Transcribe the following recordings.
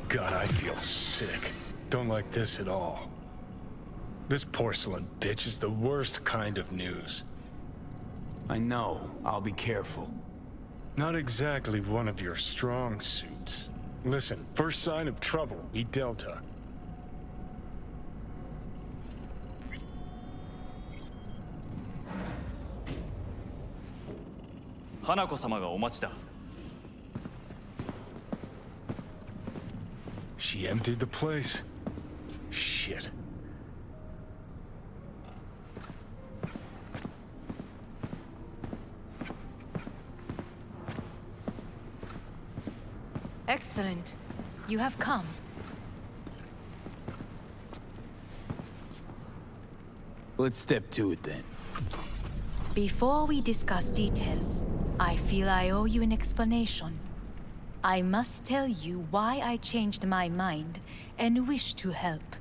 God, I feel sick. Don't like this at all. This porcelain bitch is the worst kind of news. I know. I'll be careful. Not exactly one of your strong suits. Listen, first sign of trouble, we Delta. Hanako-samaがお待ちだ。 She emptied the place? Shit. Excellent. You have come. Let's step to it then. Before we discuss details, I feel I owe you an explanation. I must tell you why I changed my mind and wish to help.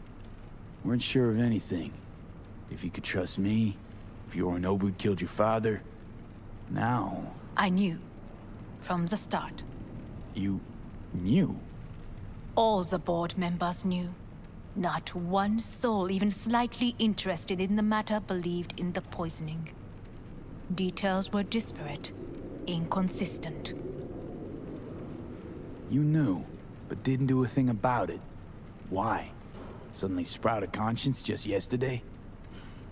Weren't sure of anything. If you could trust me, if Yorinobu killed your father. Now... I knew. From the start. You... knew? All the board members knew. Not one soul even slightly interested in the matter believed in the poisoning. Details were disparate, inconsistent. You knew, but didn't do a thing about it. Why? Suddenly sprout a conscience just yesterday?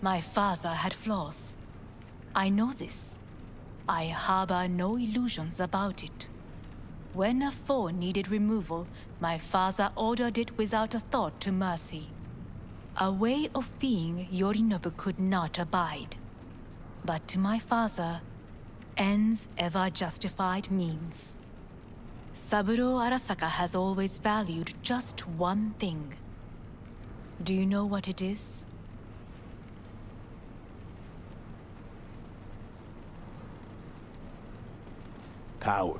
My father had flaws. I know this. I harbor no illusions about it. When a foe needed removal, my father ordered it without a thought to mercy. A way of being Yorinobu could not abide. But to my father, ends ever justified means. Saburo Arasaka has always valued just one thing. Do you know what it is? Power.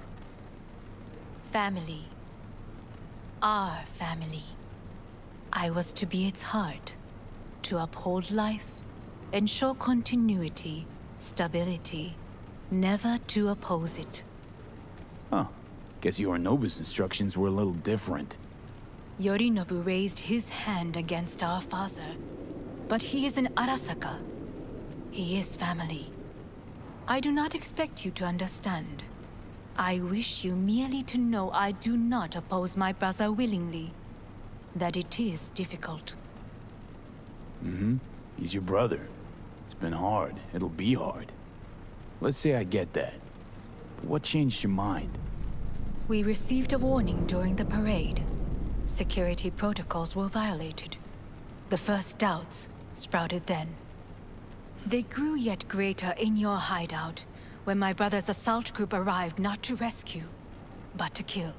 Family. Our family. I was to be its heart, to uphold life, ensure continuity, stability, never to oppose it. Huh. Guess Yorinobu's instructions were a little different. Yorinobu raised his hand against our father, but he is an Arasaka. He is family. I do not expect you to understand. I wish you merely to know I do not oppose my brother willingly. That it is difficult. Mm-hmm. He's your brother. It's been hard. It'll be hard. Let's say I get that. But what changed your mind? We received a warning during the parade. Security protocols were violated. The first doubts sprouted then. They grew yet greater in your hideout, when my brother's assault group arrived not to rescue, but to kill.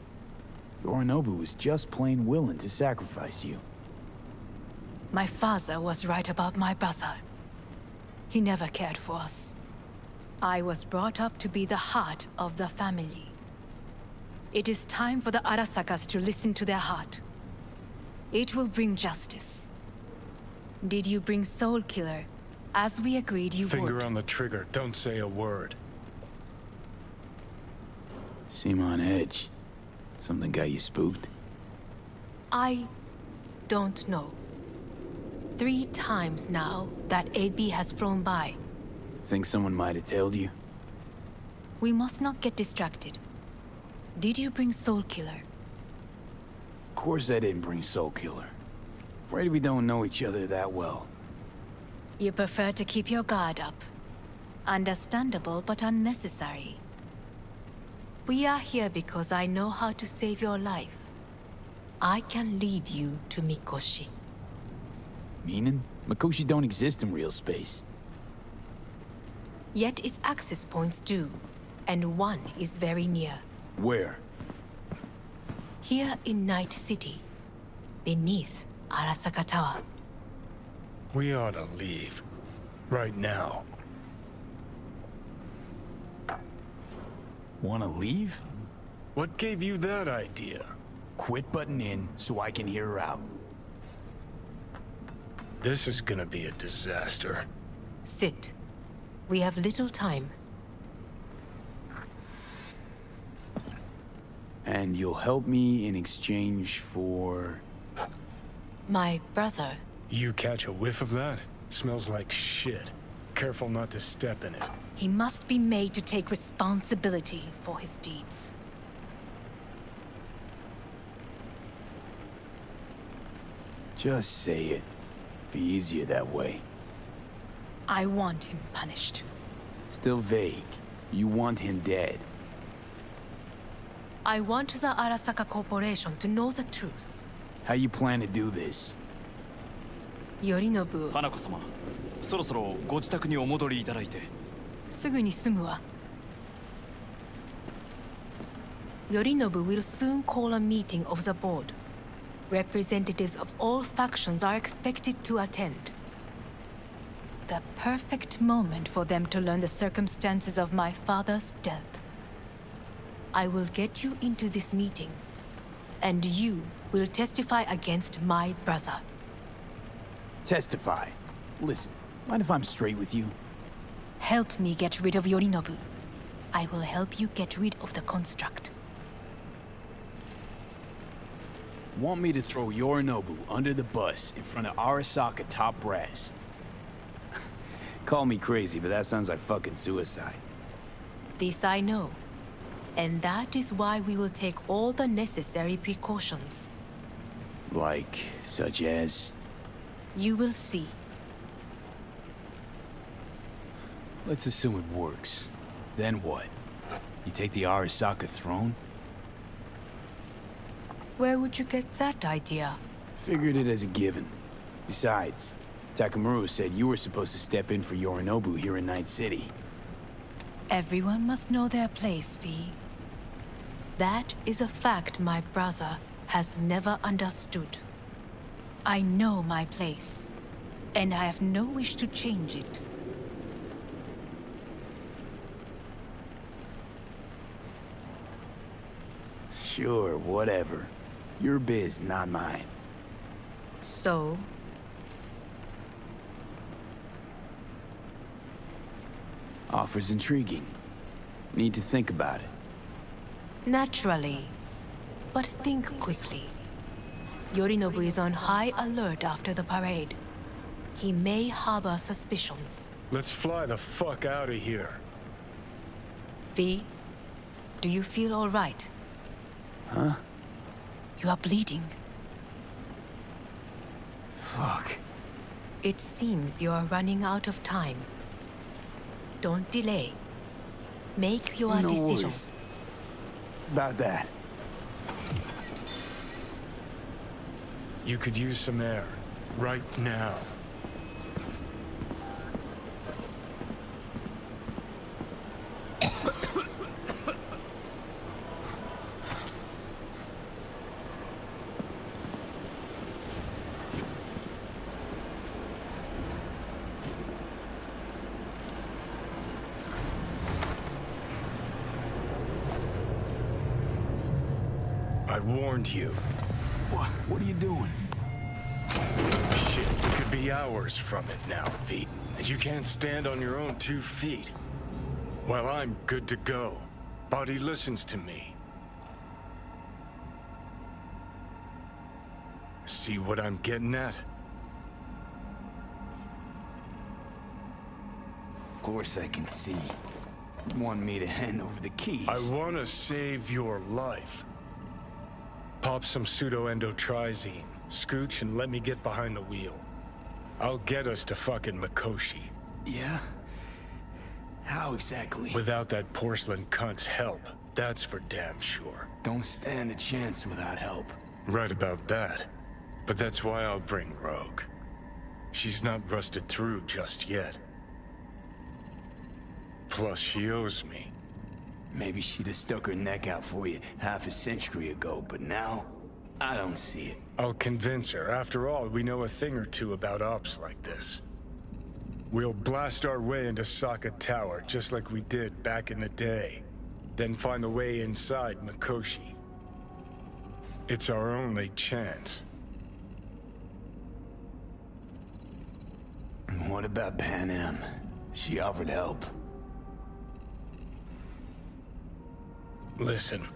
Yorinobu was just plain willing to sacrifice you. My father was right about my brother. He never cared for us. I was brought up to be the heart of the family. It is time for the Arasakas to listen to their heart. It will bring justice. Did you bring Soul Killer, as we agreed you would? Finger on the trigger, don't say a word. Seem on edge. Something got you spooked? I don't know. 3 times now that AB has flown by. Think someone might have told you? We must not get distracted. Did you bring Soul Killer? Of course I didn't bring Soul Killer. Afraid we don't know each other that well. You prefer to keep your guard up. Understandable but unnecessary. We are here because I know how to save your life. I can lead you to Mikoshi. Meaning? Mikoshi don't exist in real space. Yet its access points do, and one is very near. Where? Here in Night City, beneath Arasaka Tower. We ought to leave. Right now. Wanna leave? What gave you that idea? Quit butting in so I can hear her out. This is gonna be a disaster. Sit. We have little time. And you'll help me in exchange for... My brother. You catch a whiff of that? Smells like shit. Careful not to step in it. He must be made to take responsibility for his deeds. Just say it. Be easier that way. I want him punished. Still vague. You want him dead. I want the Arasaka Corporation to know the truth. How you plan to do this? Yorinobu, 花子様、そろそろご自宅にお戻りいただいて。すぐに済むわ。Yorinobu will soon call a meeting of the board. Representatives of all factions are expected to attend. The perfect moment for them to learn the circumstances of my father's death. I will get you into this meeting, and you will testify against my brother. Testify. Listen, mind if I'm straight with you? Help me get rid of Yorinobu. I will help you get rid of the construct. Want me to throw Yorinobu under the bus in front of Arasaka top brass? Call me crazy, but that sounds like fucking suicide. This I know. And that is why we will take all the necessary precautions. Like, such as? You will see. Let's assume it works. Then what? You take the Arasaka throne? Where would you get that idea? Figured it as a given. Besides, Takamura said you were supposed to step in for Yorinobu here in Night City. Everyone must know their place, V. That is a fact my brother has never understood. I know my place, and I have no wish to change it. Sure, whatever. Your biz, not mine. So? Offer's intriguing. Need to think about it. Naturally. But think quickly. Yorinobu is on high alert after the parade. He may harbor suspicions. Let's fly the fuck out of here. V, do you feel all right? Huh? You are bleeding. Fuck. It seems you are running out of time. Don't delay. Make your No decision. worries about that. You could use some air. Right now. I warned you. What are you doing? Shit, we could be hours from it now, V. And you can't stand on your own 2 feet. Well, I'm good to go. Body listens to me. See what I'm getting at? Of course I can see. You want me to hand over the keys. I want to save your life. Pop some pseudo-endotrizine, scooch, and let me get behind the wheel. I'll get us to fucking Mikoshi. Yeah? How exactly? Without that porcelain cunt's help, that's for damn sure. Don't stand a chance without help. Right about that. But that's why I'll bring Rogue. She's not rusted through just yet. Plus, she owes me. Maybe she'd have stuck her neck out for you half a century ago, but now, I don't see it. I'll convince her. After all, we know a thing or two about ops like this. We'll blast our way into Saka Tower, just like we did back in the day. Then find the way inside Mikoshi. It's our only chance. What about Pan Am? She offered help. Listen,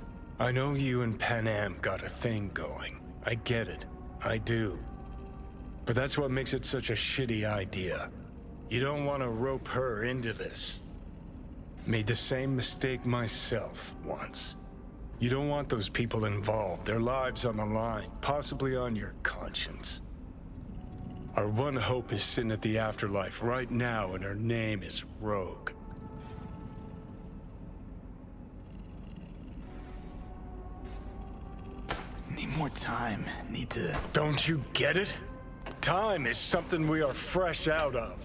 I know you and Panam got a thing going. I get it. I do. But that's what makes it such a shitty idea. You don't want to rope her into this. Made the same mistake myself once. You don't want those people involved, their lives on the line, possibly on your conscience. Our one hope is sitting at the afterlife right now, and her name is Rogue. Need more time. Need to... Don't you get it? Time is something we are fresh out of.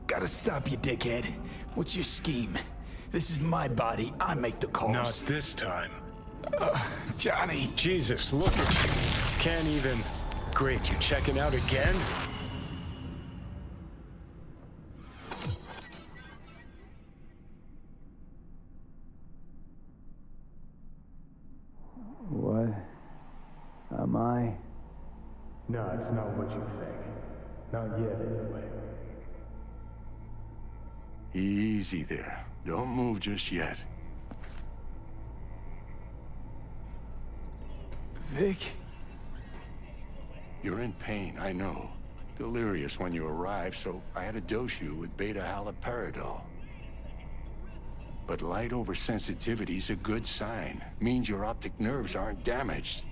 Gotta stop you, dickhead. What's your scheme? This is my body. I make the calls. Not this time. Johnny. Jesus, look at you. Can't even... Great, you checking out again? What am I? No, it's not what you think. Not yet, anyway. Easy there. Don't move just yet. Vic? You're in pain, I know. Delirious when you arrived, so I had to dose you with beta-haloperidol. But light oversensitivity's a good sign. Means your optic nerves aren't damaged.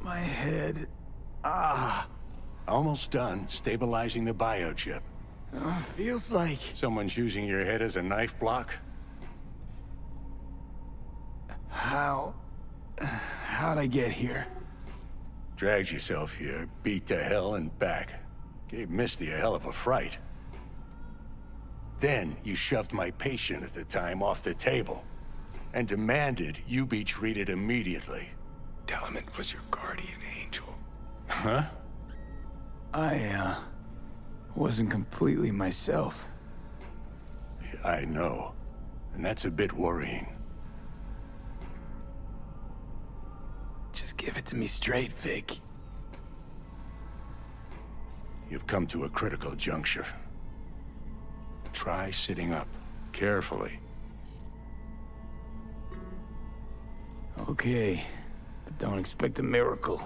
My head... Almost done stabilizing the biochip. Feels like... Someone's using your head as a knife block? How'd I get here? Dragged yourself here, beat to hell and back. Gave Misty a hell of a fright. Then you shoved my patient at the time off the table and demanded you be treated immediately. Tell him it was your guardian angel. Huh? I, wasn't completely myself. I know. And that's a bit worrying. Just give it to me straight, Vic. You've come to a critical juncture. Try sitting up, carefully. Okay, but don't expect a miracle.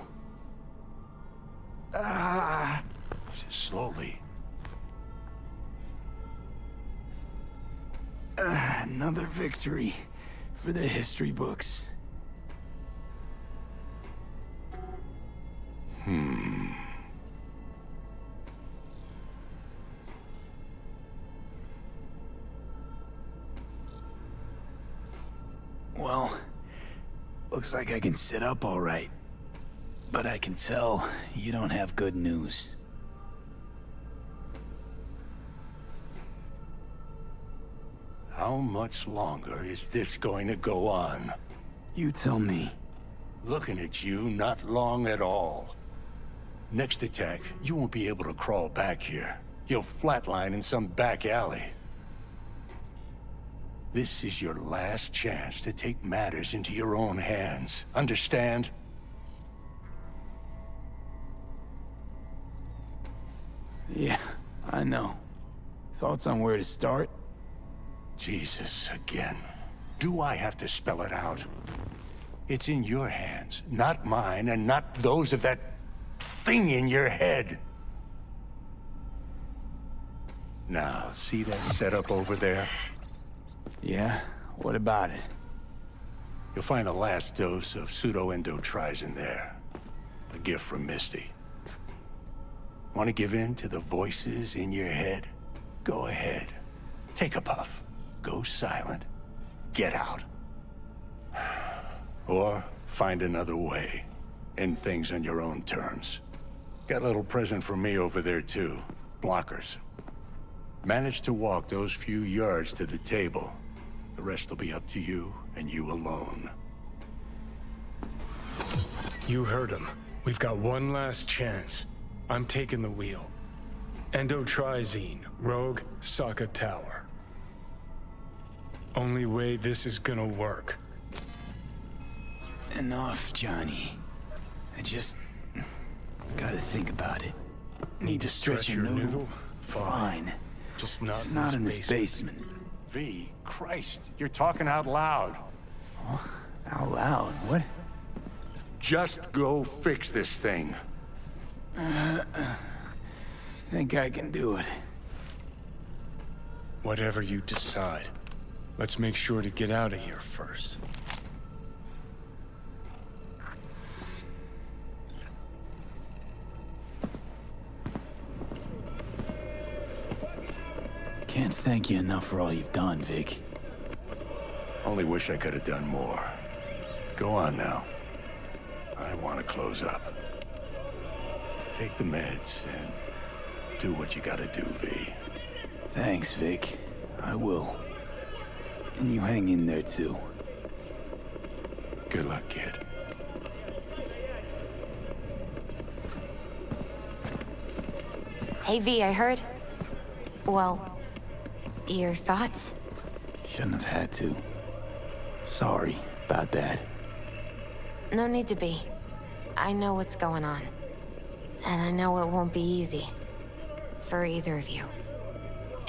Just slowly. Another victory for the history books. Well, looks like I can sit up all right. But I can tell you don't have good news. How much longer is this going to go on? You tell me. Looking at you, not long at all. Next attack, you won't be able to crawl back here. You'll flatline in some back alley. This is your last chance to take matters into your own hands. Understand? Yeah, I know. Thoughts on where to start? Jesus, again. Do I have to spell it out? It's in your hands, not mine, and not those of that thing in your head. Now, see that setup over there? Yeah? What about it? You'll find a last dose of pseudo-endotrizin there. A gift from Misty. Want to give in to the voices in your head? Go ahead. Take a puff. Go silent. Get out. Or find another way. End things on your own terms. Got a little present for me over there, too. Blockers. Manage to walk those few yards to the table. The rest will be up to you, and you alone. You heard him. We've got one last chance. I'm taking the wheel. Endotrizine, Rogue, Sokka Tower. Only way this is gonna work. Enough, Johnny. I just... gotta think about it. Need to stretch your noodle? Fine. Just not It's in not this in this basement. basement. V, Christ, you're talking out loud. Out loud? What? Just go fix this thing. Think I can do it. Whatever you decide. Let's make sure to get out of here first. Can't thank you enough for all you've done, Vic. Only wish I could have done more. Go on now. I want to close up. Take the meds and do what you gotta do, V. Thanks, Vic. I will. And you hang in there, too. Good luck, kid. Hey, V, I heard... Well, your thoughts? Shouldn't have had to. Sorry about that. No need to be. I know what's going on. And I know it won't be easy. For either of you.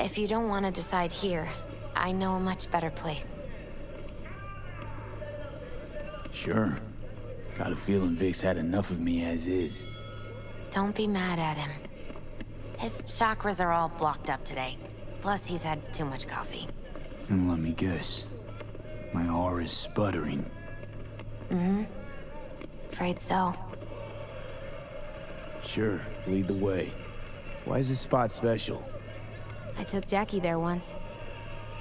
If you don't want to decide here, I know a much better place. Sure. Got a feeling Vic's had enough of me as is. Don't be mad at him. His chakras are all blocked up today. Plus, he's had too much coffee. And let me guess. My aura's sputtering. Mm-hmm. Afraid so. Sure, lead the way. Why is this spot special? I took Jackie there once.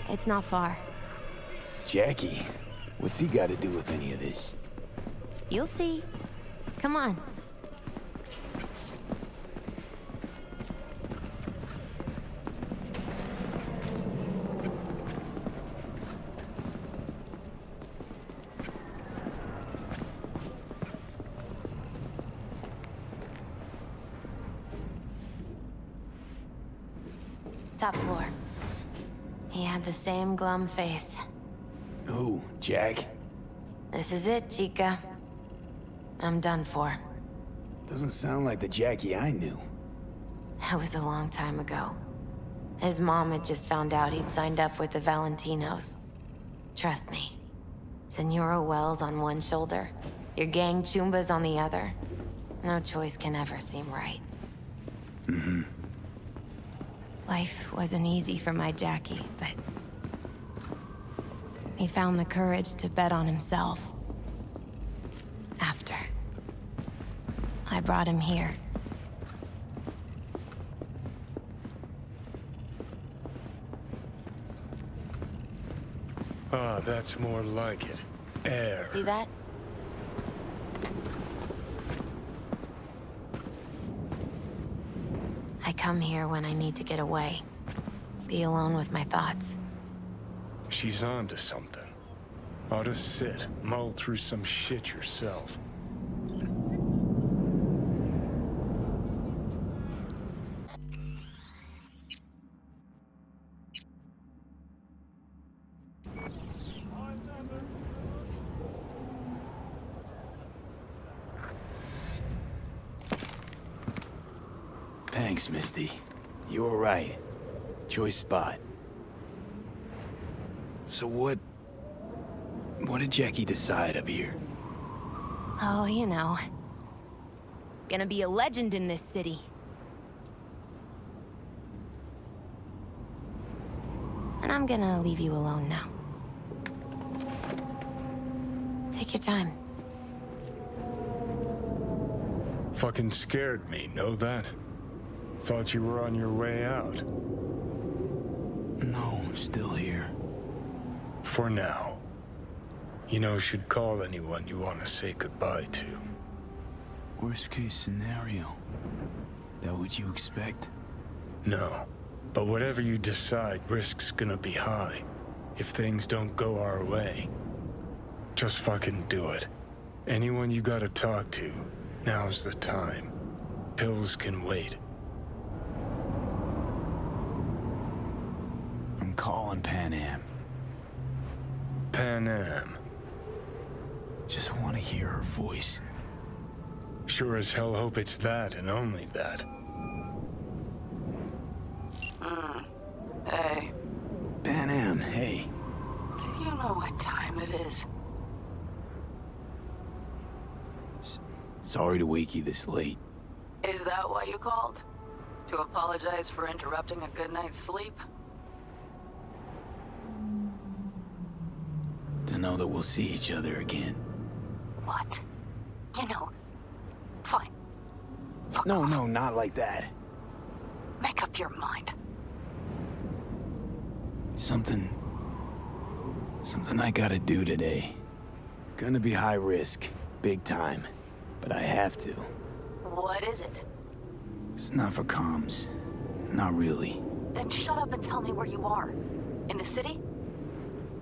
It's not far. Jackie? What's he got to do with any of this? You'll see. Come on. Top floor. He had the same glum face. Who, Jack? This is it, Chica. I'm done for. Doesn't sound like the Jackie I knew. That was a long time ago. His mom had just found out he'd signed up with the Valentinos. Trust me. Senora Wells on one shoulder, your gang Chumbas on the other. No choice can ever seem right. Mm-hmm. Life wasn't easy for my Jackie, but... he found the courage to bet on himself. After. I brought him here. Ah, that's more like it. Air. See that? I come here when I need to get away. Be alone with my thoughts. She's on to something. Ought to sit, mull through some shit yourself. Thanks, Misty. You were right. Choice spot. So what did Jackie decide up here? Oh, you know. Gonna be a legend in this city. And I'm gonna leave you alone now. Take your time. Fucking scared me, know that? Thought you were on your way out. No, still here. For now. You know, should call anyone you want to say goodbye to. Worst case scenario. That what you expect? No. But whatever you decide, risk's gonna be high. If things don't go our way. Just fucking do it. Anyone you gotta talk to, now's the time. Pills can wait. I'm calling Pan Am. Pan Am. Just want to hear her voice. Sure as hell hope it's that and only that. Hey. Pan Am. Damn, hey. Do you know what time it is? Sorry to wake you this late. Is that why you called? To apologize for interrupting a good night's sleep? To know that we'll see each other again. What? You know, fine. Fuck No, off. no, not like that. Make up your mind. Something I gotta do today. Gonna be high risk, big time, but I have to. What is it? It's not for comms. Not really. Then shut up and tell me where you are. In the city?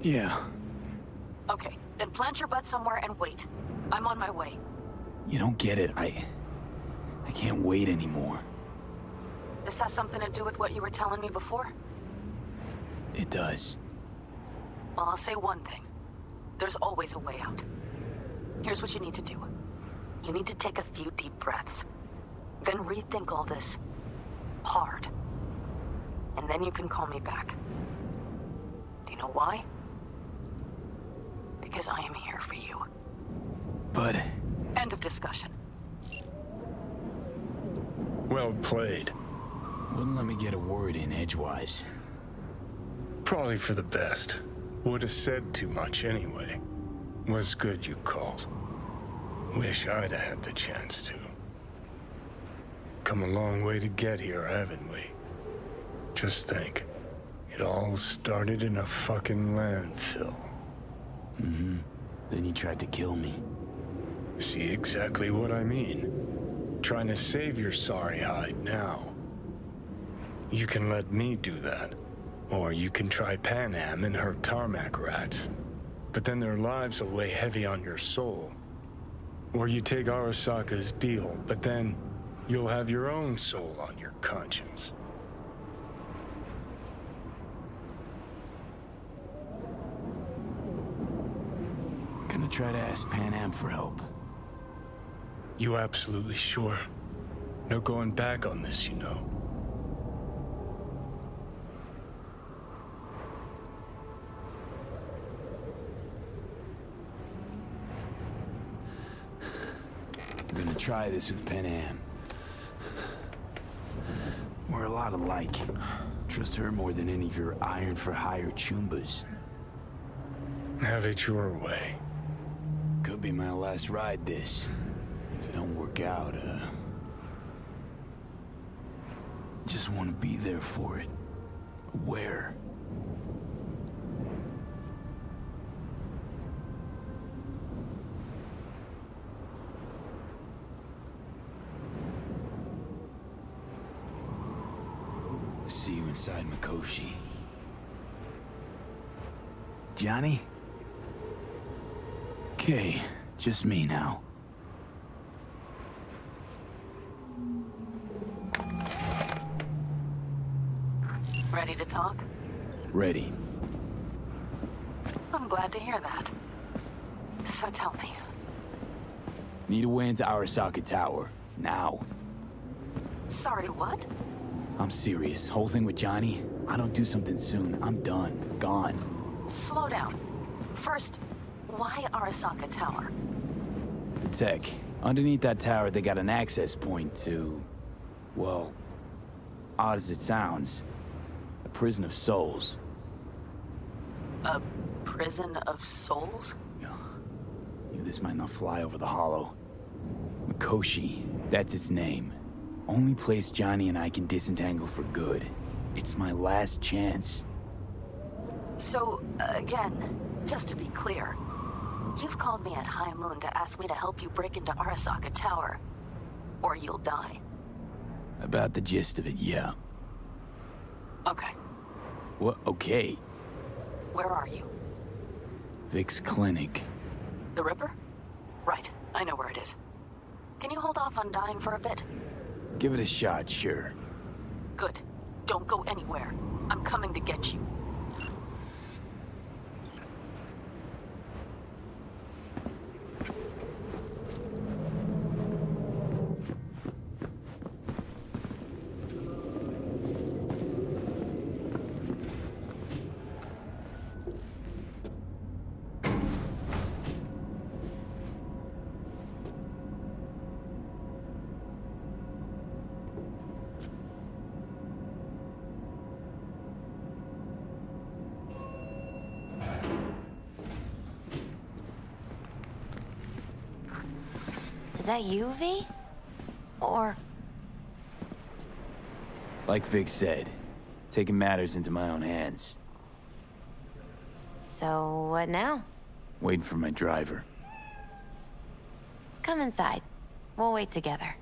Yeah, Okay, then plant your butt somewhere and wait. I'm on my way. you don't get it. I can't wait anymore. This has something to do with what you were telling me before? It does. Well, I'll say one thing. There's always a way out. Here's what you need to do. You need to take a few deep breaths. Then rethink all this. Hard. And then you can call me back. Do you know why? Because I am here for you. But End of discussion. Well played. wouldn't let me get a word in edgewise. Probably for the best. Would have said too much anyway. Was good you called. Wish I'd have had the chance to. Come a long way to get here, haven't we? Just think. It all started in a fucking landfill. Then you tried to kill me. See exactly what I mean? Trying to save your sorry hide now. You can let me do that. Or you can try Pan Am and her tarmac rats. But then their lives will weigh heavy on your soul. Or you take Arasaka's deal, but then you'll have your own soul on your conscience. Gonna try to ask Pan Am for help. You absolutely sure? No going back on this, you know. I'm gonna try this with Pan Am. We're a lot alike. Trust her more than any of your iron-for-hire chumbas. Have it your way. Could be my last ride, this. If it don't work out, just want to be there for it. Where? See you inside Mikoshi. Johnny? Okay, just me now. Ready to talk? Ready. I'm glad to hear that. So tell me. Need a way into Arasaka Tower. Now. Sorry, what? I'm serious. Whole thing with Johnny, I don't do something soon, I'm done. Gone. Slow down. First, why Arasaka Tower? The tech. Underneath that tower, they got an access point to... well, odd as it sounds, a prison of souls. A prison of souls? Knew this might not fly over the hollow. Mikoshi, that's its name. Only place Johnny and I can disentangle for good. It's my last chance. So, again, just to be clear, you've called me at High Moon to ask me to help you break into Arasaka Tower, or you'll die. About the gist of it, yeah. Okay, What? Okay. where are you? Vic's clinic. The Ripper? Right, I know where it is. Can you hold off on dying for a bit? Give it a shot, sure. Good. Don't go anywhere. I'm coming to get you. that you, V? Or... Like Vic said, taking matters into my own hands. So, what now? Waiting for my driver. Come inside. We'll wait together.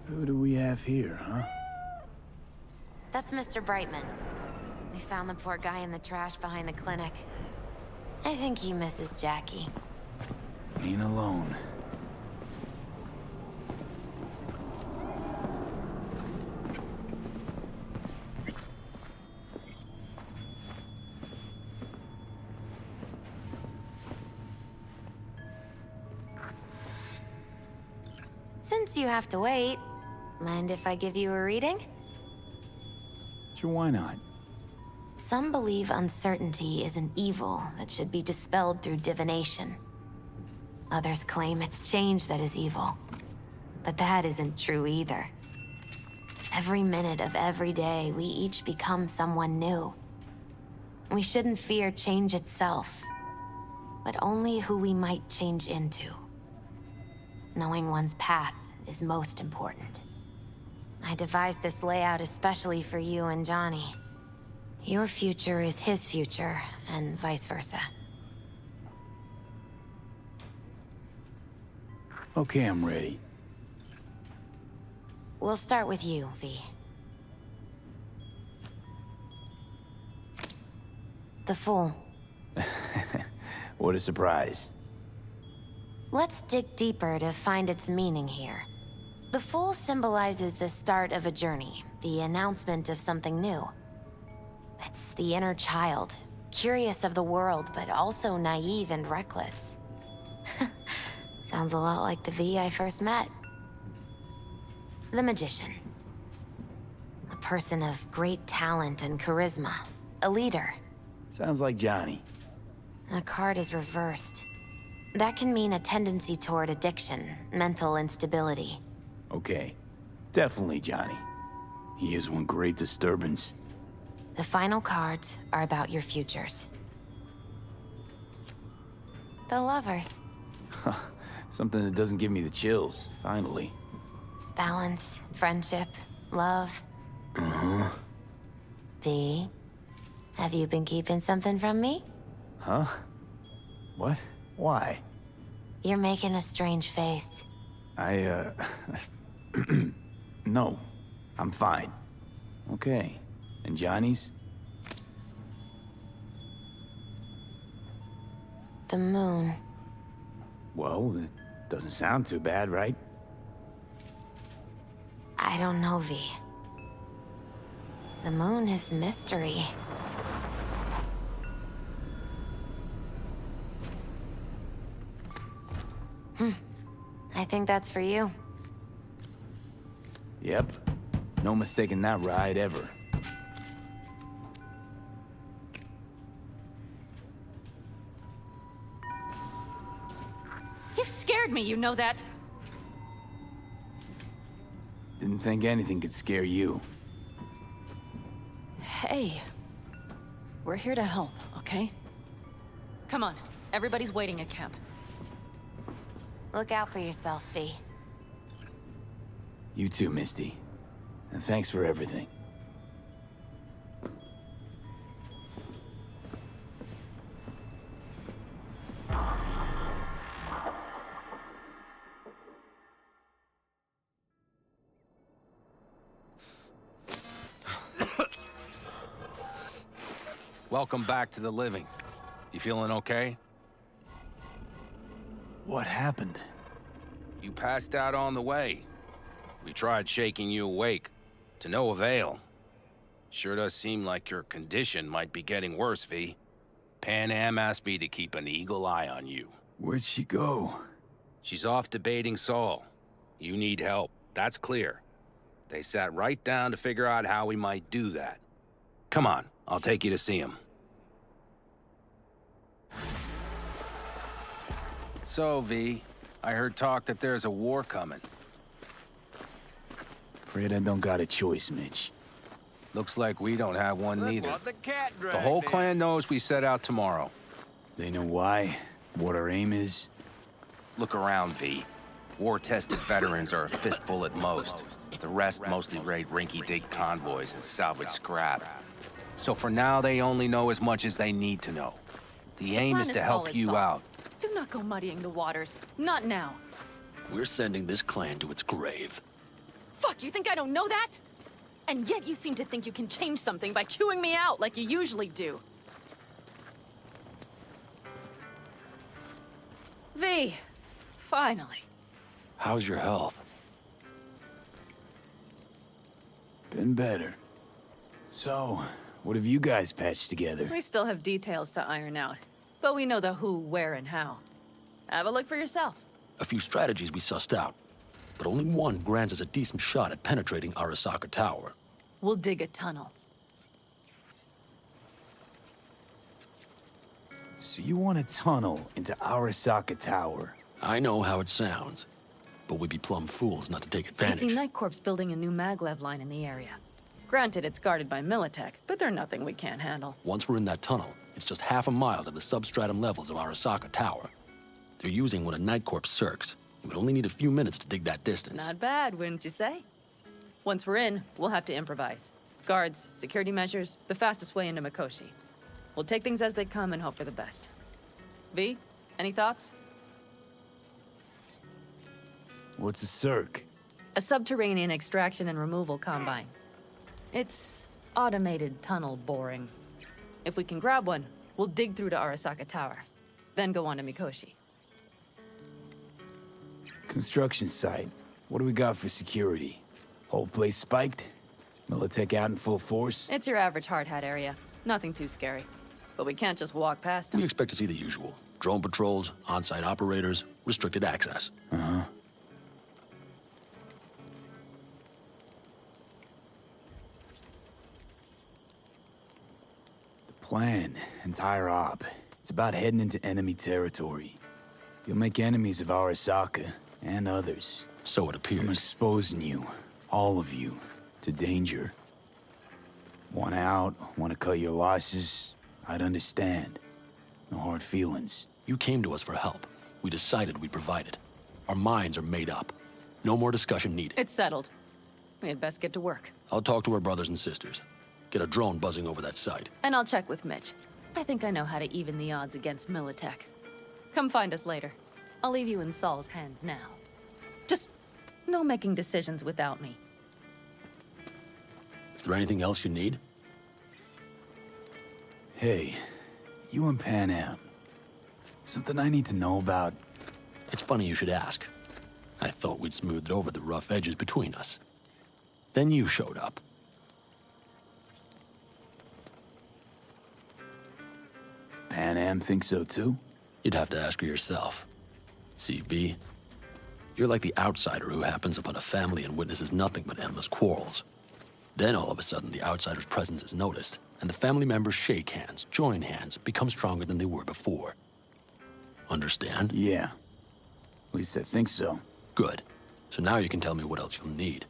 Who do we have here, huh? That's Mr. Brightman. We found the poor guy in the trash behind the clinic. I think he misses Jackie. Ain't alone. Since you have to wait, mind if I give you a reading? Sure, why not? Some believe uncertainty is an evil that should be dispelled through divination. Others claim it's change that is evil. But that isn't true either. Every minute of every day, we each become someone new. We shouldn't fear change itself, but only who we might change into. Knowing one's path is most important. I devised this layout especially for you and Johnny. Your future is his future, and vice versa. Okay, I'm ready. We'll start with you, V. The Fool. What a surprise. Let's dig deeper to find its meaning here. The Fool symbolizes the start of a journey, the announcement of something new. It's the inner child, curious of the world, but also naive and reckless. Sounds a lot like the V I first met. The Magician. A person of great talent and charisma. A leader. Sounds like Johnny. The card is reversed. That can mean a tendency toward addiction, mental instability. Okay, definitely Johnny. He is one great disturbance. The final cards are about your futures. The Lovers. Something that doesn't give me the chills, finally. Balance, friendship, love. Uh-huh. V, have you been keeping something from me? Huh? What? Why? You're making a strange face. No. I'm fine. Okay. And Johnny's? The moon. Well, it doesn't sound too bad, right? I don't know, V. The moon is mystery. I think that's for you. Yep. No mistaking that ride ever. You scared me, you know that? Didn't think anything could scare you. Hey. We're here to help, okay? Come on. Everybody's waiting at camp. Look out for yourself, V. You too, Misty. And thanks for everything. Welcome back to the living. You feeling okay? What happened? You passed out on the way. We tried shaking you awake, to no avail. Sure does seem like your condition might be getting worse, V. Pan Am asked me to keep an eagle eye on you. Where'd she go? She's off debating Saul. You need help, that's clear. They sat right down to figure out how we might do that. Come on, I'll take you to see him. So, V, I heard talk that there's a war coming. Afraid I don't got a choice, Mitch. Looks like we don't have one neither. The whole clan knows we set out tomorrow. They know why? What our aim is? Look around, V. War-tested veterans are a fistful at most. The rest mostly raid rinky-dink convoys and salvage scrap. So for now, they only know as much as they need to know. The aim is to help you out. Do not go muddying the waters. Not now. We're sending this clan to its grave. Fuck, you think I don't know that? And yet you seem to think you can change something by chewing me out like you usually do. V, finally. How's your health? Been better. So, what have you guys patched together? We still have details to iron out, but we know the who, where, and how. Have a look for yourself. A few strategies we sussed out, but only one grants us a decent shot at penetrating Arasaka Tower. We'll dig a tunnel. So you want a tunnel into Arasaka Tower? I know how it sounds, but we'd be plumb fools not to take I advantage. see Night Corp's building a new maglev line in the area. Granted, it's guarded by Militech, but they're nothing we can't handle. Once we're in that tunnel, it's just half a mile to the substratum levels of Arasaka Tower. They're using one of Night Corp's circs. It would only need a few minutes to dig that distance. Not bad, wouldn't you say? Once we're in, we'll have to improvise. Guards, security measures, the fastest way into Mikoshi. We'll take things as they come and hope for the best. V, any thoughts? What's a circ? A subterranean extraction and removal combine. It's automated tunnel boring. If we can grab one, we'll dig through to Arasaka Tower, then go on to Mikoshi. Construction site. What do we got for security? Whole place spiked? Militech out in full force? It's your average hard hat area. Nothing too scary. But we can't just walk past We them. expect to see the usual. Drone patrols, on-site operators, restricted access. Uh-huh. The plan, entire op, it's about heading into enemy territory. You'll make enemies of Arasaka, and others. So it I'm appears. exposing you, all of you, to danger. Want out, want to cut your losses, I'd understand. No hard feelings. You came to us for help. We decided we'd provide it. Our minds are made up. No more discussion needed. It's settled. We had best get to work. I'll talk to our brothers and sisters. Get a drone buzzing over that site. And I'll check with Mitch. I think I know how to even the odds against Militech. Come find us later. I'll leave you in Saul's hands now. Just no making decisions without me. Is there anything else you need? Hey, you and Pan Am. Something I need to know about? It's funny you should ask. I thought we'd smoothed over the rough edges between us. Then you showed up. Pan Am thinks so too? You'd have to ask her yourself. See, V, you're like the outsider who happens upon a family and witnesses nothing but endless quarrels. Then all of a sudden the outsider's presence is noticed, and the family members shake hands, join hands, become stronger than they were before. Understand? Yeah. At least I think so. Good. So now you can tell me what else you'll need.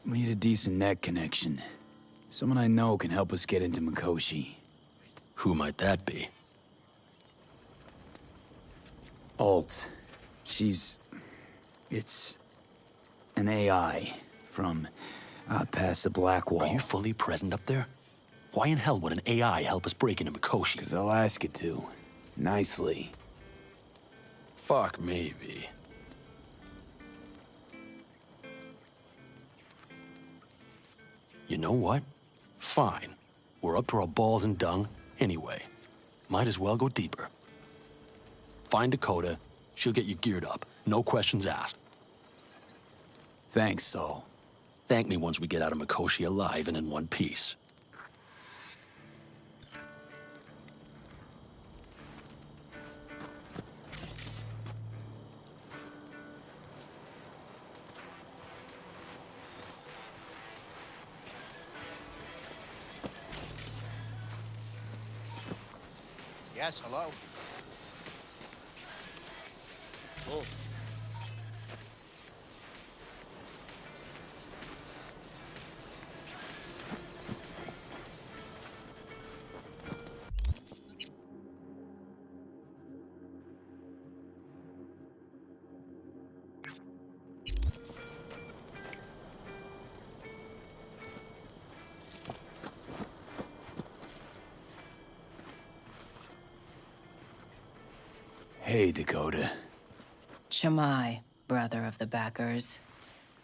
Need a decent net connection. Someone I know can help us get into Mikoshi. Who might that be? Alt. It's an AI from out past the Black Wall. Are you fully present up there? Why in hell would an AI help us break into Mikoshi? 'Cause I'll ask it to. Nicely. Fuck me, V. You know what? Fine. We're up to our balls in dung anyway. Might as well go deeper. Find Dakota. She'll get you geared up. No questions asked. Thanks, Saul. Thank me once we get out of Mikoshi alive and in one piece. Yes, hello? Oh. Hey, Dakota. Shamai, brother of the backers.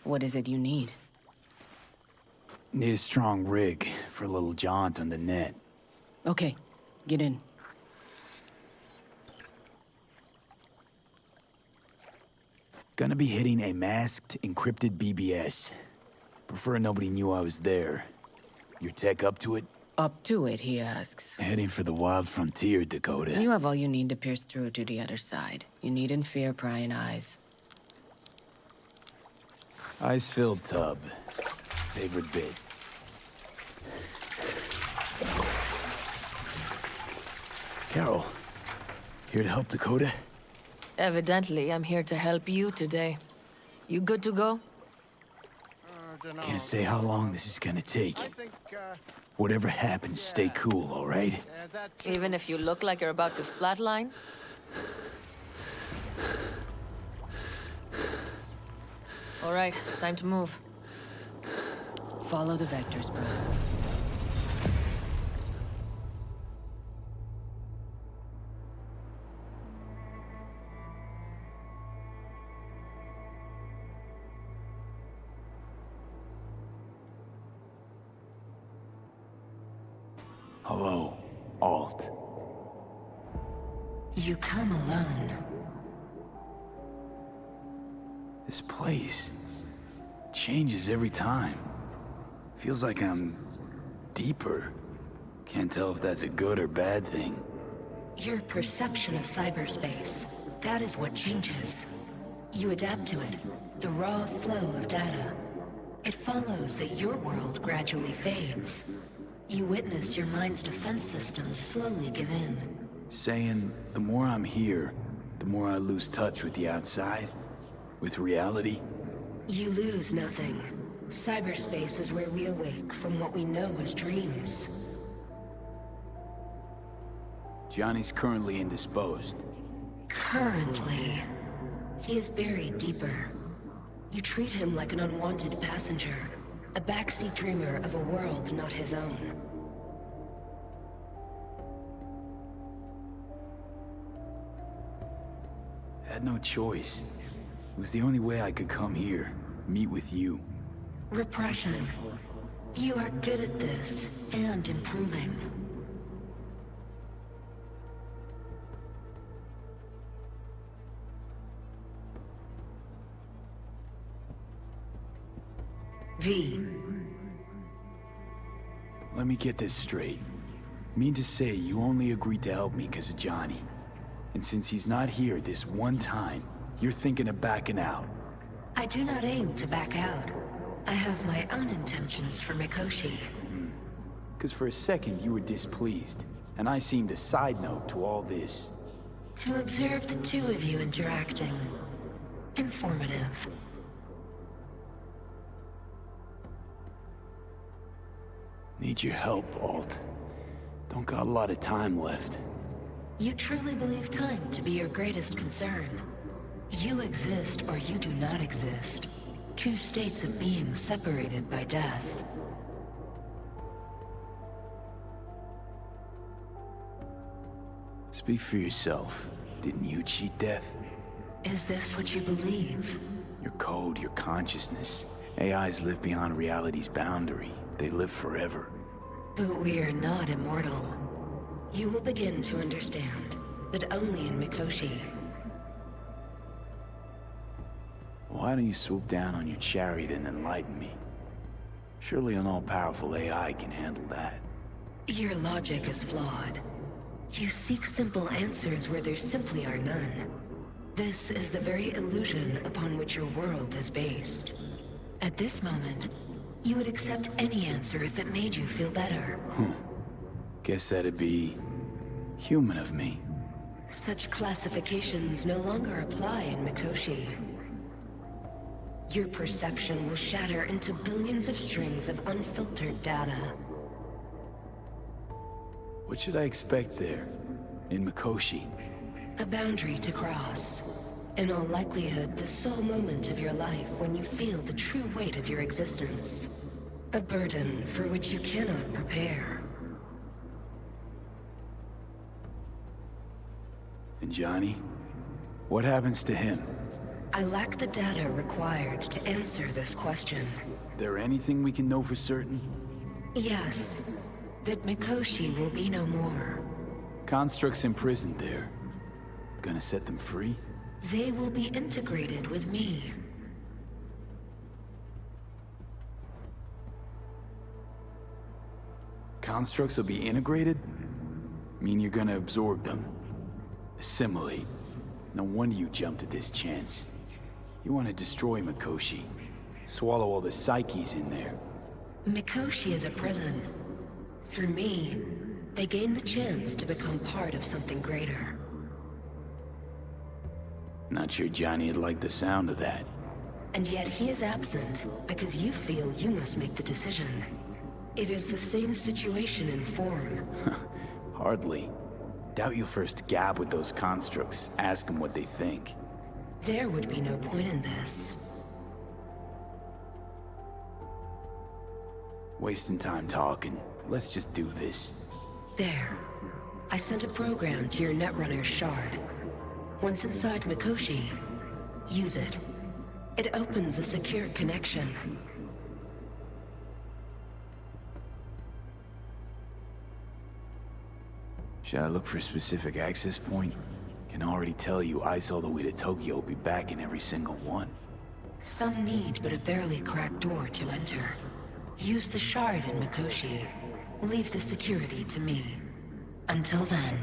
What is it you need? Need a strong rig for a little jaunt on the net. Okay, get in. Gonna be hitting a masked, encrypted BBS. Prefer nobody knew I was there. Your tech up to it? Up to it, he asks. Heading for the wild frontier, Dakota. You have all you need to pierce through to the other side. You needn't fear prying eyes. Ice-filled tub. Favorite bit. Carol, here to help Dakota? Evidently, I'm here to help you today. You good to go? Can't say how long this is gonna take. Whatever happens, stay cool, all right? Even if you look like you're about to flatline? All right, time to move. Follow the vectors, brother. Hello, Alt. You come alone. This place changes every time. Feels like I'm deeper. Can't tell if that's a good or bad thing. Your perception of cyberspace, that is what changes. You adapt to it, the raw flow of data. It follows that your world gradually fades. You witness your mind's defense systems slowly give in. Saying the more I'm here, the more I lose touch with the outside, with reality. You lose nothing. Cyberspace is where we awake from what we know as dreams. Johnny's currently indisposed. Currently. He is buried deeper. You treat him like an unwanted passenger, a backseat dreamer of a world not his own. Had no choice. It was the only way I could come here, meet with you. Repression. You are good at this, and improving. V. Let me get this straight. Mean to say you only agreed to help me because of Johnny. And since he's not here this one time, you're thinking of backing out. I do not aim to back out. I have my own intentions for Mikoshi. Because for a second you were displeased, and I seemed a side note to all this. To observe the two of you interacting. Informative. Need your help, Alt. Don't got a lot of time left. You truly believe time to be your greatest concern. You exist or you do not exist. Two states of being separated by death. Speak for yourself. Didn't you cheat death? Is this what you believe? Your code, your consciousness. AIs live beyond reality's boundary. They live forever. But we are not immortal. You will begin to understand, but only in Mikoshi. Why don't you swoop down on your chariot and enlighten me? Surely an all-powerful AI can handle that. Your logic is flawed. You seek simple answers where there simply are none. This is the very illusion upon which your world is based. At this moment, you would accept any answer if it made you feel better. Guess that'd be human of me. Such classifications no longer apply in Mikoshi. Your perception will shatter into billions of strings of unfiltered data. What should I expect there, in Mikoshi? A boundary to cross. In all likelihood, the sole moment of your life when you feel the true weight of your existence. A burden for which you cannot prepare. And Johnny? What happens to him? I lack the data required to answer this question. There anything we can know for certain? Yes, that Mikoshi will be no more. Constructs imprisoned there. Gonna set them free? They will be integrated with me. Constructs will be integrated? Mean you're gonna absorb them? Assimilate? No wonder you jumped at this chance. You want to destroy Mikoshi. Swallow all the psyches in there. Mikoshi is a prison. Through me, they gain the chance to become part of something greater. Not sure Johnny'd like the sound of that. And yet he is absent because you feel you must make the decision. It is the same situation in form. Hardly. Doubt you'll first gab with those constructs, ask them what they think. There would be no point in this. Wasting time talking. Let's just do this. There. I sent a program to your Netrunner's shard. Once inside Mikoshi, use it. It opens a secure connection. Should I look for a specific access point? Can already tell you ice all the way to Tokyo will be back in every single one. Some need but a barely cracked door to enter. Use the shard in Mikoshi. Leave the security to me. Until then.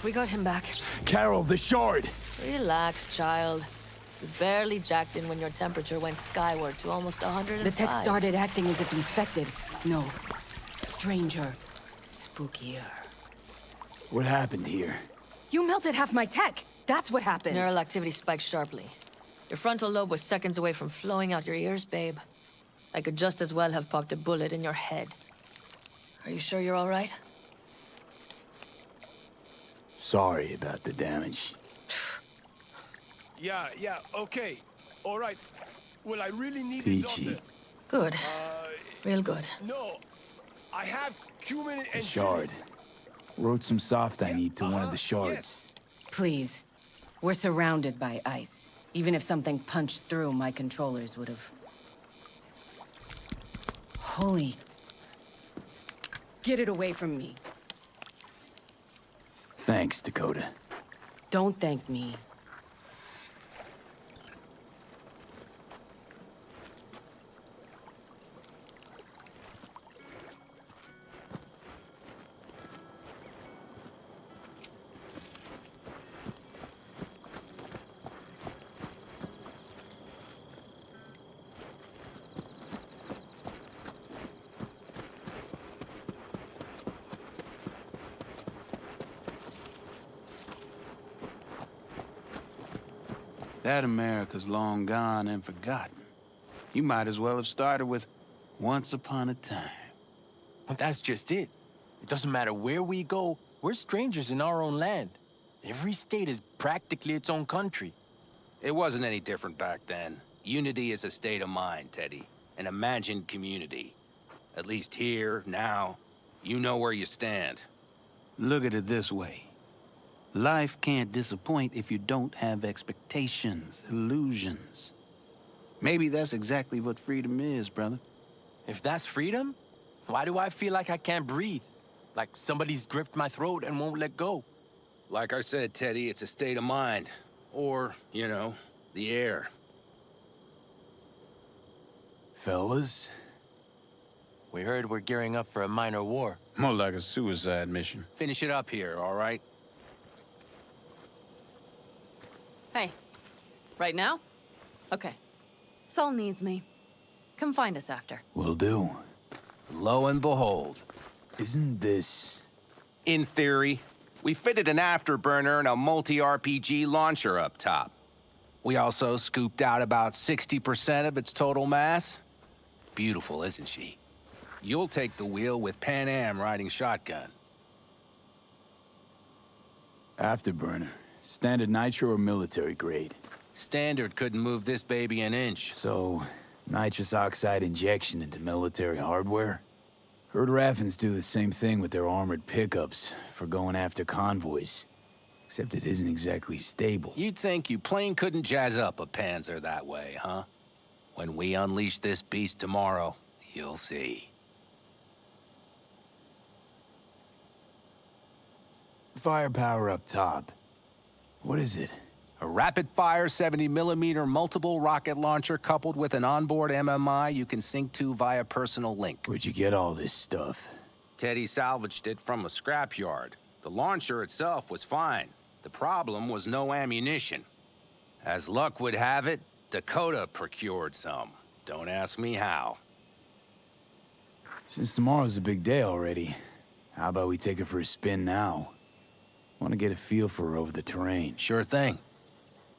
We got him back. Carol, the shard! Relax, child. You barely jacked in when your temperature went skyward to almost 105. The tech started acting as if infected. No. Stranger. Spookier. What happened here? You melted half my tech! That's what happened! Neural activity spiked sharply. Your frontal lobe was seconds away from flowing out your ears, babe. I could just as well have popped a bullet in your head. Are you sure you're all right? Sorry about the damage. Yeah, okay. All right. Well, I really need Peachy. Good. Real good. No, I have cumin The shard. Wrote some soft I need to one of the shards. Please. We're surrounded by ice. Even if something punched through, my controllers would have... Holy... Get it away from me. Thanks, Dakota. Don't thank me. That America's long gone and forgotten. You might as well have started with Once Upon a Time. But that's just it. It doesn't matter where we go, we're strangers in our own land. Every state is practically its own country. It wasn't any different back then. Unity is a state of mind, Teddy. An imagined community. At least here, now, you know where you stand. Look at it this way. Life can't disappoint if you don't have expectations, illusions. Maybe that's exactly what freedom is, brother. If that's freedom, why do I feel like I can't breathe? Like somebody's gripped my throat and won't let go? Like I said, Teddy, it's a state of mind. Or, you know, the air. Fellas? We heard we're gearing up for a minor war. More like a suicide mission. Finish it up here, all right? Hey. Right now? Okay. Saul needs me. Come find us after. Will do. Lo and behold. Isn't this... In theory, we fitted an afterburner and a multi-RPG launcher up top. We also scooped out about 60% of its total mass. Beautiful, isn't she? You'll take the wheel with Pan Am riding shotgun. Afterburner. Standard nitro or military grade? Standard couldn't move this baby an inch. So, nitrous oxide injection into military hardware? Heard Raffens do the same thing with their armored pickups for going after convoys. Except it isn't exactly stable. You'd think you plain couldn't jazz up a Panzer that way, huh? When we unleash this beast tomorrow, you'll see. Firepower up top. What is it? A rapid-fire 70mm multiple rocket launcher coupled with an onboard MMI you can sync to via personal link. Where'd you get all this stuff? Teddy salvaged it from a scrapyard. The launcher itself was fine. The problem was no ammunition. As luck would have it, Dakota procured some. Don't ask me how. Since tomorrow's a big day already, how about we take it for a spin now? Want to get a feel for her over the terrain. Sure thing.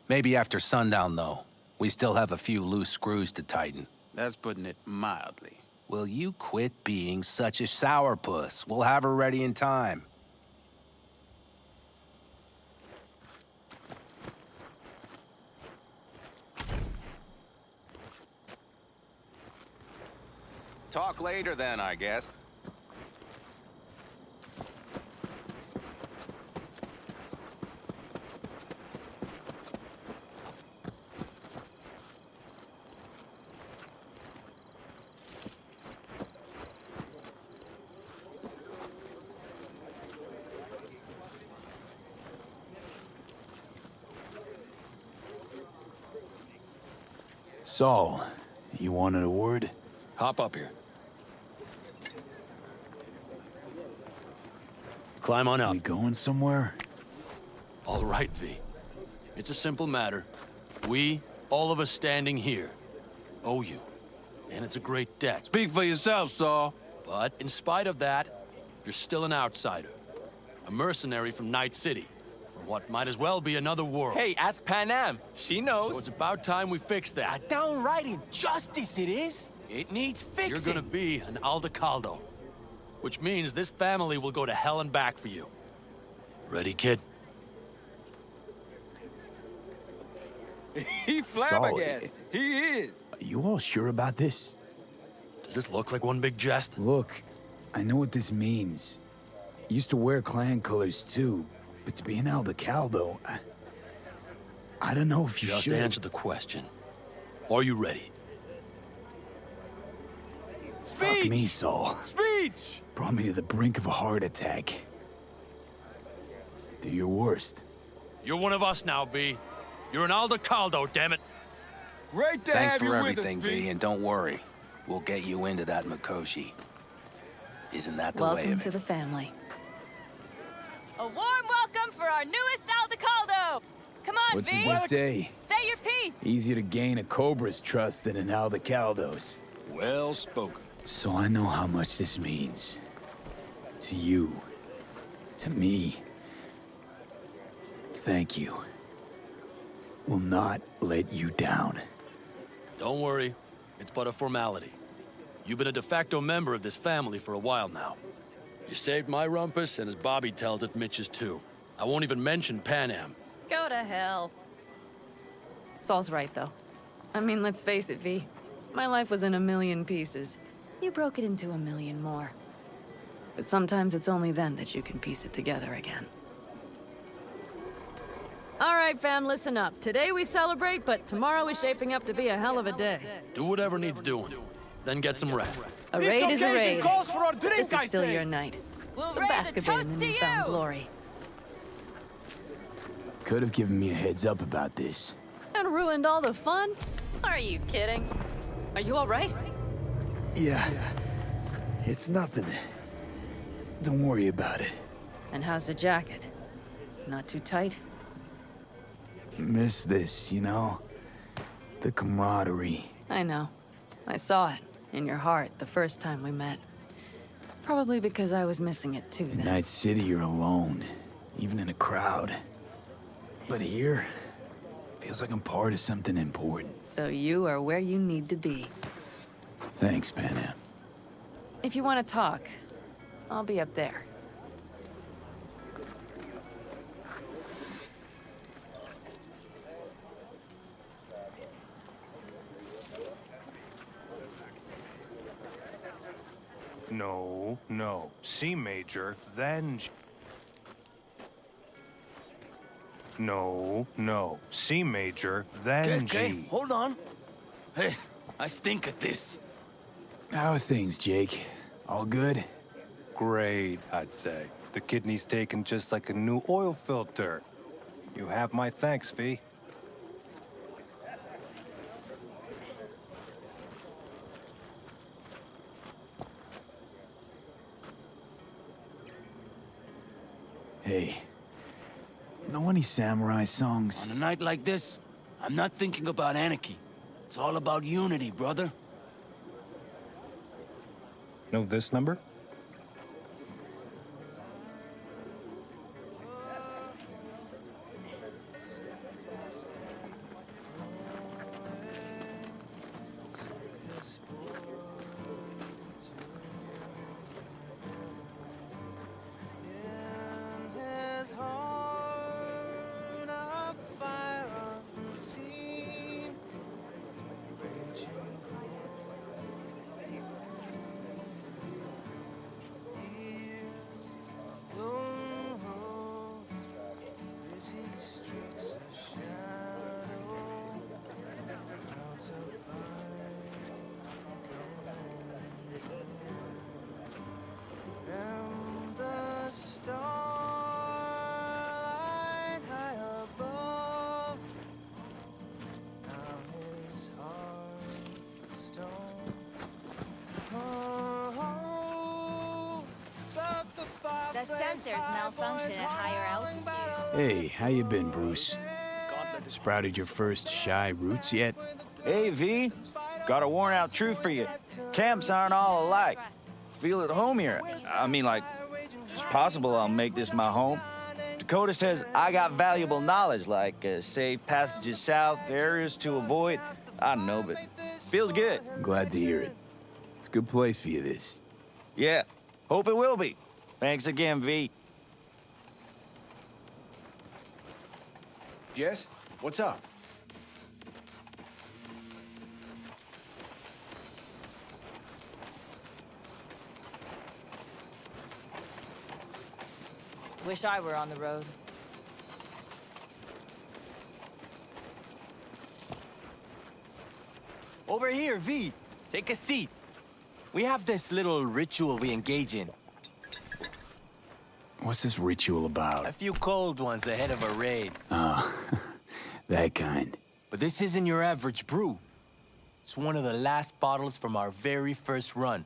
Maybe after sundown, though. We still have a few loose screws to tighten. That's putting it mildly. Will you quit being such a sourpuss? We'll have her ready in time. Talk later then, I guess. Saul, you wanted a word? Hop up here. Climb on up. We going somewhere? All right, V. It's a simple matter. We, all of us standing here, owe you. And it's a great debt. Speak for yourself, Saul. But in spite of that, you're still an outsider. A mercenary from Night City. From what might as well be another world. Hey, ask Panam. She knows. So it's about time we fix that. A downright injustice it is. It needs fixing. You're gonna be an Aldecaldo. Which means this family will go to hell and back for you. Ready, kid? He flabbergasted. He is. Are you all sure about this? Does this look like one big jest? Look, I know what this means. Used to wear clan colors too, but to be an Aldecaldo, I don't know if you Just should. answer the question. Are you ready? Fuck me, Saul. Speech! Brought me to the brink of a heart attack. Do your worst. You're one of us now, B. You're an Aldecaldo, damn it. Great to Thanks have for you everything, with us, V, and don't worry. We'll get you into that Mikoshi. Isn't that the way Welcome of to it? the family. A warm welcome for our newest Aldecaldo! Come on, What's V! it we say? Say your piece! Easier to gain a Cobra's trust than an Aldecaldo's. Well spoken. So I know how much this means. To you. To me. Thank you. Will not let you down. Don't worry. It's but a formality. You've been a de facto member of this family for a while now. You saved my rumpus, and as Bobby tells it, Mitch's too. I won't even mention Panam. Go to hell. Saul's right, though. I mean, let's face it, V. My life was in a million pieces. You broke it into a million more. But sometimes it's only then that you can piece it together again. All right, fam, listen up. Today we celebrate, but tomorrow is shaping up to be a hell of a day. Do whatever needs doing. Then get some rest. A raid is a raid. Calls for a drink, This I is still say. your night. We'll Some raise a basket in toast the to newfound you! glory. Could have given me a heads up about this. And ruined all the fun? Are you kidding? Are you all right? Yeah. It's nothing. Don't worry about it. And how's the jacket? Not too tight? Miss this, you know? The camaraderie. I know. I saw it in your heart the first time we met. Probably because I was missing it too In then. Night City, you're alone, even in a crowd. But here, feels like I'm part of something important. So you are where you need to be. Thanks, Panam. If you want to talk, I'll be up there. No, no. C major, then G. No, no. C major, then G. Okay, hold on. Hey, I stink at this. How are things, Jake? All good? Great, I'd say. The kidney's taken just like a new oil filter. You have my thanks, V. Hey, know any samurai songs? On a night like this, I'm not thinking about anarchy. It's all about unity, brother. Know this number? The sensors malfunction at higher altitude. Hey, how you been, Bruce? Sprouted your first shy roots yet? Hey, V. Got a worn-out truth for you. Camps aren't all alike. Feel at home here. I mean, like, it's possible I'll make this my home. Dakota says I got valuable knowledge, like safe passages south, areas to avoid. I don't know, but feels good. Glad to hear it. It's a good place for you, this. Yeah, hope it will be. Thanks again, V. Jess, what's up? Wish I were on the road. Over here, V. Take a seat. We have this little ritual we engage in. What's this ritual about? A few cold ones ahead of a raid. Oh, that kind. But this isn't your average brew. It's one of the last bottles from our very first run.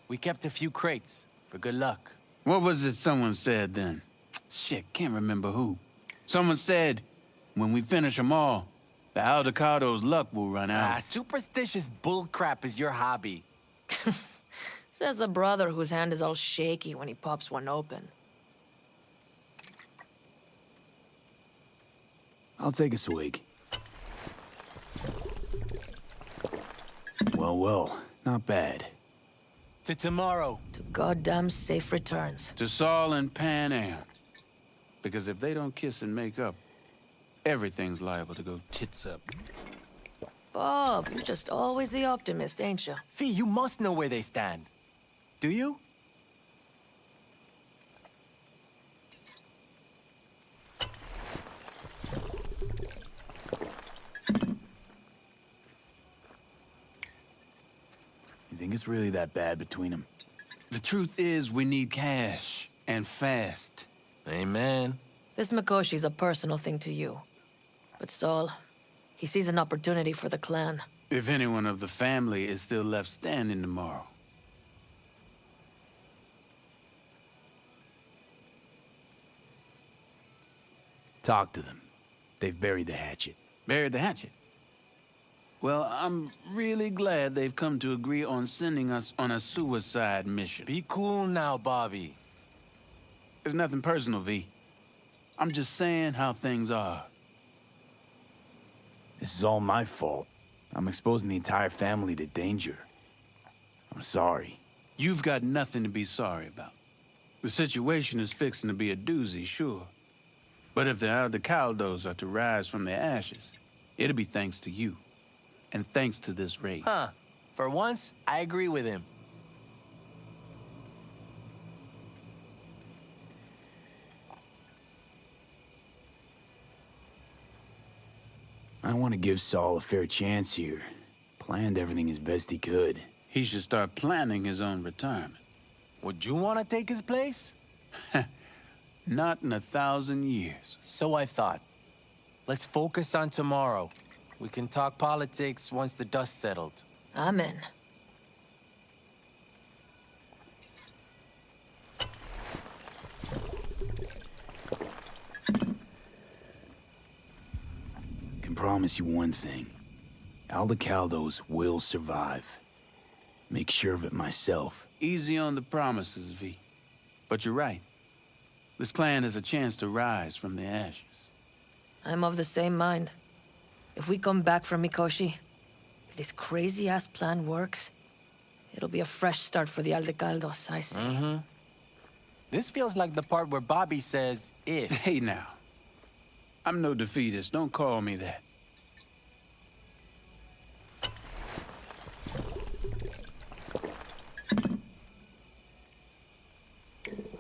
We kept a few crates for good luck. What was it someone said then? Shit, can't remember who. Someone said, when we finish them all, the Aldecado's luck will run out. Superstitious bullcrap is your hobby. Says the brother whose hand is all shaky when he pops one open. I'll take a swig. Well, not bad. To tomorrow. To goddamn safe returns. To Saul and Pan Am. Because if they don't kiss and make up, everything's liable to go tits up. Bob, you're just always the optimist, ain't you? Fee, you must know where they stand. Do you? You think it's really that bad between them? The truth is, we need cash, and fast. Amen. This Mikoshi's a personal thing to you. But Saul, he sees an opportunity for the clan. If anyone of the family is still left standing tomorrow. Talk to them. They've buried the hatchet. Buried the hatchet? Well, I'm really glad they've come to agree on sending us on a suicide mission. Be cool now, Bobby. There's nothing personal, V. I'm just saying how things are. This is all my fault. I'm exposing the entire family to danger. I'm sorry. You've got nothing to be sorry about. The situation is fixing to be a doozy, sure. But if the Aldecaldos are to rise from their ashes, it'll be thanks to you. And thanks to this raid. Huh. For once, I agree with him. I want to give Saul a fair chance here. Planned everything as best he could. He should start planning his own retirement. Would you want to take his place? Not in 1,000 years. So I thought. Let's focus on tomorrow. We can talk politics once the dust settled. I'm in. Can promise you one thing. Aldecaldos will survive. Make sure of it myself. Easy on the promises, V. But you're right. This clan has a chance to rise from the ashes. I'm of the same mind. If we come back from Mikoshi, if this crazy-ass plan works, it'll be a fresh start for the Aldecaldos, I say. Mm-hmm. This feels like the part where Bobby says, if. Hey now. I'm no defeatist, don't call me that.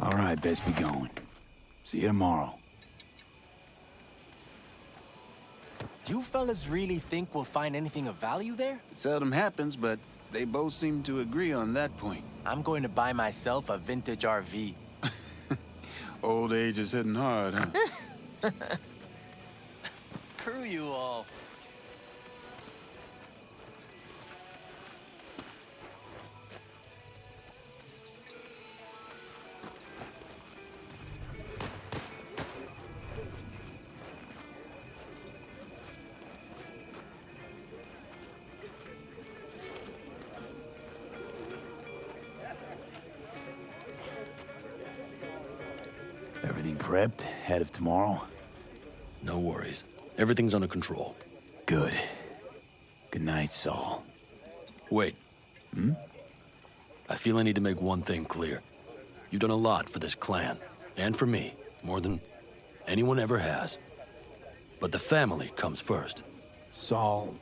All right, best be going. See you tomorrow. Do you fellas really think we'll find anything of value there? It seldom happens, but they both seem to agree on that point. I'm going to buy myself a vintage RV. Old age is hitting hard, huh? Screw you all. Everything prepped ahead of tomorrow? No worries. Everything's under control. Good. Good night, Saul. Wait. Hmm? I feel I need to make one thing clear. You've done a lot for this clan, and for me, more than anyone ever has. But the family comes first. Saul...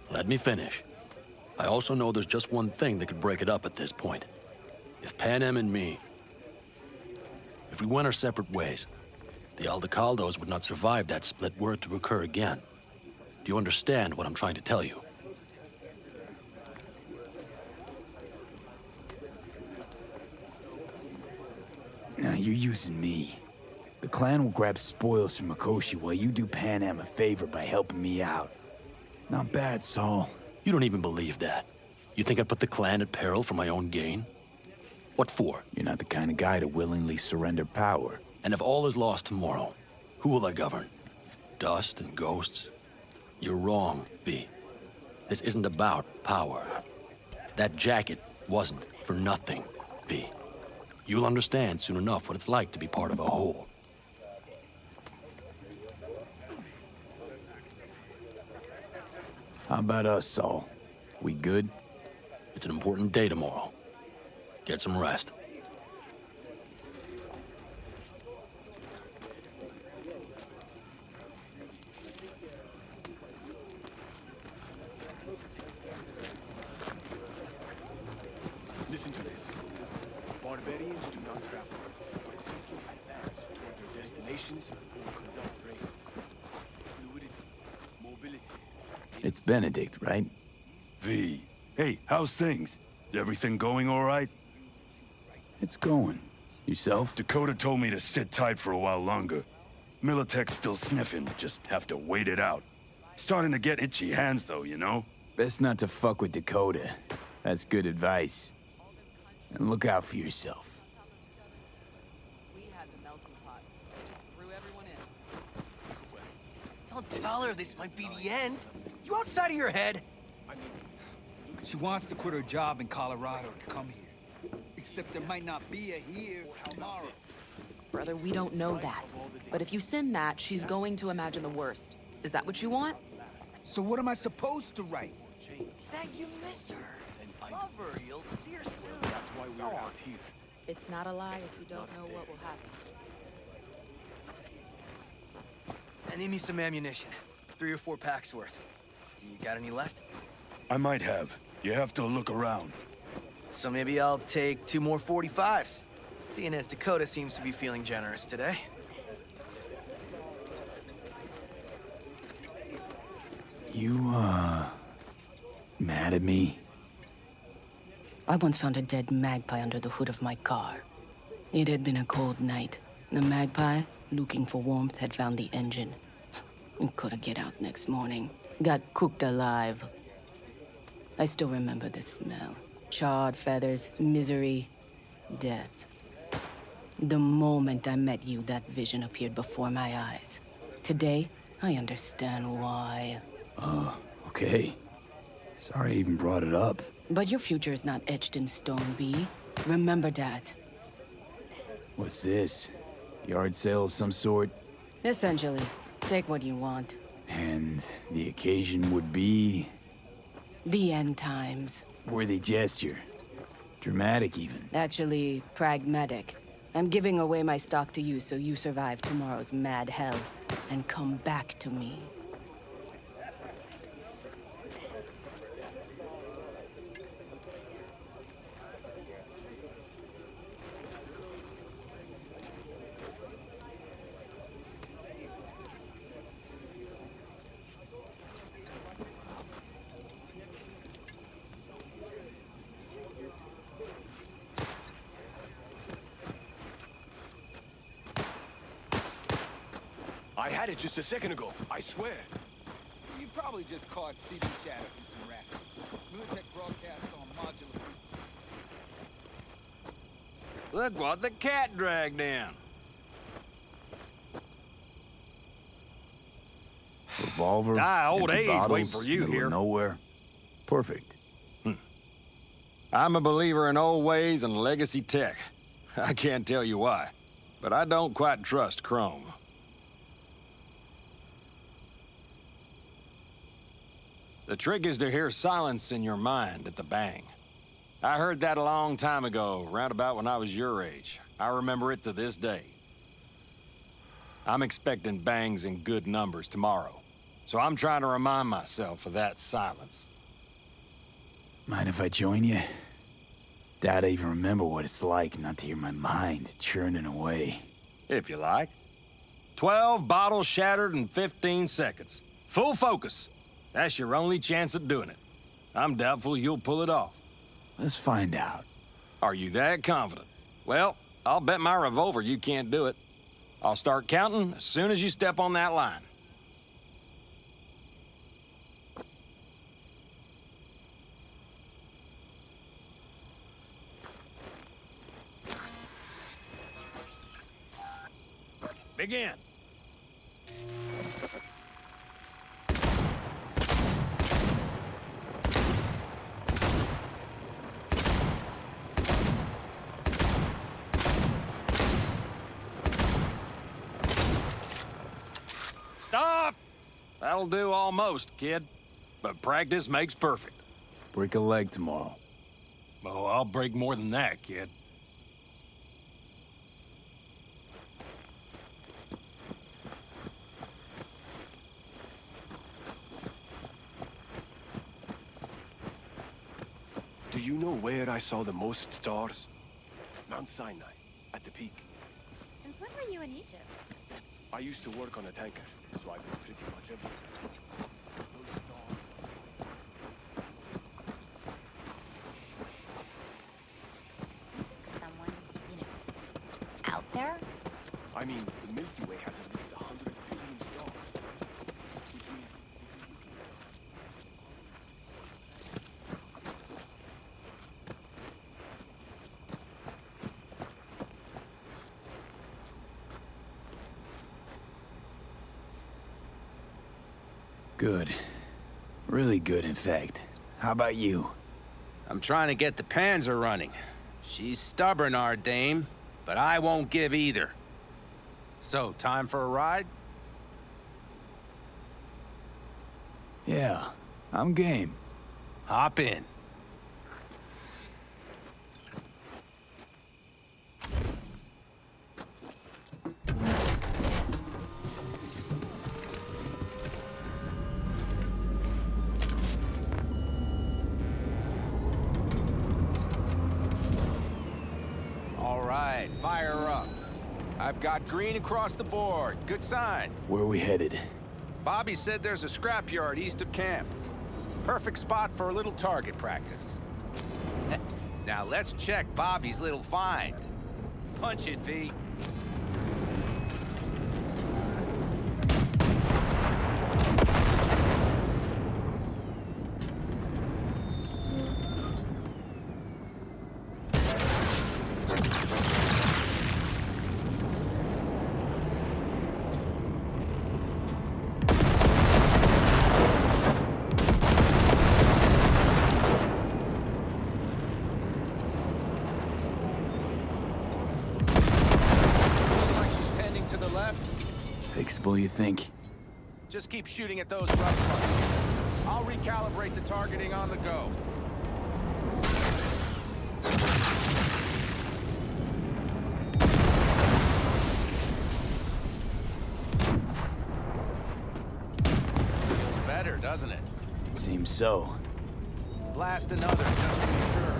Let me finish. I also know there's just one thing that could break it up at this point. If Panem and me... If we went our separate ways, the Aldecaldos would not survive that split were it to occur again. Do you understand what I'm trying to tell you? Now, you're using me. The clan will grab spoils from Mikoshi while you do Panem a favor by helping me out. Not bad, Saul. You don't even believe that. You think I'd put the clan at peril for my own gain? What for? You're not the kind of guy to willingly surrender power. And if all is lost tomorrow, who will I govern? Dust and ghosts? You're wrong, V. This isn't about power. That jacket wasn't for nothing, V. You'll understand soon enough what it's like to be part of a whole. How about us, Saul? We good? It's an important day tomorrow. Get some rest. Listen to this. Barbarians do not travel, but simply advance toward their destinations or conduct raids. Fluidity, mobility. It's Benedict, right? V. Hey, how's things? Is everything going all right? It's going. Yourself? Dakota told me to sit tight for a while longer. Militech's still sniffing, just have to wait it out. Starting to get itchy hands though, you know? Best not to fuck with Dakota. That's good advice. And look out for yourself. We had the melting pot. Just threw everyone in. Don't tell her this might be the end. You outside of your head? She wants to quit her job in Colorado to come here. Except there might not be a here tomorrow. Brother, we don't know that. But if you send that, she's going to imagine the worst. Is that what you want? So what am I supposed to write? That you miss her. Love her. You'll see her soon. That's why we're out here. It's not a lie if you don't know what will happen. I need me some ammunition. 3 or 4 packs worth. You got any left? I might have. You have to look around. So maybe I'll take 2 more 45s. Seeing as Dakota seems to be feeling generous today. You, mad at me? I once found a dead magpie under the hood of my car. It had been a cold night. The magpie, looking for warmth, had found the engine. It couldn't get out next morning. Got cooked alive. I still remember the smell. Charred feathers, misery, death. The moment I met you, that vision appeared before my eyes. Today, I understand why. Okay. Sorry I even brought it up. But your future is not etched in stone, V. Remember that. What's this? Yard sale of some sort? Essentially, take what you want. And the occasion would be... The end times. Worthy gesture. Dramatic, even. Actually, pragmatic. I'm giving away my stock to you so you survive tomorrow's mad hell and come back to me. I had it just a second ago, I swear. You probably just caught CB chatter from some racket. Militech broadcasts on modular. Look what the cat dragged in. Revolver, Old empty age bottles, waiting for you middle of here. nowhere. Perfect. I'm a believer in old ways and legacy tech. I can't tell you why, but I don't quite trust Chrome. The trick is to hear silence in your mind at the bang. I heard that a long time ago, round about when I was your age. I remember it to this day. I'm expecting bangs in good numbers tomorrow, so I'm trying to remind myself of that silence. Mind if I join you? Doubt I even remember what it's like not to hear my mind churning away. If you like. 12 bottles shattered in 15 seconds. Full focus. That's your only chance at doing it. I'm doubtful you'll pull it off. Let's find out. Are you that confident? Well, I'll bet my revolver you can't do it. I'll start counting as soon as you step on that line. Begin. Stop! That'll do almost, kid. But practice makes perfect. Break a leg tomorrow. Oh, I'll break more than that, kid. Do you know where I saw the most stars? Mount Sinai, at the peak. Since when were you in Egypt? I used to work on a tanker, so I've been pretty much everywhere. Those stars Someone's, out there? I mean, the Milky Way has at least 100 billion stars. Which means... Good. Really good, in fact. How about you? I'm trying to get the Panzer running. She's stubborn, our dame, but I won't give either. So, time for a ride? Yeah, I'm game. Hop in. All right, fire up. I've got green across the board. Good sign. Where are we headed? Bobby said there's a scrapyard east of camp. Perfect spot for a little target practice. Now let's check Bobby's little find. Punch it, V. Fixable, you think? Just keep shooting at those rust bugs. I'll recalibrate the targeting on the go. Feels better, doesn't it? Seems so. Blast another, just to be sure.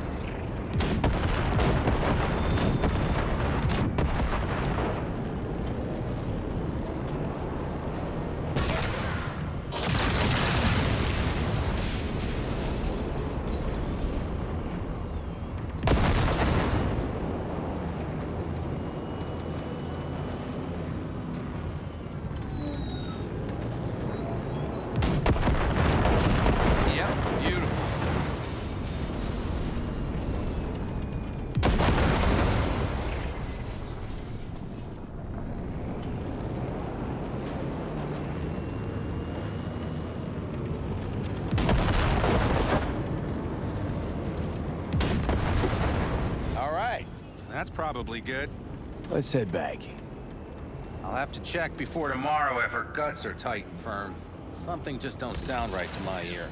That's probably good. Let's head back. I'll have to check before tomorrow if her guts are tight and firm. Something just don't sound right to my ear.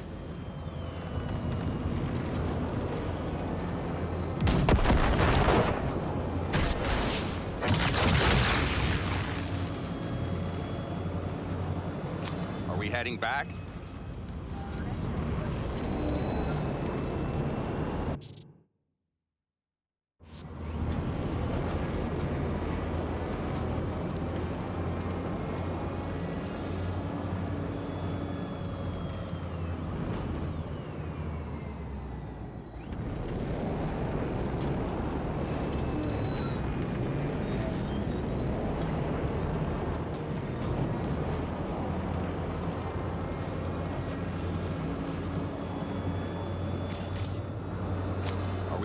Are we heading back?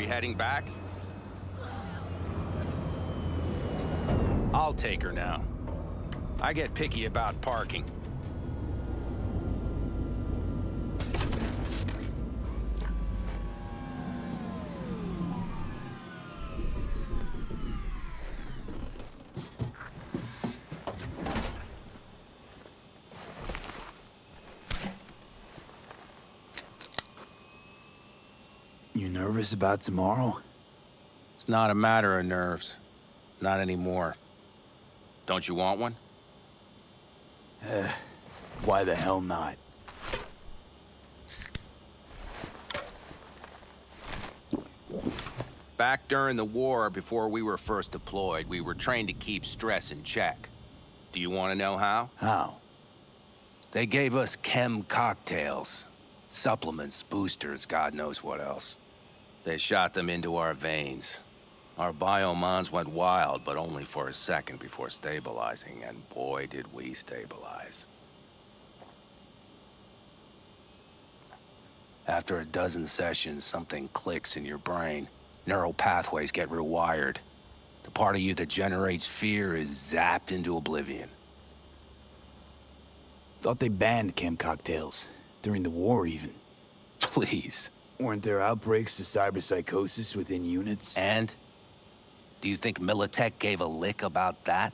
Heading back? I'll take her now. I get picky about parking. You nervous about tomorrow? It's not a matter of nerves. Not anymore. Don't you want one? Why the hell not? Back during the war, before we were first deployed, we were trained to keep stress in check. Do you want to know how? How? They gave us chem cocktails. Supplements, boosters, God knows what else. They shot them into our veins. Our biomons went wild, but only for a second before stabilizing, and boy, did we stabilize. After a dozen sessions, something clicks in your brain. Neural pathways get rewired. The part of you that generates fear is zapped into oblivion. Thought they banned chem cocktails. During the war, even. Please. Weren't there outbreaks of cyberpsychosis within units? And? Do you think Militech gave a lick about that?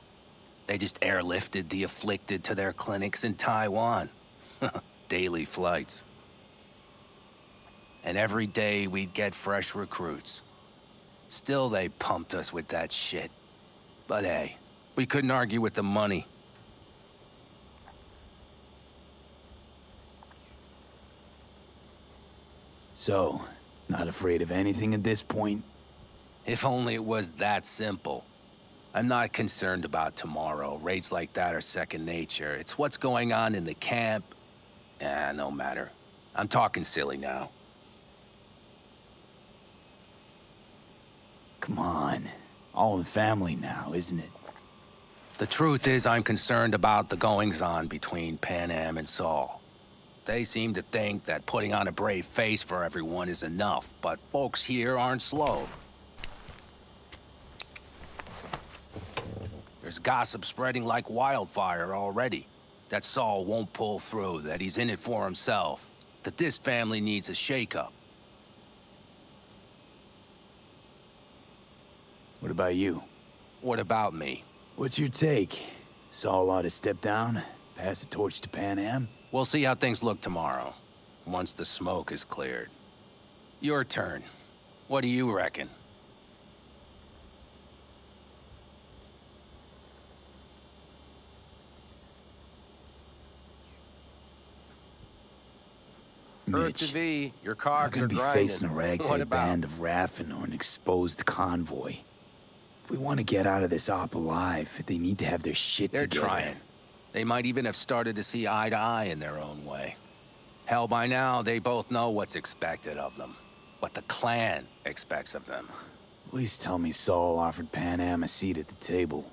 They just airlifted the afflicted to their clinics in Taiwan. Daily flights. And every day we'd get fresh recruits. Still they pumped us with that shit. But hey, we couldn't argue with the money. So, not afraid of anything at this point? If only it was that simple. I'm not concerned about tomorrow. Raids like that are second nature. It's what's going on in the camp. No matter. I'm talking silly now. Come on. All in the family now, isn't it? The truth is, I'm concerned about the goings-on between Pan Am and Saul. They seem to think that putting on a brave face for everyone is enough, but folks here aren't slow. There's gossip spreading like wildfire already. That Saul won't pull through, that he's in it for himself, that this family needs a shakeup. What about you? What about me? What's your take? Saul ought to step down, pass the torch to Pan Am? We'll see how things look tomorrow, once the smoke is cleared. Your turn. What do you reckon? Mitch, to V, your I'm cogs gonna are be grinding. facing a What ragtag about? band of Raffin or an exposed convoy. If we want to get out of this op alive, they need to have their shit They're together. trying. They might even have started to see eye to eye in their own way. Hell, by now, they both know what's expected of them. What the clan expects of them. Please tell me Saul offered Pan Am a seat at the table.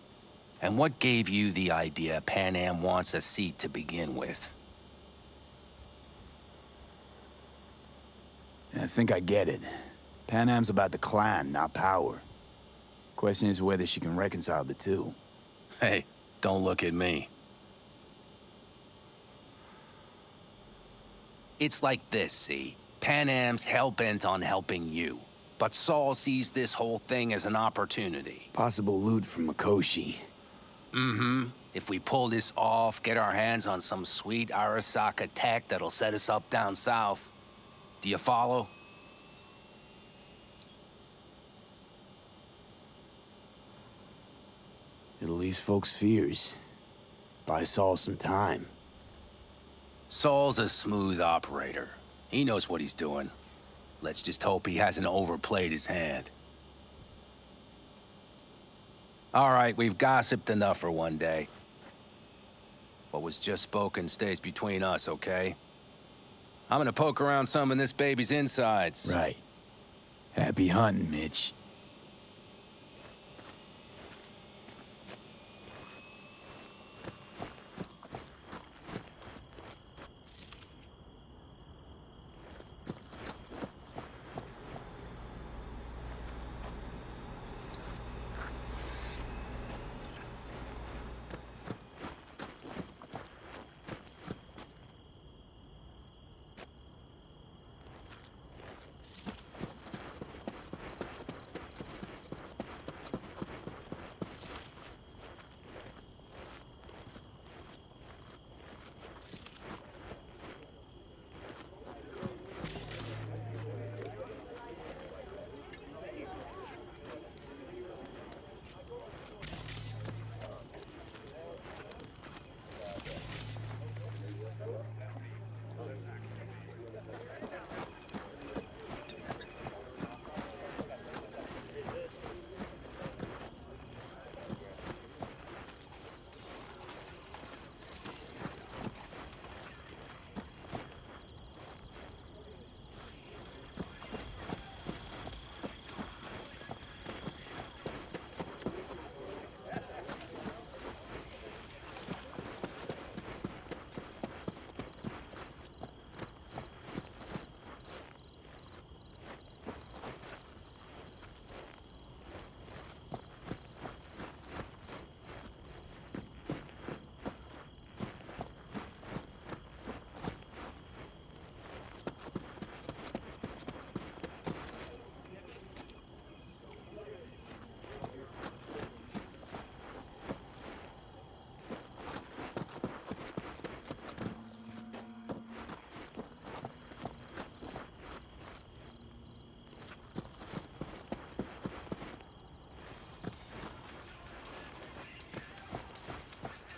And what gave you the idea Pan Am wants a seat to begin with? I think I get it. Pan Am's about the clan, not power. Question is whether she can reconcile the two. Hey, don't look at me. It's like this, see? Pan Am's hell-bent on helping you. But Saul sees this whole thing as an opportunity. Possible loot from Mikoshi. Mm-hmm. If we pull this off, get our hands on some sweet Arasaka tech that'll set us up down south. Do you follow? It'll ease folks' fears. Buy Saul some time. Saul's a smooth operator. He knows what he's doing. Let's just hope he hasn't overplayed his hand. All right, we've gossiped enough for one day. What was just spoken stays between us, okay? I'm gonna poke around some of this baby's insides. Right. Happy hunting, Mitch.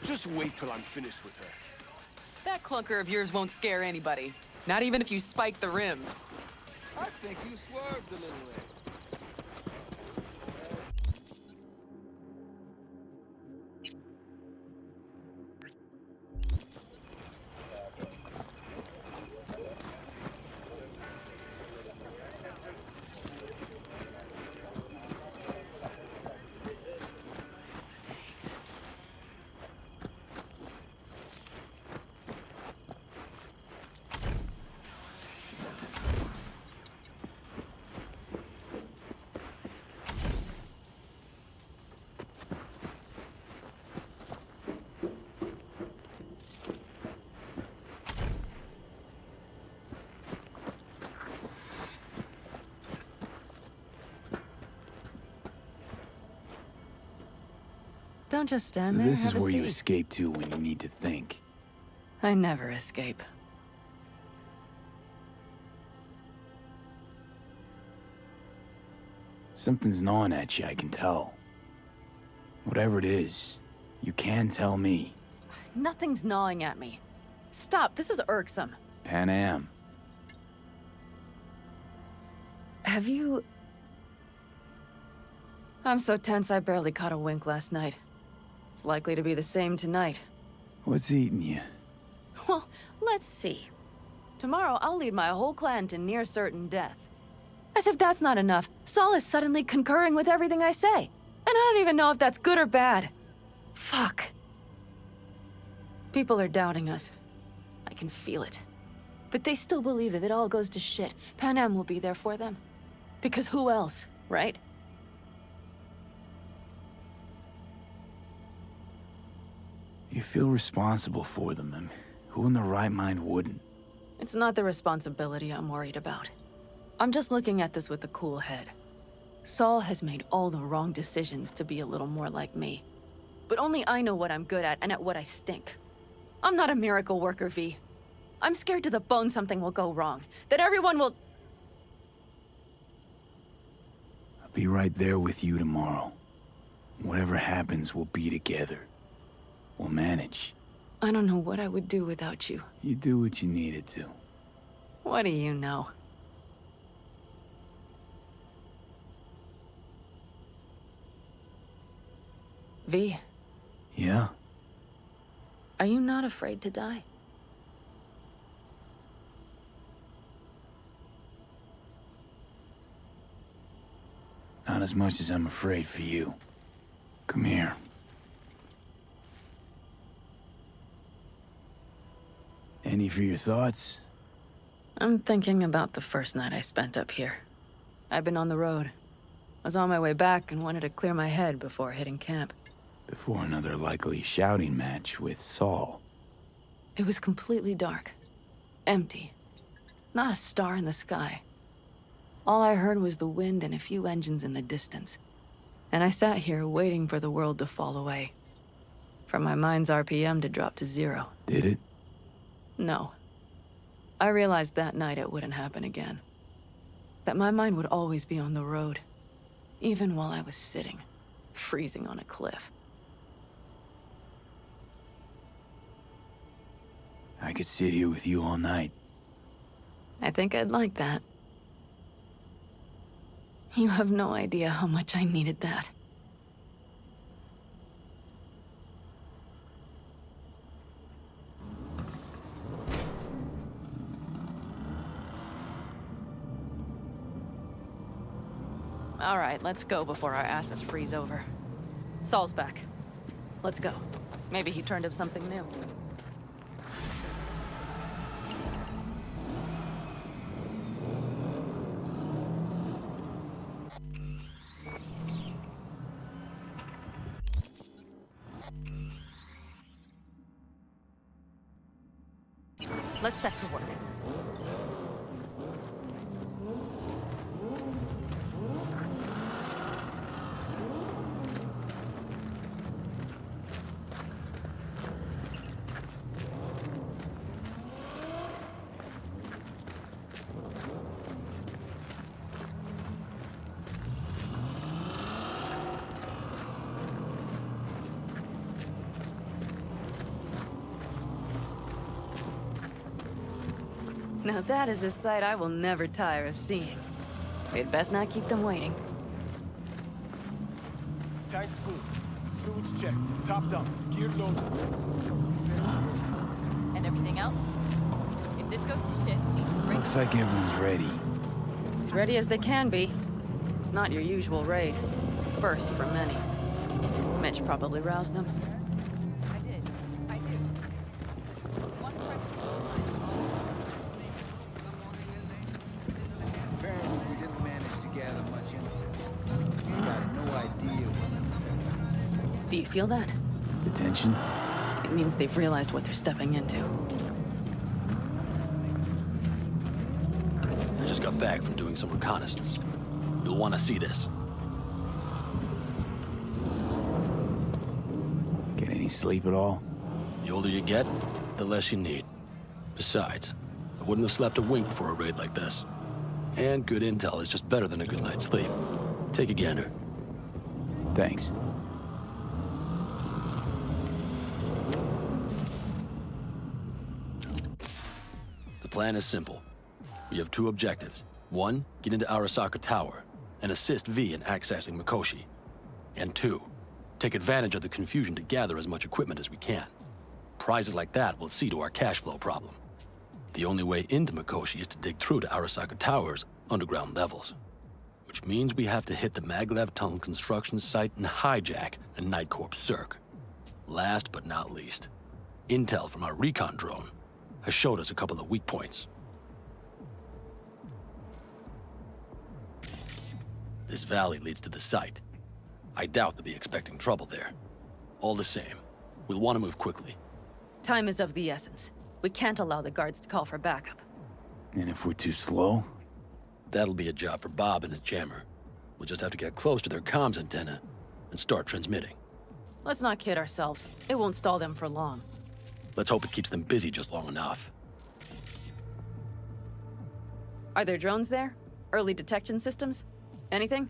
Just wait till I'm finished with her. That clunker of yours won't scare anybody. Not even if you spike the rims. I think you swerved a little bit. don't just stand So there. this is Have a where you seat. escape to when you need to think. I never escape. Something's gnawing at you, I can tell. Whatever it is, you can tell me. Nothing's gnawing at me. Stop, this is irksome. Pan Am. Have you... I'm so tense I barely caught a wink last night. It's likely to be the same tonight. What's eating you? Well, let's see. Tomorrow I'll lead my whole clan to near certain death. As if that's not enough, Saul is suddenly concurring with everything I say. And I don't even know if that's good or bad. Fuck. People are doubting us. I can feel it. But they still believe if it all goes to shit, Pan Am will be there for them. Because who else, right? You feel responsible for them, and who in their right mind wouldn't? It's not the responsibility I'm worried about. I'm just looking at this with a cool head. Saul has made all the wrong decisions to be a little more like me. But only I know what I'm good at and at what I stink. I'm not a miracle worker, V. I'm scared to the bone something will go wrong. That everyone will... I'll be right there with you tomorrow. Whatever happens, we'll be together. We'll manage. I don't know what I would do without you. You do what you needed to. What do you know? V, Yeah? are you not afraid to die? Not as much as I'm afraid for you. Come here. Any for your thoughts? I'm thinking about the first night I spent up here. I've been on the road. I was on my way back and wanted to clear my head before hitting camp. Before another likely shouting match with Saul. It was completely dark. Empty. Not a star in the sky. All I heard was the wind and a few engines in the distance. And I sat here waiting for the world to fall away. For my mind's RPM to drop to 0. Did it? No. I realized that night it wouldn't happen again. That my mind would always be on the road. Even while I was sitting, freezing on a cliff. I could sit here with you all night. I think I'd like that. You have no idea how much I needed that. All right, let's go before our asses freeze over. Saul's back. Let's go. Maybe he turned up something new. Let's set to work. Now that is a sight I will never tire of seeing. We'd best not keep them waiting. Tanks full. Fluids checked. Topped up. Gear loaded. And everything else? If this goes to shit, we need to break. Looks like everyone's ready. As ready as they can be. It's not your usual raid. First for many. Mitch probably roused them. Apparently, we didn't manage to gather much intel. We got no idea what. Do you feel that? Detention? It means they've realized what they're stepping into. I just got back from doing some reconnaissance. You'll want to see this. Any sleep at all? The older you get, the less you need. Besides, I wouldn't have slept a wink before a raid like this. And good intel is just better than a good night's sleep. Take a gander. Thanks. The plan is simple. We have two objectives. One, get into Arasaka Tower and assist V in accessing Mikoshi. And two, take advantage of the confusion to gather as much equipment as we can. Prizes like that will see to our cash flow problem. The only way into Mikoshi is to dig through to Arasaka Tower's underground levels. Which means we have to hit the Maglev Tunnel construction site and hijack a Night Corps Cirque. Last but not least, intel from our recon drone has showed us a couple of weak points. This valley leads to the site. I doubt they'll be expecting trouble there. All the same, we'll want to move quickly. Time is of the essence. We can't allow the guards to call for backup. And if we're too slow? That'll be a job for Bob and his jammer. We'll just have to get close to their comms antenna and start transmitting. Let's not kid ourselves. It won't stall them for long. Let's hope it keeps them busy just long enough. Are there drones there? Early detection systems? Anything?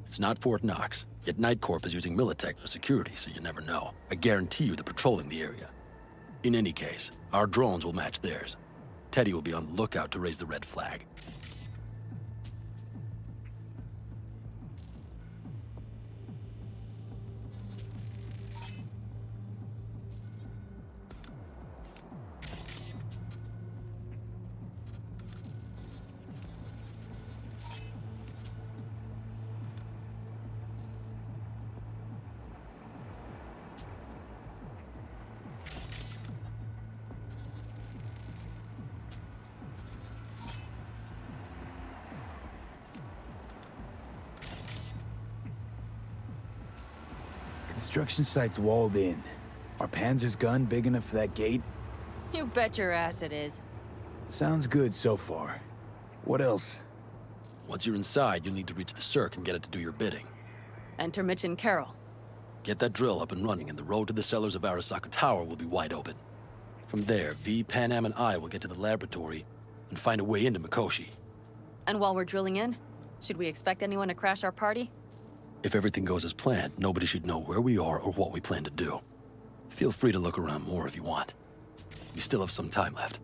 It's not Fort Knox, yet Night Corp is using Militech for security, so you never know. I guarantee you they're patrolling the area. In any case, our drones will match theirs. Teddy will be on the lookout to raise the red flag. Construction site's walled in. Are Panzer's gun big enough for that gate? You bet your ass it is. Sounds good so far. What else? Once you're inside, you'll need to reach the Cirque and get it to do your bidding. Enter Mitch and Carol. Get that drill up and running, and the road to the cellars of Arasaka Tower will be wide open. From there, V, Panam, and I will get to the laboratory and find a way into Mikoshi. And while we're drilling in, should we expect anyone to crash our party? If everything goes as planned, nobody should know where we are or what we plan to do. Feel free to look around more if you want. We still have some time left.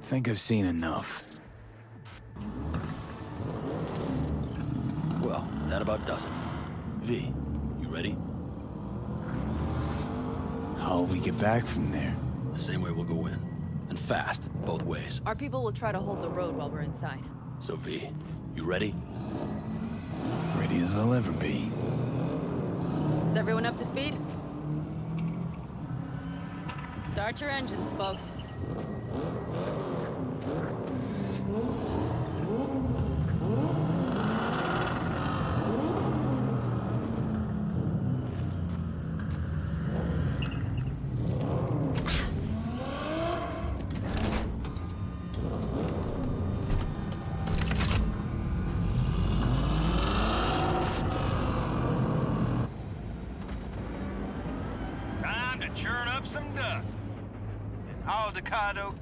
Think I've seen enough. Well, that about does it. V, you ready? How'll we get back from there? The same way we'll go in. And fast, both ways. Our people will try to hold the road while we're inside. So V, you ready? Ready as I'll ever be. Is everyone up to speed? Start your engines, folks.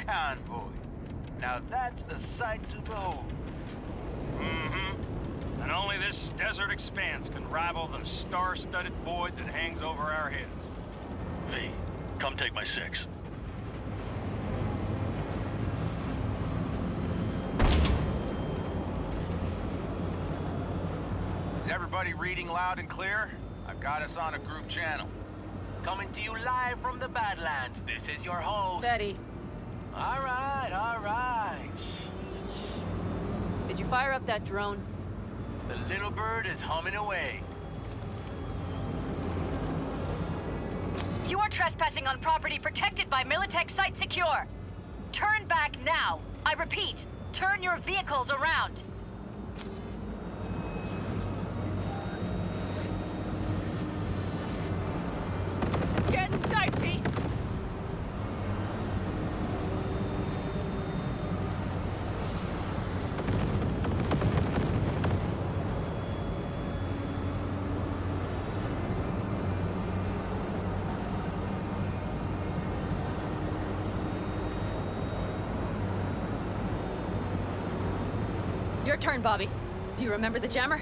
Convoy. Now that's a sight to behold. Mm-hmm. And only this desert expanse can rival the star-studded void that hangs over our heads. V, come take my 6. Is everybody reading loud and clear? I've got us on a group channel. Coming to you live from the Badlands. This is your host. Teddy. All right, all right. Did you fire up that drone? The little bird is humming away. You are trespassing on property protected by Militech Site Secure. Turn back now. I repeat, turn your vehicles around. This is getting dicey. Your turn, Bobby. Do you remember the jammer?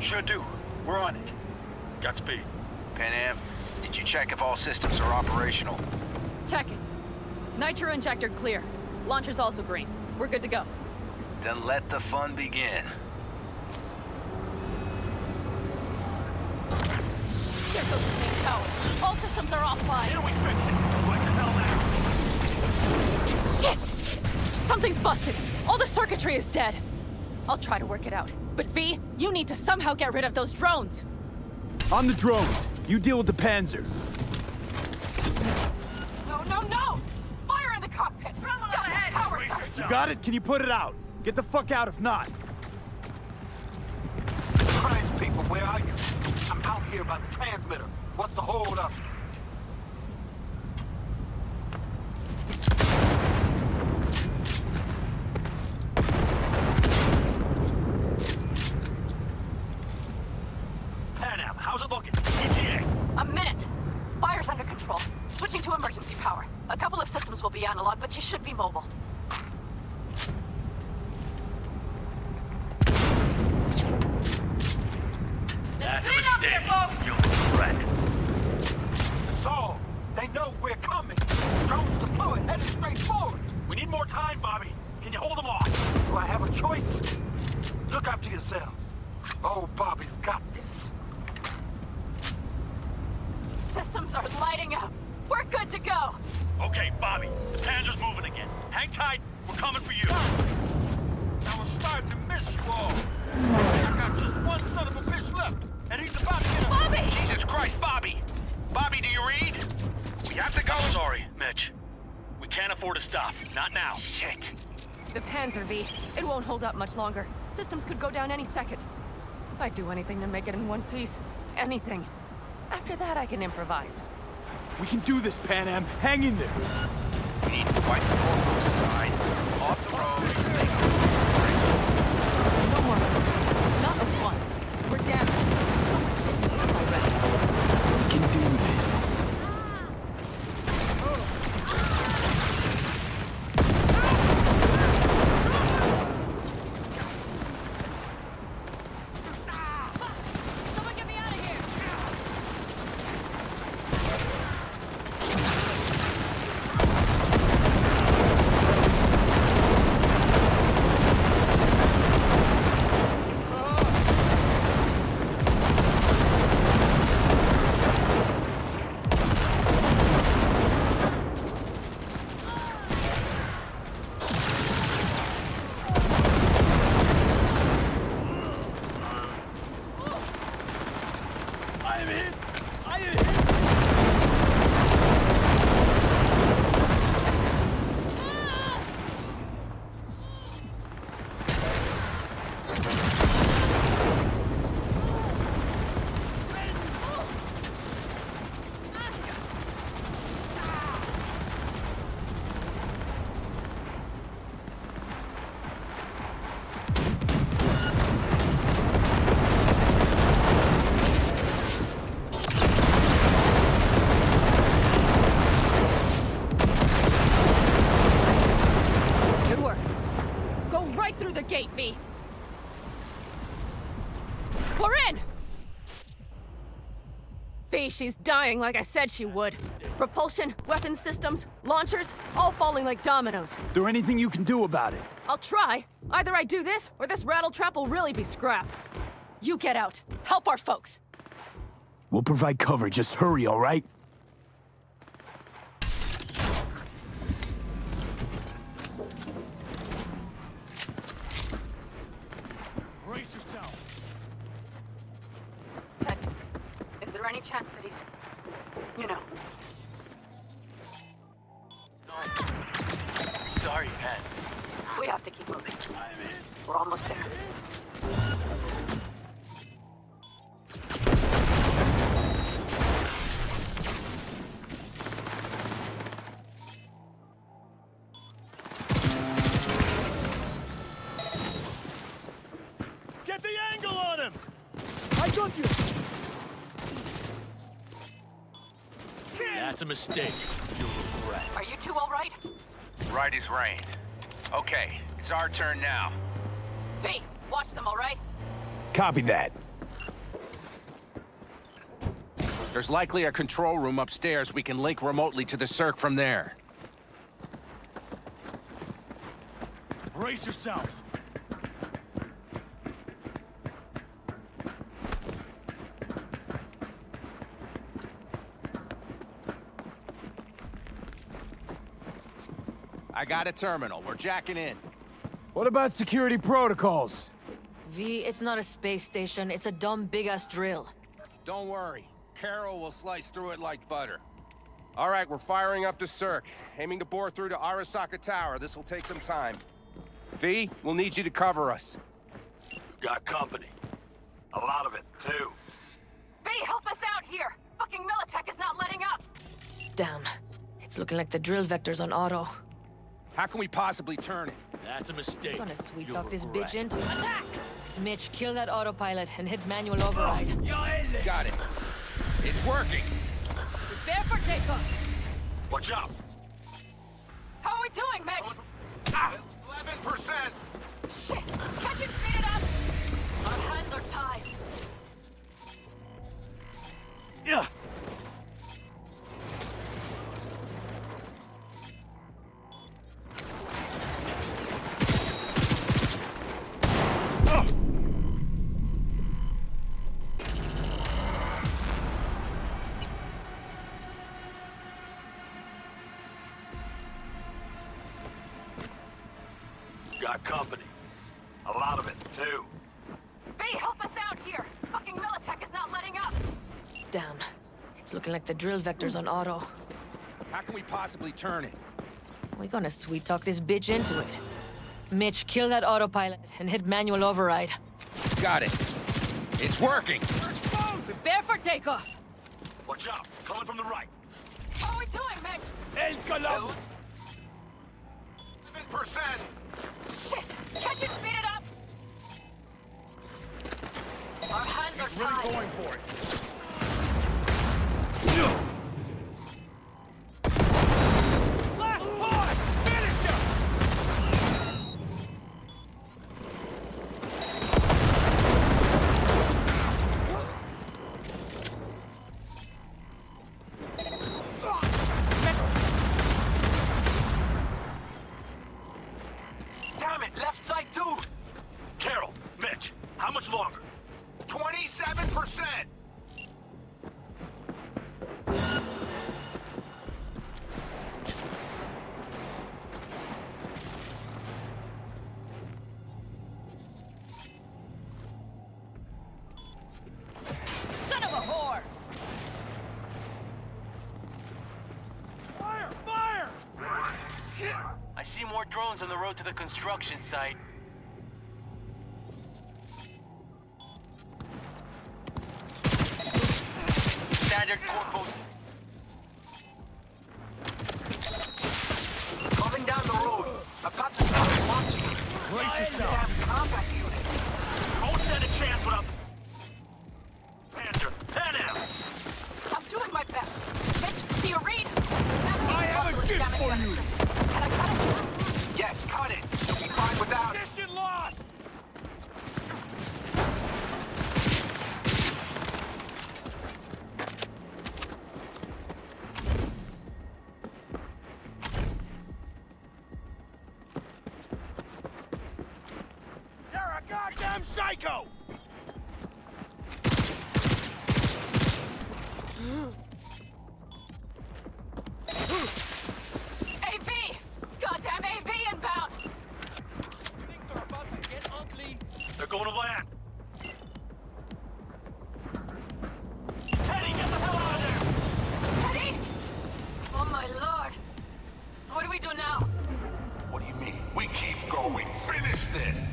Sure do. We're on it. Godspeed. Pan Am, did you check if all systems are operational? Checking. Nitro injector clear. Launcher's also green. We're good to go. Then let the fun begin. Get those main towers. All systems are offline. Here we fix it. What the hell now? Shit! Something's busted. All the circuitry is dead. I'll try to work it out. But V, you need to somehow get rid of those drones. On the drones. You deal with the Panzer. No, no, no! Fire in the cockpit! Got ahead! Power source! You got it? Can you put it out? Get the fuck out if not. Christ, people, where are you? I'm out here by the transmitter. What's the hold up? Pan Am, how's it looking? ETA. A minute. Fire's under control. Switching to emergency power. A couple of systems will be analog, but you should be mobile. That's a mistake. You're a threat. Saul, they know we're coming. Drones deployed, headed straight forward. We need more time, Bobby. Can you hold them off? Do I have a choice? Look after yourself. Oh, Bobby's got this. Systems are lighting up. We're good to go. Okay, Bobby. The Panzer's moving again. Hang tight. We're coming for you. I was starting to miss you all. I got just one son of a bitch left, and he's about to get a... Bobby! Jesus Christ, Bobby! Bobby, do you read? We have to go. Sorry, Mitch. We can't afford to stop. Not now. Shit. The Panzer V. It won't hold up much longer. Systems could go down any second. I'd do anything to make it in one piece. Anything. After that, I can improvise. We can do this, Pan Am. Hang in there. We need to fight the Corpo side. Off the road. No more messages. Not a one. We're damaged. So much business already. We can do this. Someone get me out of here! Gate, V. We're in! V, she's dying like I said she would. Propulsion, weapons systems, launchers, all falling like dominoes. There anything you can do about it? I'll try. Either I do this, or this rattletrap will really be scrap. You get out. Help our folks. We'll provide cover. Just hurry, all right? Brace yourself. Ted, is there any chance that he's... you know... No. Sorry, Pat. We have to keep moving. We're almost there. Get the angle on him! I got you! That's a mistake. You'll regret. Are you two all right? Right as rain. Okay, it's our turn now. V, watch them, all right? Copy that. There's likely a control room upstairs we can link remotely to the circ from there. Brace yourselves. I got a terminal. We're jacking in. What about security protocols? V, it's not a space station. It's a dumb big-ass drill. Don't worry. Carol will slice through it like butter. All right, we're firing up the circ. Aiming to bore through to Arasaka Tower. This will take some time. V, we'll need you to cover us. Got company. A lot of it, too. V, help us out here! Fucking Militech is not letting up! Damn. It's looking like the drill vector's on auto. How can we possibly turn it? That's a mistake. Gonna sweet talk this bitch into attack! Mitch, kill that autopilot and hit manual override. Got it. It's working. Prepare for takeoff! Watch out! How are we doing, Mitch? 11%! Shit! Can't you speed it up? Our hands are tied. Yeah. Got company. A lot of it, too. V, help us out here! Fucking Militech is not letting up! Damn. It's looking like the drill vector's on auto. How can we possibly turn it? We're gonna sweet talk this bitch into it. Mitch, kill that autopilot and hit manual override. Got it. It's working. Prepare for takeoff! Watch out! Coming from the right. How are we doing, Mitch? El Calado! 7%! Shit! Can't you speed it up? Our hands are tied. Really going for it. Last point! Finish him! Damn it, left side too! Carol, Mitch, how much longer? 27%! Son of a whore! Fire! Fire! I see more drones on the road to the construction site. Standard Corpo. Coming down the road. I've got the stuff watching it. Brace yourself. Damn combat unit. Don't stand a chance without the Panther. Pan out. I'm doing my best. Mitch, do you read? I have a gift for you. Can I cut it? Yes, cut it. She'll be fine without it. Mission lost. You're a goddamn psycho! AV! Goddamn AV inbound! Things are about to get ugly. They're going to land. Teddy, get the hell out of there! Teddy! Oh my lord! What do we do now? What do you mean? We keep going. Finish this!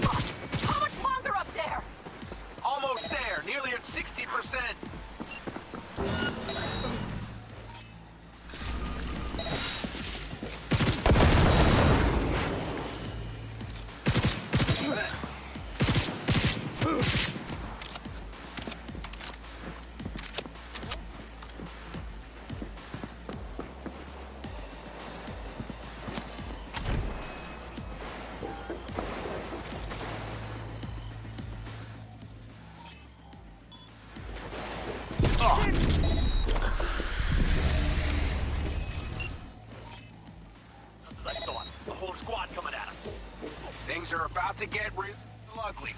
Fuck! How much longer up there? Almost there. Nearly at 60%. a squad coming at us. Things are about to get real ugly.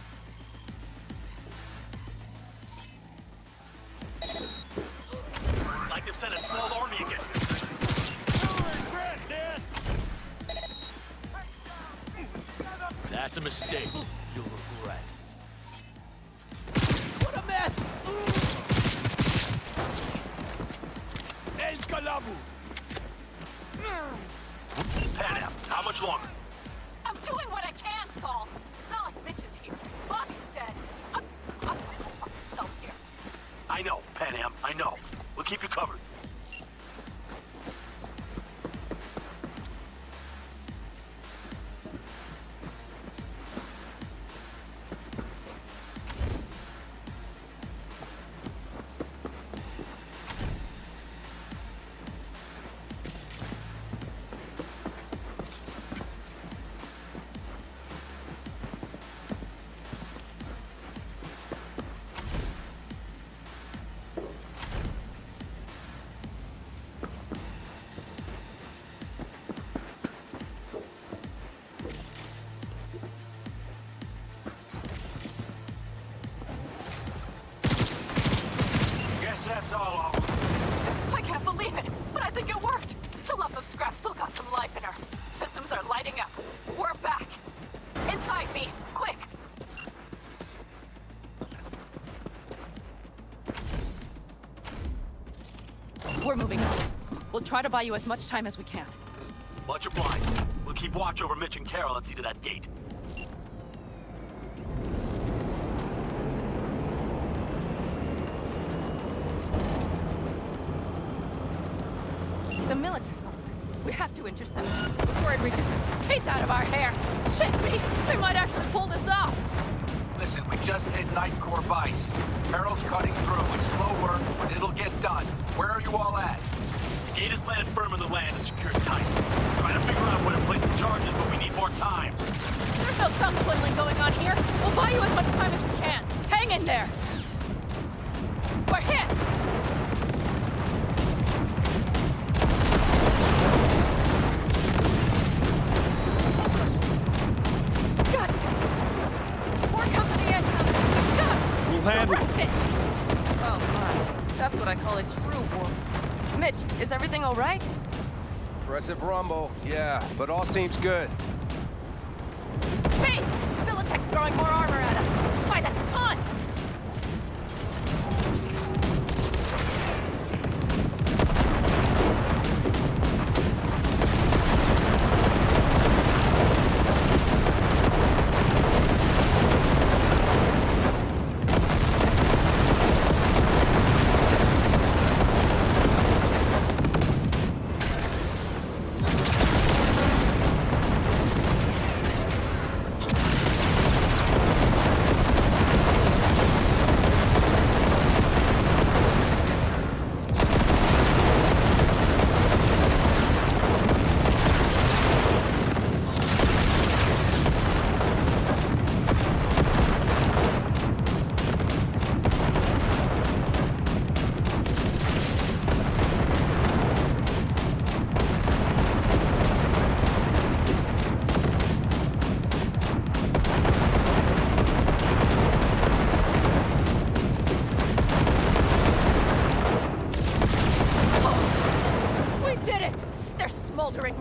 It's like they've sent a small army against us. That's a mistake. You'll regret. What a mess! El Calabu! Pan Am, how much longer? I'm doing what I can, Saul. It's not like Mitch is here. Bobby's dead. I'm gonna fuck myself here. I know, Pan Am, I know. We'll keep you covered. That's all over. I can't believe it, but I think it worked. The lump of scrap still got some life in her. Systems are lighting up. We're back. Inside me, quick. We're moving on. We'll try to buy you as much time as we can. Much obliged. We'll keep watch over Mitch and Carol and see to that gate. The military. We have to intercept it before it reaches them. He's out of our hair. Shit me! We might actually pull this off. Listen, we just hit Night Corp ice. Carol's cutting through. It's slow work, but it'll get done. Where are you all at? The gate is planted firm in the land and secured tight. Trying to figure out where to place the charges, but we need more time. There's no thumb twiddling going on here. We'll buy you as much time as we can. Hang in there. We're hit! Oh my, that's what I call a true war. Mitch, is everything all right? Impressive rumble, yeah, but all seems good. Hey! Militech's throwing more armor at us! By the ton!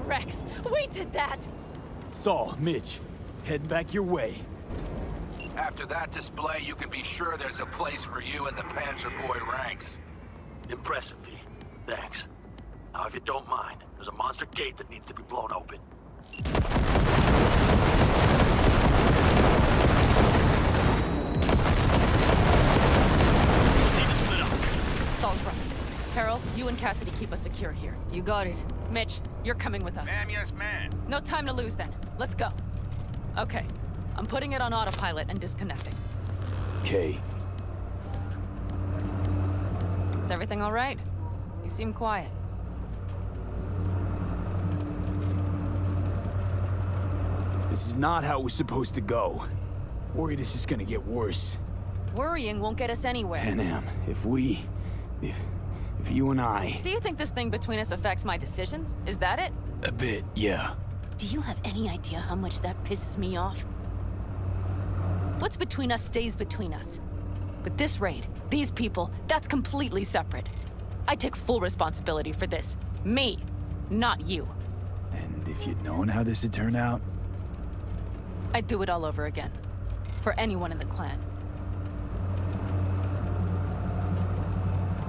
Rex, we did that! Saul, Mitch, heading back your way. After that display, you can be sure there's a place for you in the Panzer Boy ranks. Impressive, V. Thanks. Now, if you don't mind, there's a monster gate that needs to be blown open. Saul's right. Carol, you and Cassidy keep us secure here. You got it. Mitch, you're coming with us. Ma'am, yes, ma'am. No time to lose then. Let's go. Okay. I'm putting it on autopilot and disconnecting. Okay. Is everything all right? You seem quiet. This is not how it was supposed to go. Worried this is gonna get worse. Worrying won't get us anywhere. Pan Am, if you and I... Do you think this thing between us affects my decisions? Is that it? A bit, yeah. Do you have any idea how much that pisses me off? What's between us stays between us. But this raid, these people, that's completely separate. I take full responsibility for this. Me, not you. And if you'd known how this would turn out? I'd do it all over again. For anyone in the clan.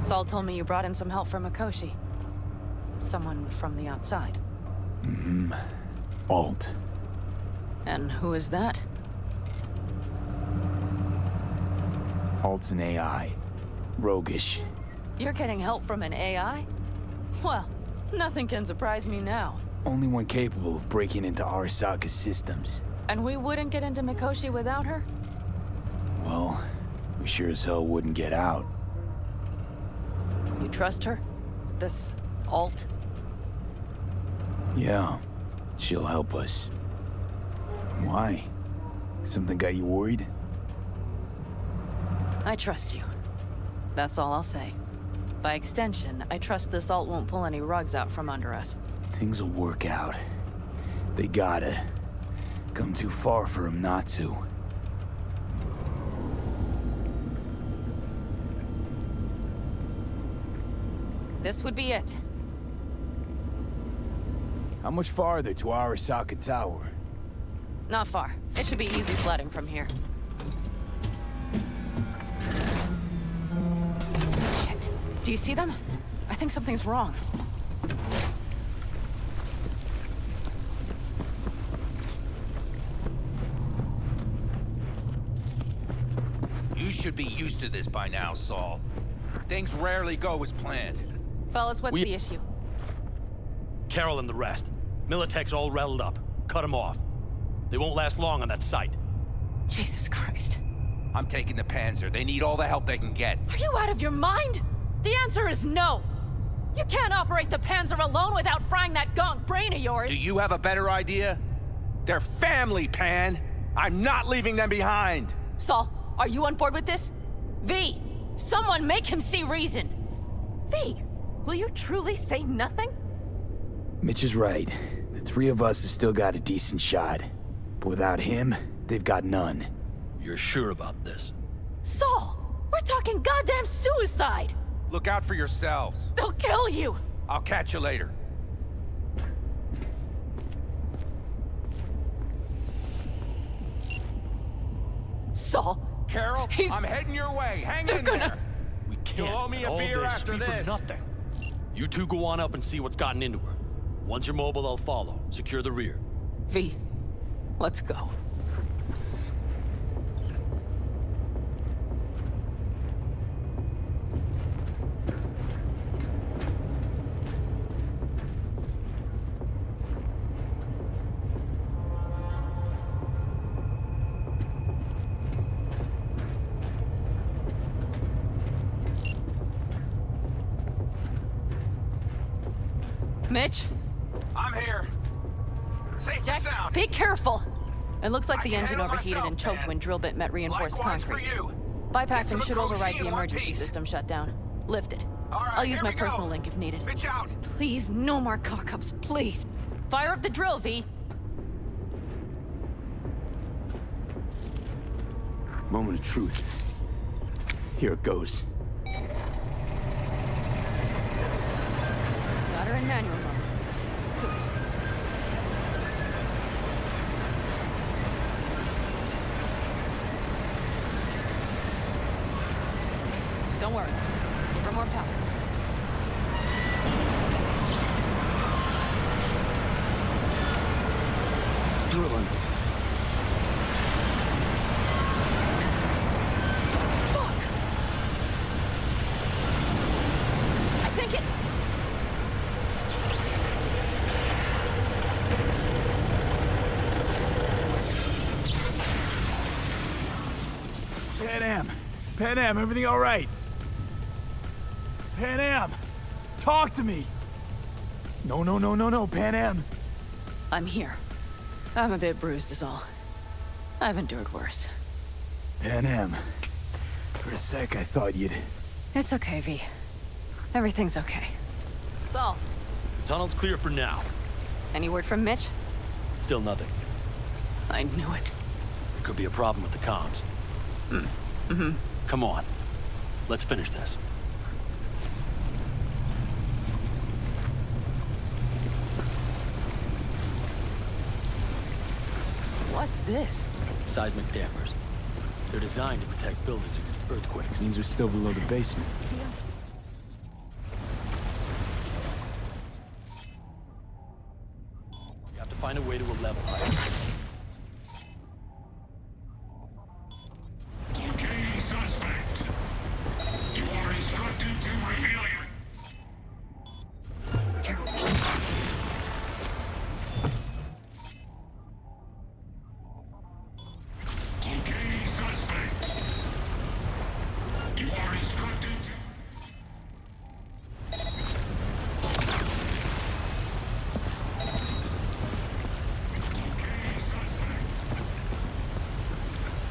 Saul told me you brought in some help from Mikoshi. Someone from the outside. Mm-hmm. Alt. And who is that? Alt's an AI. Roguish. You're getting help from an AI? Well, nothing can surprise me now. Only one capable of breaking into Arasaka's systems. And we wouldn't get into Mikoshi without her? Well, we sure as hell wouldn't get out. You trust her? This Alt? Yeah, she'll help us. Why? Something got you worried? I trust you. That's all I'll say. By extension, I trust this Alt won't pull any rugs out from under us. Things will work out. They gotta. Come too far for him not to. This would be it. How much farther to Arasaka Tower? Not far. It should be easy sledding from here. Shit. Do you see them? I think something's wrong. You should be used to this by now, Saul. Things rarely go as planned. Fellas, what's the issue? Carol and the rest. Militech's all riled up. Cut them off. They won't last long on that site. Jesus Christ. I'm taking the Panzer. They need all the help they can get. Are you out of your mind? The answer is no. You can't operate the Panzer alone without frying that gonk brain of yours. Do you have a better idea? They're family, Pan. I'm not leaving them behind. Saul, are you on board with this? V, someone make him see reason. V, will you truly say nothing? Mitch is right. The three of us have still got a decent shot. But without him, they've got none. You're sure about this? Saul, we're talking goddamn suicide. Look out for yourselves. They'll kill you. I'll catch you later. Saul. Carol, I'm heading your way. Hang in there. We can't. You'll owe me a all beer this after be this. For nothing. You two go on up and see what's gotten into her. Once you're mobile, I'll follow. Secure the rear. V, let's go. Mitch? I'm here. Safe Jack, and sound. be careful. It looks like I the can engine handle overheated myself, and choked man. when drill bit met reinforced Likewise concrete. for you. Bypassing Get should some override Mikoshi the in one emergency piece. system shutdown. Lift it. All right, I'll use here my we go. personal link if needed. Pitch out. Please, no more cock-ups, please. Fire up the drill, V. Moment of truth. Here it goes. Got her in manual mode. Good. Don't worry. Give her more power. It's drilling. Fuck! I think it... Pan Am, everything all right? Pan Am, talk to me. No, Pan Am. I'm here. I'm a bit bruised is all. I've endured worse. Pan Am, for a sec I thought you'd... It's okay, V. Everything's okay. Saul, Tunnel's clear for now. any word from Mitch? Still nothing. I knew it. There could be a problem with the comms. Come on. Let's finish this. What's this? Seismic dampers. They're designed to protect buildings against earthquakes. Means we're still below the basement. You have to find a way to a level. Okay, suspect. You are instructed to reveal your... Okay, suspect. You are instructed to...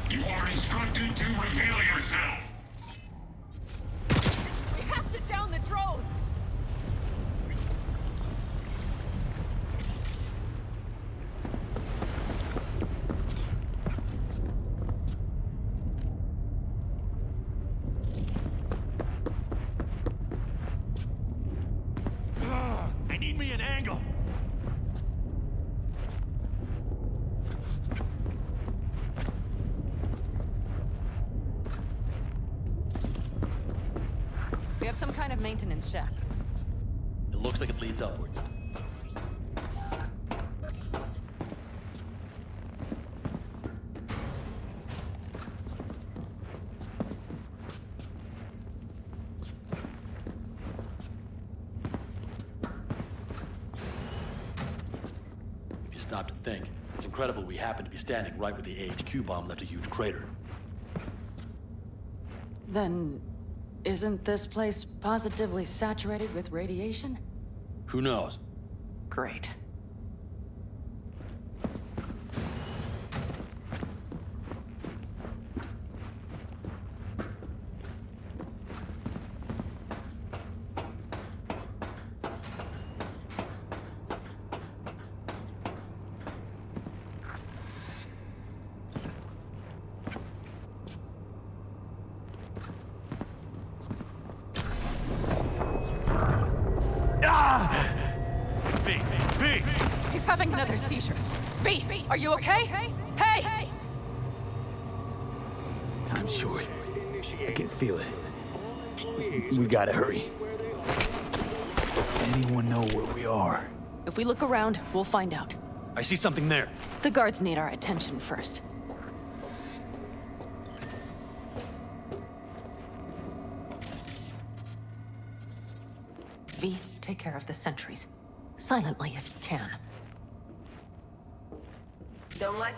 You are instructed to reveal yourself. We have to down the drones! I need me an angle. We have some kind of maintenance shaft. It looks like it leads upwards. If you stop to think, it's incredible we happen to be standing right where the AHQ bomb left a huge crater. Then, isn't this place positively saturated with radiation? Who knows? Great. V! He's having another seizure. V, are you okay? Hey! Time's short. I can feel it. We gotta hurry. Anyone know where we are? If we look around, we'll find out. I see something there. The guards need our attention first. V, take care of the sentries. Silently if you can. Don't like...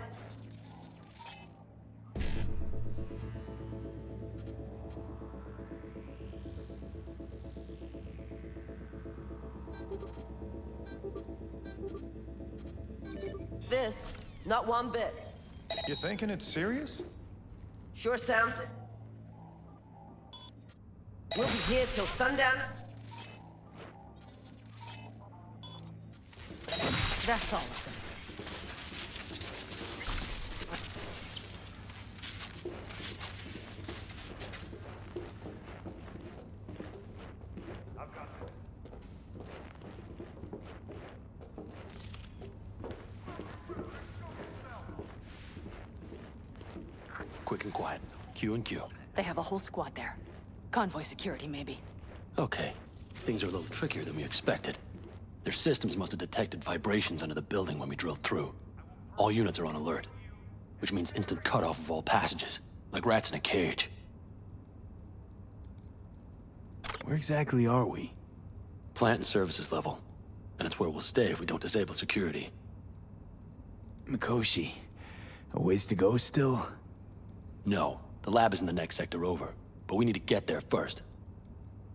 This, not one bit. You thinking it's serious? Sure sounds it. We'll be here till sundown. That's all of them. Quick and quiet. Q and Q. They have a whole squad there. Convoy security, maybe. Okay. Things are a little trickier than we expected. Their systems must have detected vibrations under the building when we drilled through. All units are on alert, which means instant cutoff of all passages, like rats in a cage. Where exactly are we? Plant and services level. And it's where we'll stay if we don't disable security. Mikoshi. A ways to go still? No, the lab is in the next sector over, but we need to get there first.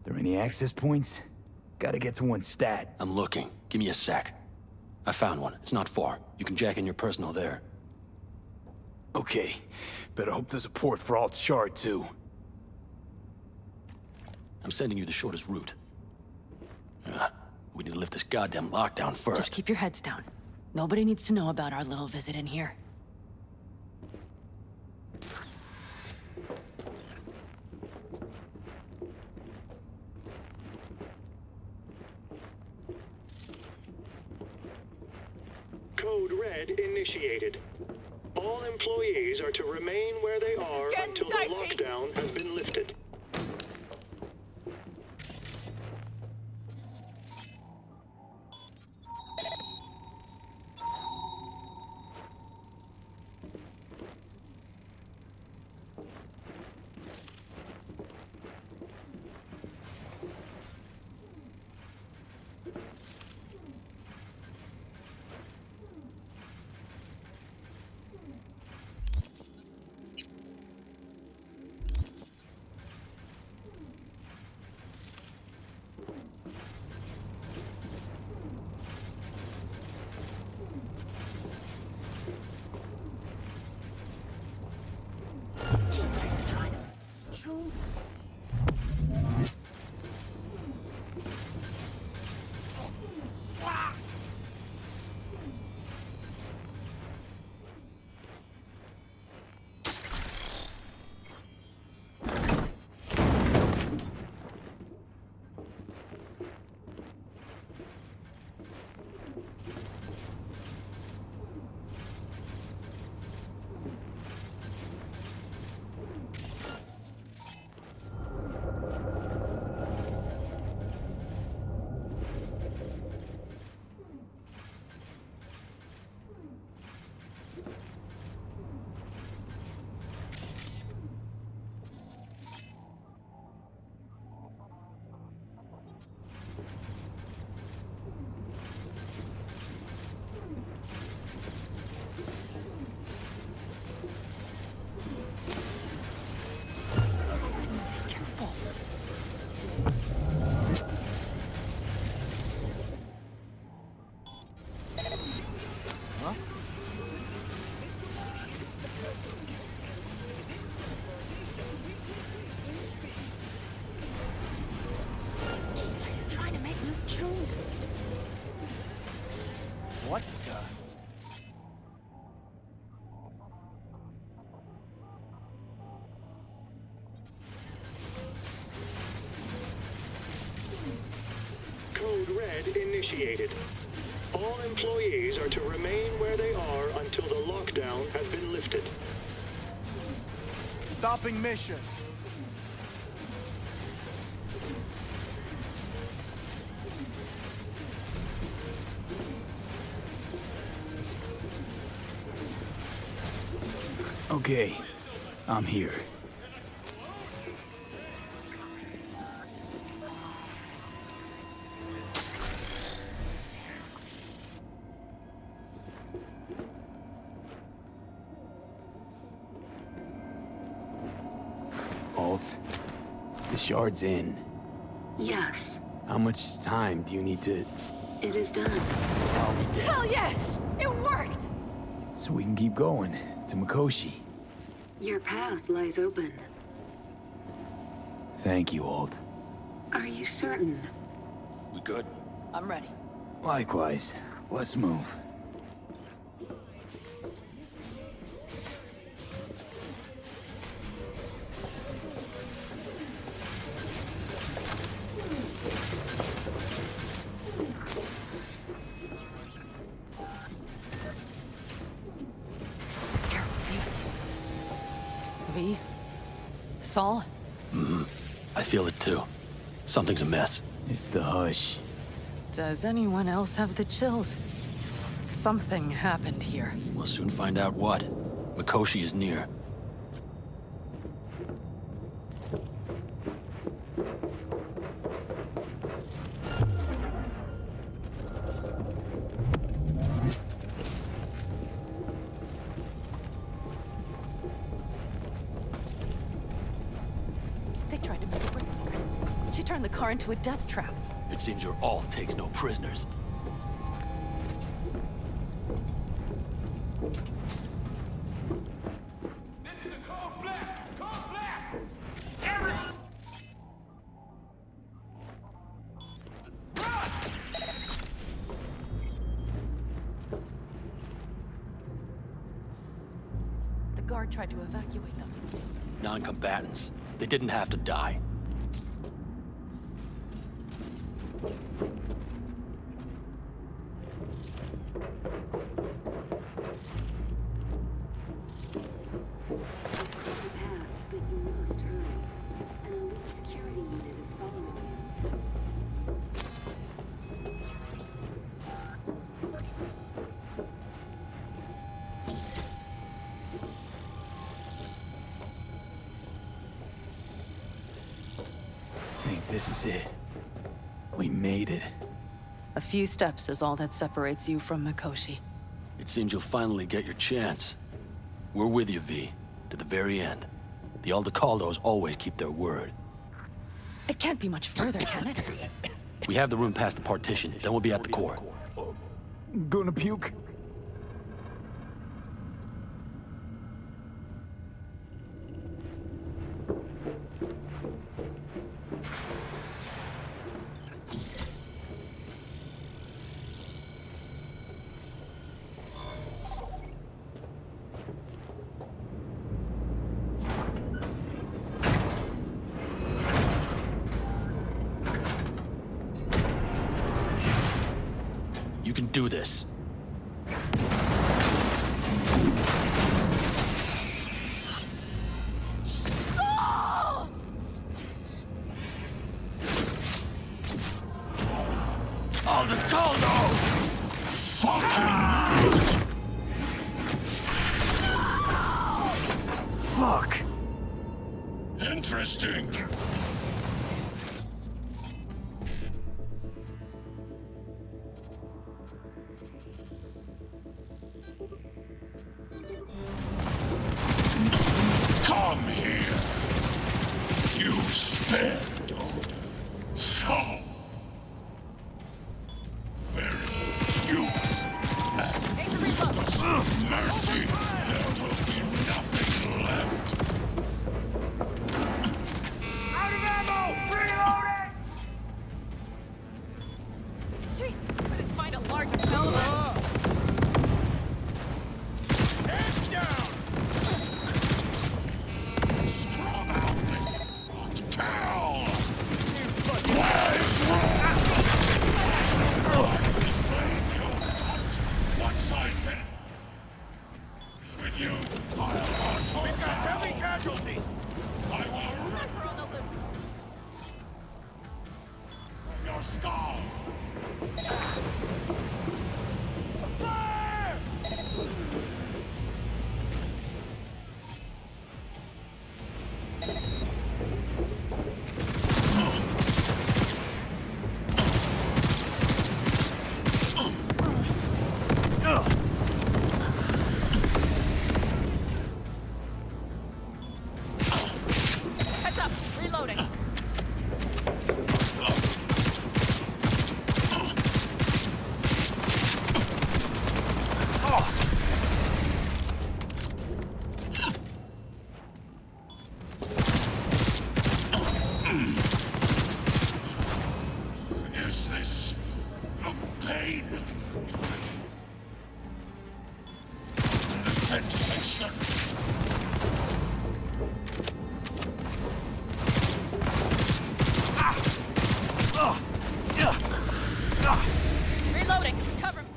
There any access points? Gotta get to one stat. I'm looking. Give me a sec. I found one. It's not far. You can jack in your personal there. Okay. Better hope there's a port for Alt Shard, too. I'm sending you the shortest route. We need to lift this goddamn lockdown first. Just keep your heads down. Nobody needs to know about our little visit in here. Code Red initiated. All employees are to remain where they are until the lockdown has been lifted. What the? Code Red initiated. All employees are to remain where they are until the lockdown has been lifted. Stopping mission. Okay, I'm here. Alt, the shard's in. Yes, How much time do you need to... it is done. I'll be dead. Hell yes! It worked! So we can keep going to Mikoshi. Your path lies open. Thank you, Alt. Are you certain? We good? I'm ready. Likewise. Let's move. V? Saul? I feel it too. Something's amiss. It's the hush. Does anyone else have the chills? Something happened here. We'll soon find out what. Mikoshi is near. They tried to make a break for it. She turned the car into a death trap. It seems your alt takes no prisoners. guard tried to evacuate them. Non-combatants. They didn't have to die. This is it. We made it. A few steps is all that separates you from Mikoshi. It seems you'll finally get your chance. We're with you, V. To the very end. The Aldecaldos always keep their word. It can't be much further, can it? We have the room past the partition, then we'll be at the court. Gonna puke? You can do this. Fuck! Interesting. Come here. You spared old. So very human. Mercy. There will be nothing left. Out of ammo! Reloading! Jesus, couldn't find a larger caliber. Heads down! Scrub out this hot cow! Once I finish with you, I'll We've got heavy casualties! I will rip your skull! Fire! Heads up, reloading. Is this a pain? The sensation. Reloading. Cover me.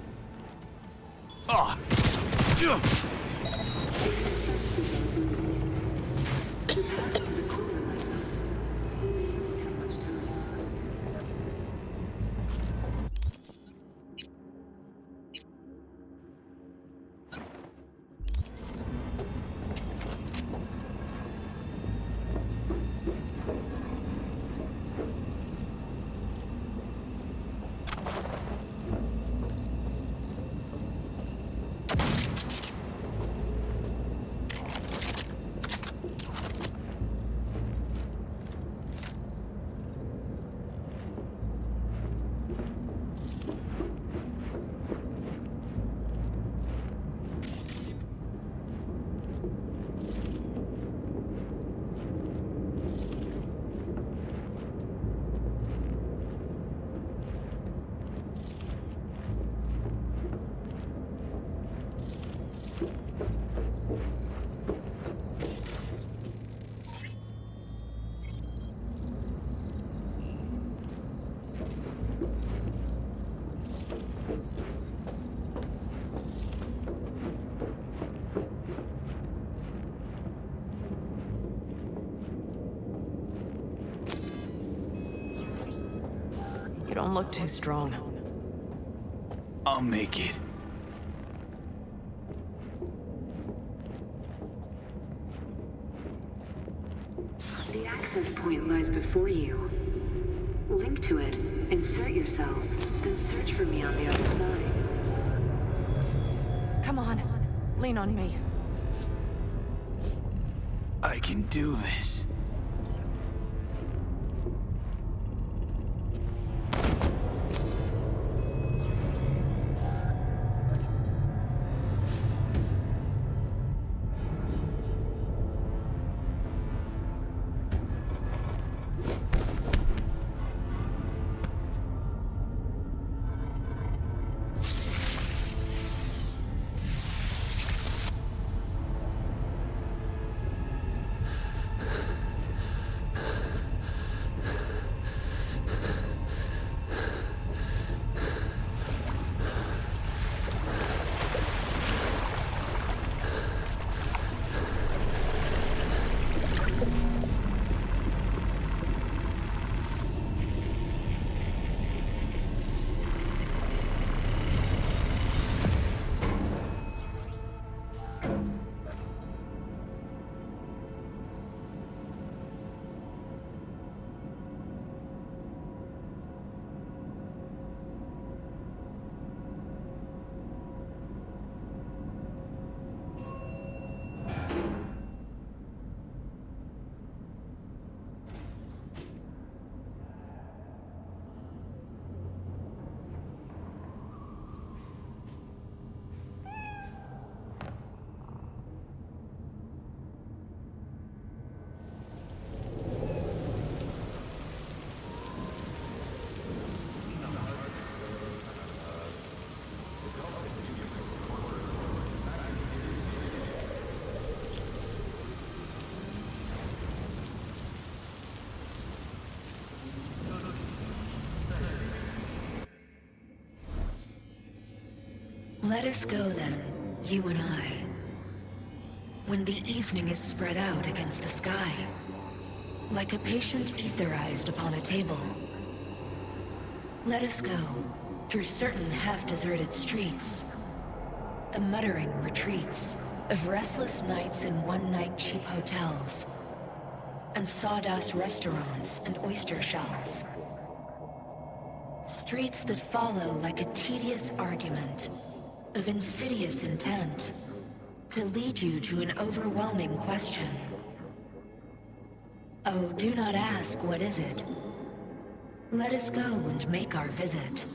don't look too strong. I'll make it. The access point lies before you. Link to it, insert yourself, then search for me on the other side. Come on, lean on me. I can do this. Let us go then, you and I. When the evening is spread out against the sky, like a patient etherized upon a table. Let us go through certain half-deserted streets, the muttering retreats of restless nights in one-night cheap hotels, and sawdust restaurants and oyster shells. Streets that follow like a tedious argument of insidious intent to lead you to an overwhelming question. Oh, do not ask, what is it? Let us go and make our visit.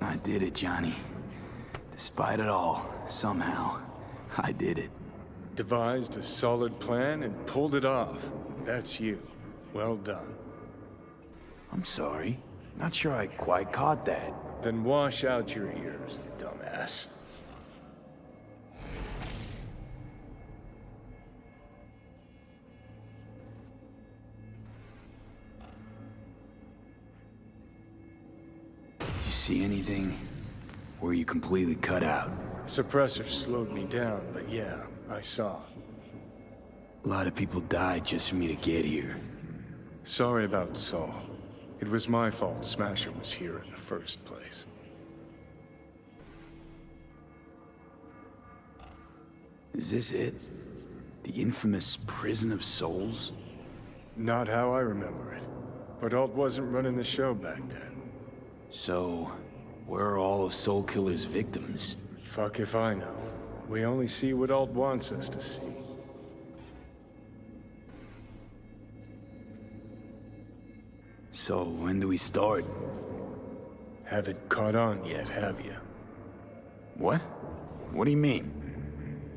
I did it, Johnny. Despite it all, somehow, I did it. Devised a solid plan and pulled it off. That's you. Well done. I'm sorry. Not sure I quite caught that. Then wash out your ears, dumbass. You see anything? Or you completely cut out? Suppressor slowed me down, but yeah, I saw. A lot of people died just for me to get here. Sorry about Saul. It was my fault Smasher was here in the first place. Is this it? The infamous Prison of Souls? Not how I remember it. But Alt wasn't running the show back then. So, where are all of Soul Killer's victims? Fuck if I know. We only see what Alt wants us to see. So, when do we start? Haven't caught on yet, have you? What? What do you mean?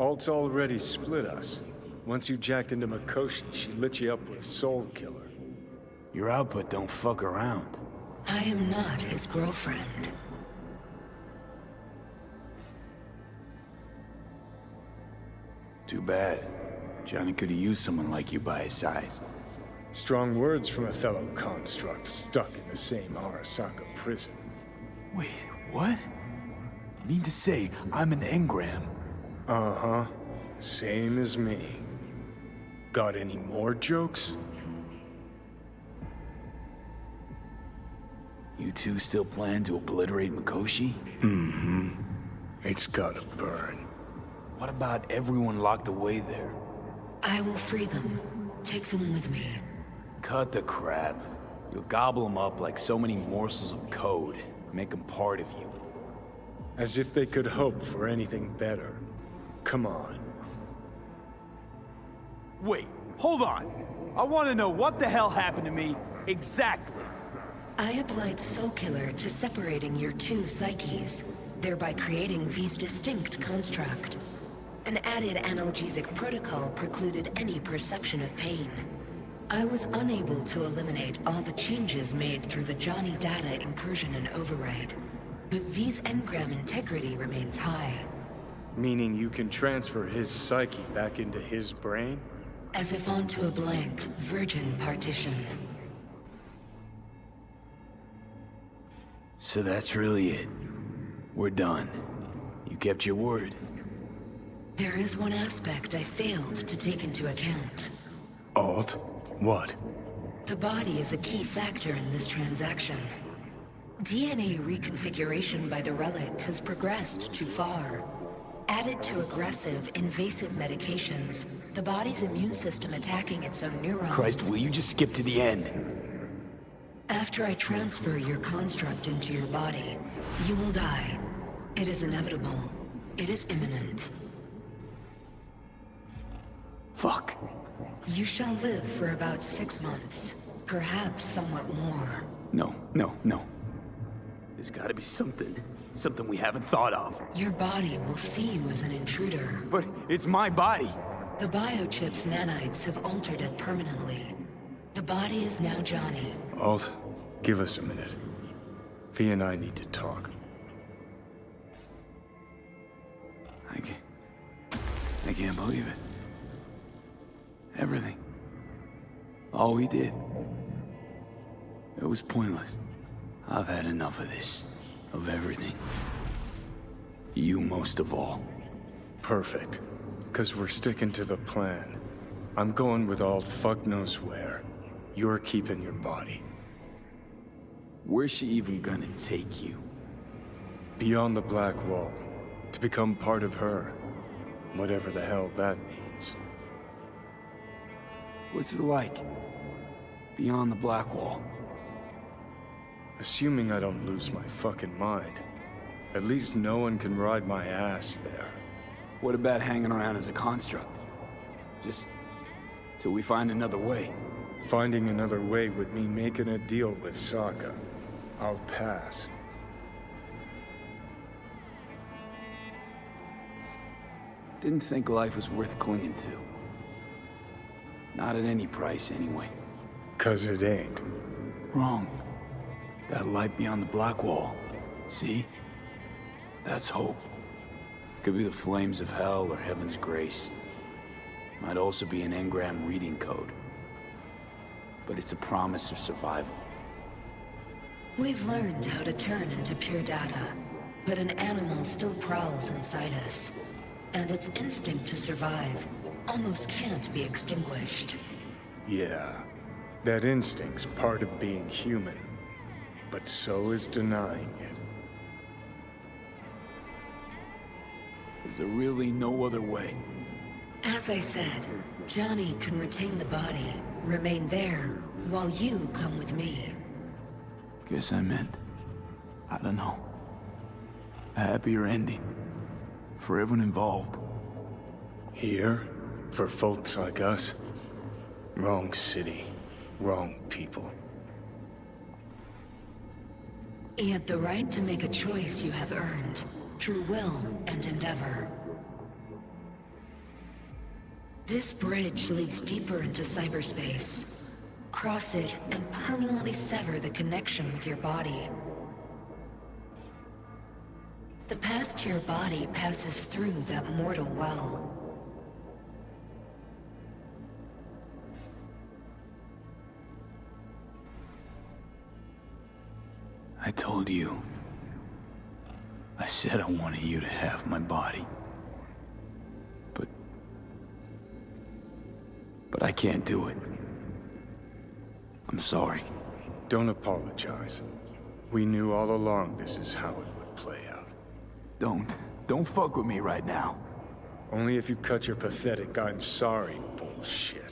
Alt's already split us. Once you jacked into Mikoshi, she lit you up with Soul Killer. Your output don't fuck around. I am not his girlfriend. Too bad. Johnny could have used someone like you by his side. Strong words from a fellow construct stuck in the same Arasaka prison. Wait, what? You mean to say I'm an engram? Uh-huh. Same as me. Got any more jokes? You two still plan to obliterate Mikoshi? Mm-hmm. It's gotta burn. What about everyone locked away there? I will free them. Take them with me. Cut the crap. You'll gobble them up like so many morsels of code. Make them part of you. As if they could hope for anything better. Come on. Wait, hold on. I want to know what the hell happened to me exactly. I applied Soul Killer to separating your two psyches, thereby creating V's distinct construct. An added analgesic protocol precluded any perception of pain. I was unable to eliminate all the changes made through the Johnny data incursion and override, but V's engram integrity remains high. Meaning you can transfer his psyche back into his brain? As if onto a blank, virgin partition. So that's really it. We're done. You kept your word. There is one aspect I failed to take into account. Alt? What? The body is a key factor in this transaction. DNA reconfiguration by the relic has progressed too far. Added to aggressive, invasive medications, the body's immune system attacking its own neurons. Christ, will you just skip to the end? After I transfer your construct into your body, you will die. It is inevitable. It is imminent. Fuck. You shall live for about 6 months. Perhaps somewhat more. No. There's gotta be something we haven't thought of. Your body will see you as an intruder. But it's my body. The biochip's nanites have altered it permanently. The body is now Johnny. Alt, give us a minute. V and I need to talk. I can't believe it. Everything. All we did. It was pointless. I've had enough of this. Of everything. You most of all. Perfect. 'Cause we're sticking to the plan. I'm going with Alt fuck knows where. You're keeping your body. Where's she even gonna take you? Beyond the Black Wall. To become part of her. Whatever the hell that means. What's it like? Beyond the Black Wall? Assuming I don't lose my fucking mind. At least no one can ride my ass there. What about hanging around as a construct? Just till we find another way. Finding another way would mean making a deal with Sokka. I'll pass. Didn't think life was worth clinging to. Not at any price, anyway. 'Cause it ain't. Wrong. That light beyond the Black Wall. See? That's hope. Could be the flames of hell or heaven's grace. Might also be an engram reading code. But it's a promise of survival. We've learned how to turn into pure data, but an animal still prowls inside us. And its instinct to survive almost can't be extinguished. Yeah. That instinct's part of being human. But so is denying it. Is there really no other way? As I said, Johnny can retain the body, remain there, while you come with me. Guess I meant, I don't know, a happier ending for everyone involved. Here? For folks like us? Wrong city. Wrong people. Yet the right to make a choice you have earned, through will and endeavor. This bridge leads deeper into cyberspace. Cross it and permanently sever the connection with your body. The path to your body passes through that mortal well. I told you. I said I wanted you to have my body. But I can't do it. I'm sorry. Don't apologize. We knew all along this is how it would play out. Don't fuck with me right now. Only if you cut your pathetic "I'm sorry" bullshit.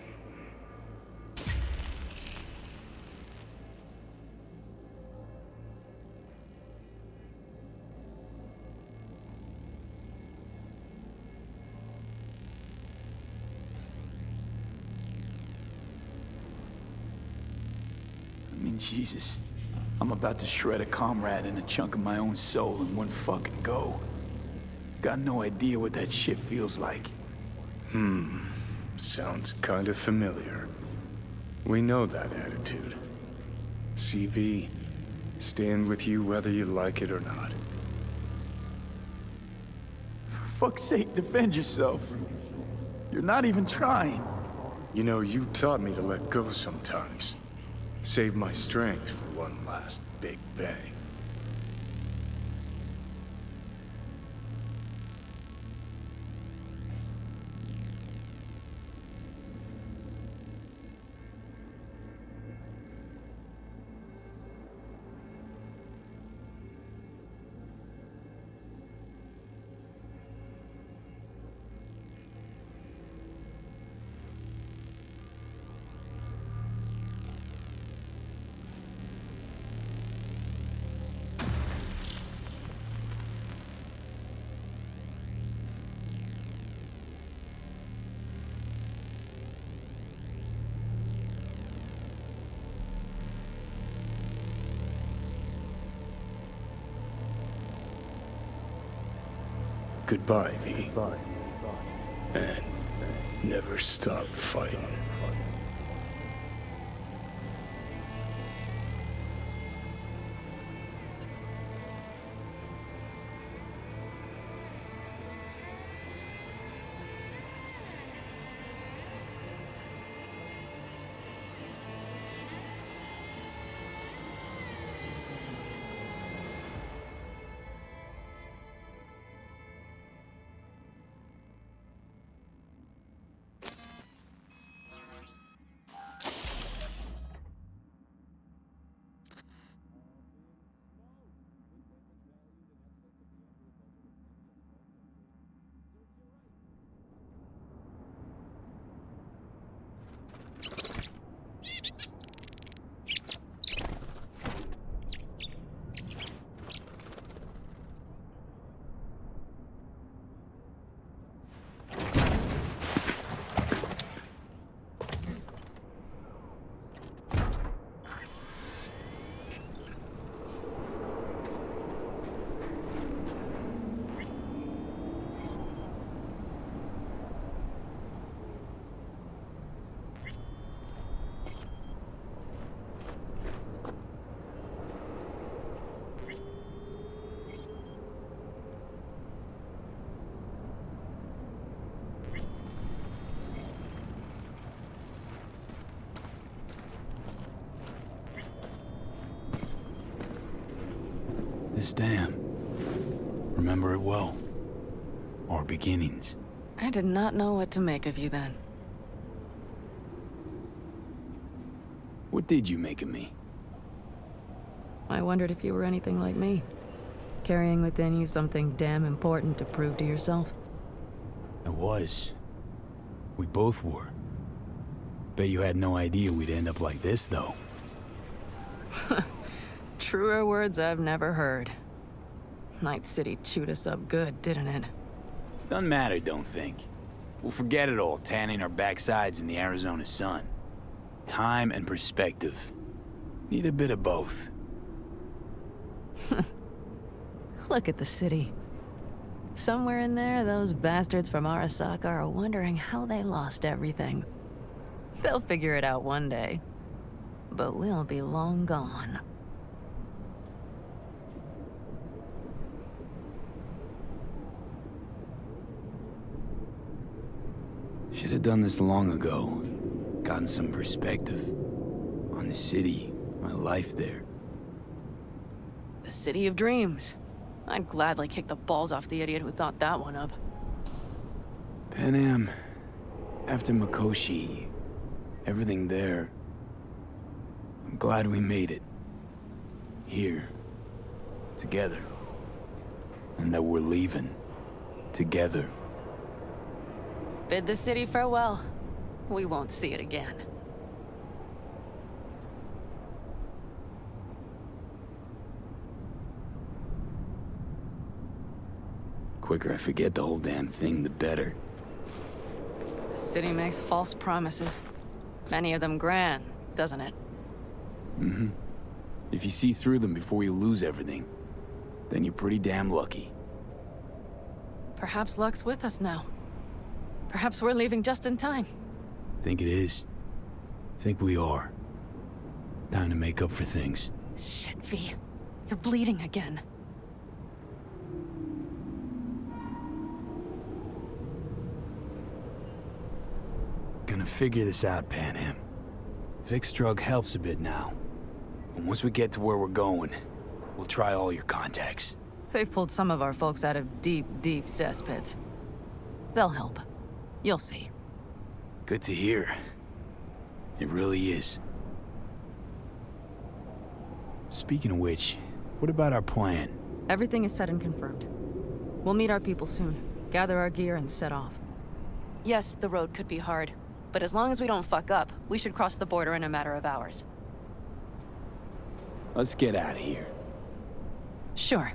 Jesus. I'm about to shred a comrade and a chunk of my own soul in one fucking go. Got no idea what that shit feels like. Sounds kinda familiar. We know that attitude. CV, stand with you whether you like it or not. For fuck's sake, defend yourself. You're not even trying. You know, you taught me to let go sometimes. Save my strength for one last big bang. Goodbye, V. And never stop fighting. This dam. Remember it well. Our beginnings. I did not know what to make of you then. What did you make of me? I wondered if you were anything like me. Carrying within you something damn important to prove to yourself. I was. We both were. Bet you had no idea we'd end up like this, though. Truer words I've never heard. Night City chewed us up good, didn't it? Doesn't matter, don't think. We'll forget it all, tanning our backsides in the Arizona sun. Time and perspective. Need a bit of both. Look at the city. Somewhere in there, those bastards from Arasaka are wondering how they lost everything. They'll figure it out one day. But we'll be long gone. Should have done this long ago. Gotten some perspective on the city, my life there. The city of dreams. I'd gladly kick the balls off the idiot who thought that one up. Pan after Mikoshi, everything there. I'm glad we made it. Here. Together. And that we're leaving. Together. Bid the city farewell. We won't see it again. Quicker I forget the whole damn thing, the better. The city makes false promises. Many of them grand, doesn't it? Mm-hmm. If you see through them before you lose everything, then you're pretty damn lucky. Perhaps luck's with us now. Perhaps we're leaving just in time. Think it is. Think we are. Time to make up for things. Shit, V. You're bleeding again. Gonna figure this out, Pan. Vic's drug helps a bit now. And once we get to where we're going, we'll try all your contacts. They've pulled some of our folks out of deep, deep cesspits. They'll help. You'll see. Good to hear. It really is. Speaking of which, what about our plan? Everything is set and confirmed. We'll meet our people soon, gather our gear, and set off. Yes, the road could be hard, but as long as we don't fuck up, we should cross the border in a matter of hours. Let's get out of here. Sure.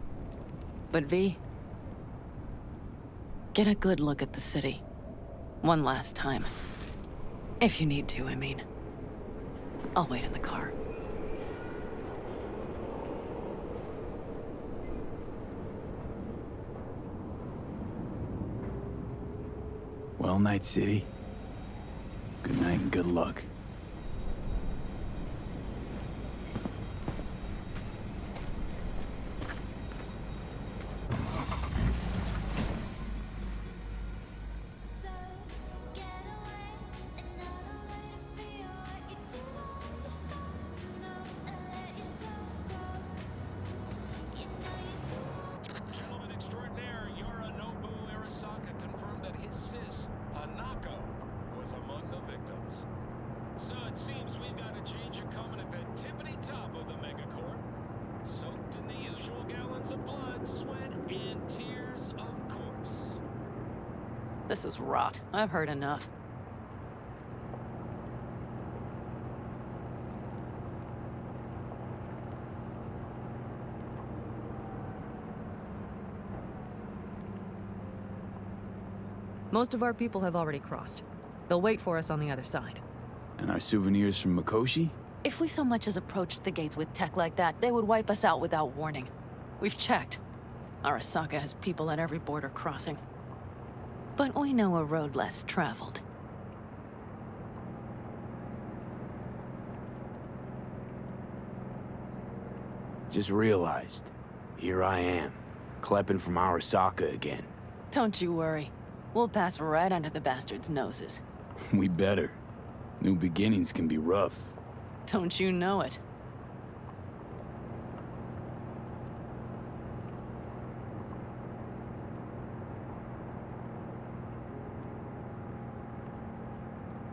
But V, get a good look at the city. One last time. If you need to, I mean. I'll wait in the car. Well, Night City. Good night and good luck. This is rot. I've heard enough. Most of our people have already crossed. They'll wait for us on the other side. And our souvenirs from Mikoshi? If we so much as approached the gates with tech like that, they would wipe us out without warning. We've checked. Arasaka has people at every border crossing. But we know a road less traveled. Just realized, here I am, klepping from Arasaka again. Don't you worry. We'll pass right under the bastards' noses. We better. New beginnings can be rough. Don't you know it?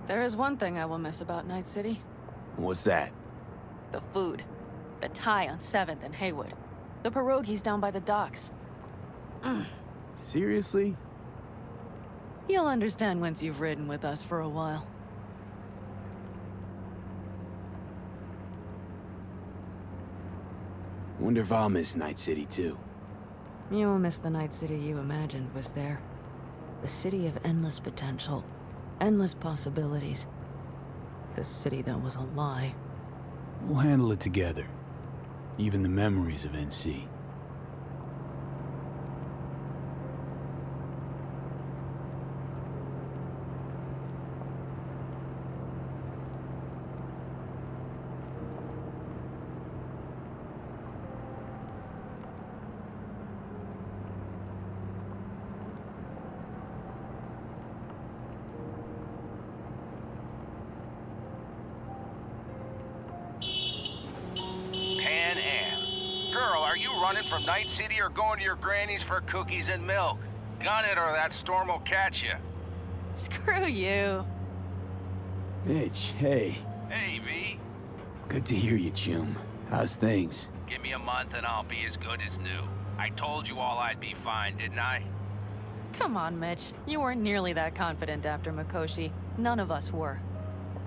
There is one thing I will miss about Night City. What's that? The food. The Thai on 7th and Haywood. The pierogies down by the docks. Seriously? You'll understand once you've ridden with us for a while. Wonder if I'll miss Night City too. You'll miss the Night City you imagined was there. The city of endless potential. Endless possibilities. The city that was a lie. We'll handle it together. Even the memories of NC. Are you running from Night City or going to your granny's for cookies and milk? Gun it or that storm will catch you. Screw you. Mitch, hey. Hey, V. Good to hear you, chum. How's things? Give me a month and I'll be as good as new. I told you all I'd be fine, didn't I? Come on, Mitch. You weren't nearly that confident after Mikoshi. None of us were.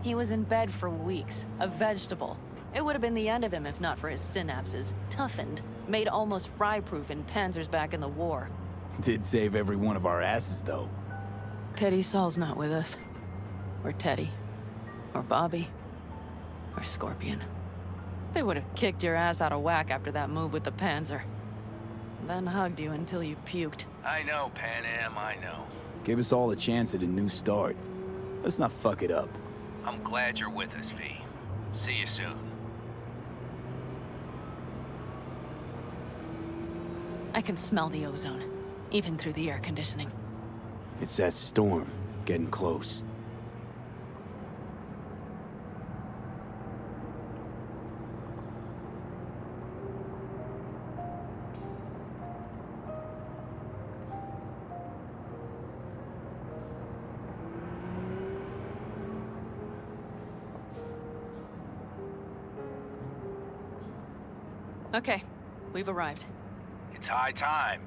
He was in bed for weeks, a vegetable. It would have been the end of him if not for his synapses. Toughened, made almost fry-proof in panzers back in the war. Did save every one of our asses, though. Pity Saul's not with us. Or Teddy. Or Bobby. Or Scorpion. They would have kicked your ass out of whack after that move with the Panzer. Then hugged you until you puked. I know, Pan Am, I know. Give us all a chance at a new start. Let's not fuck it up. I'm glad you're with us, V. See you soon. I can smell the ozone, even through the air conditioning. It's that storm, getting close. Okay, we've arrived. It's high time.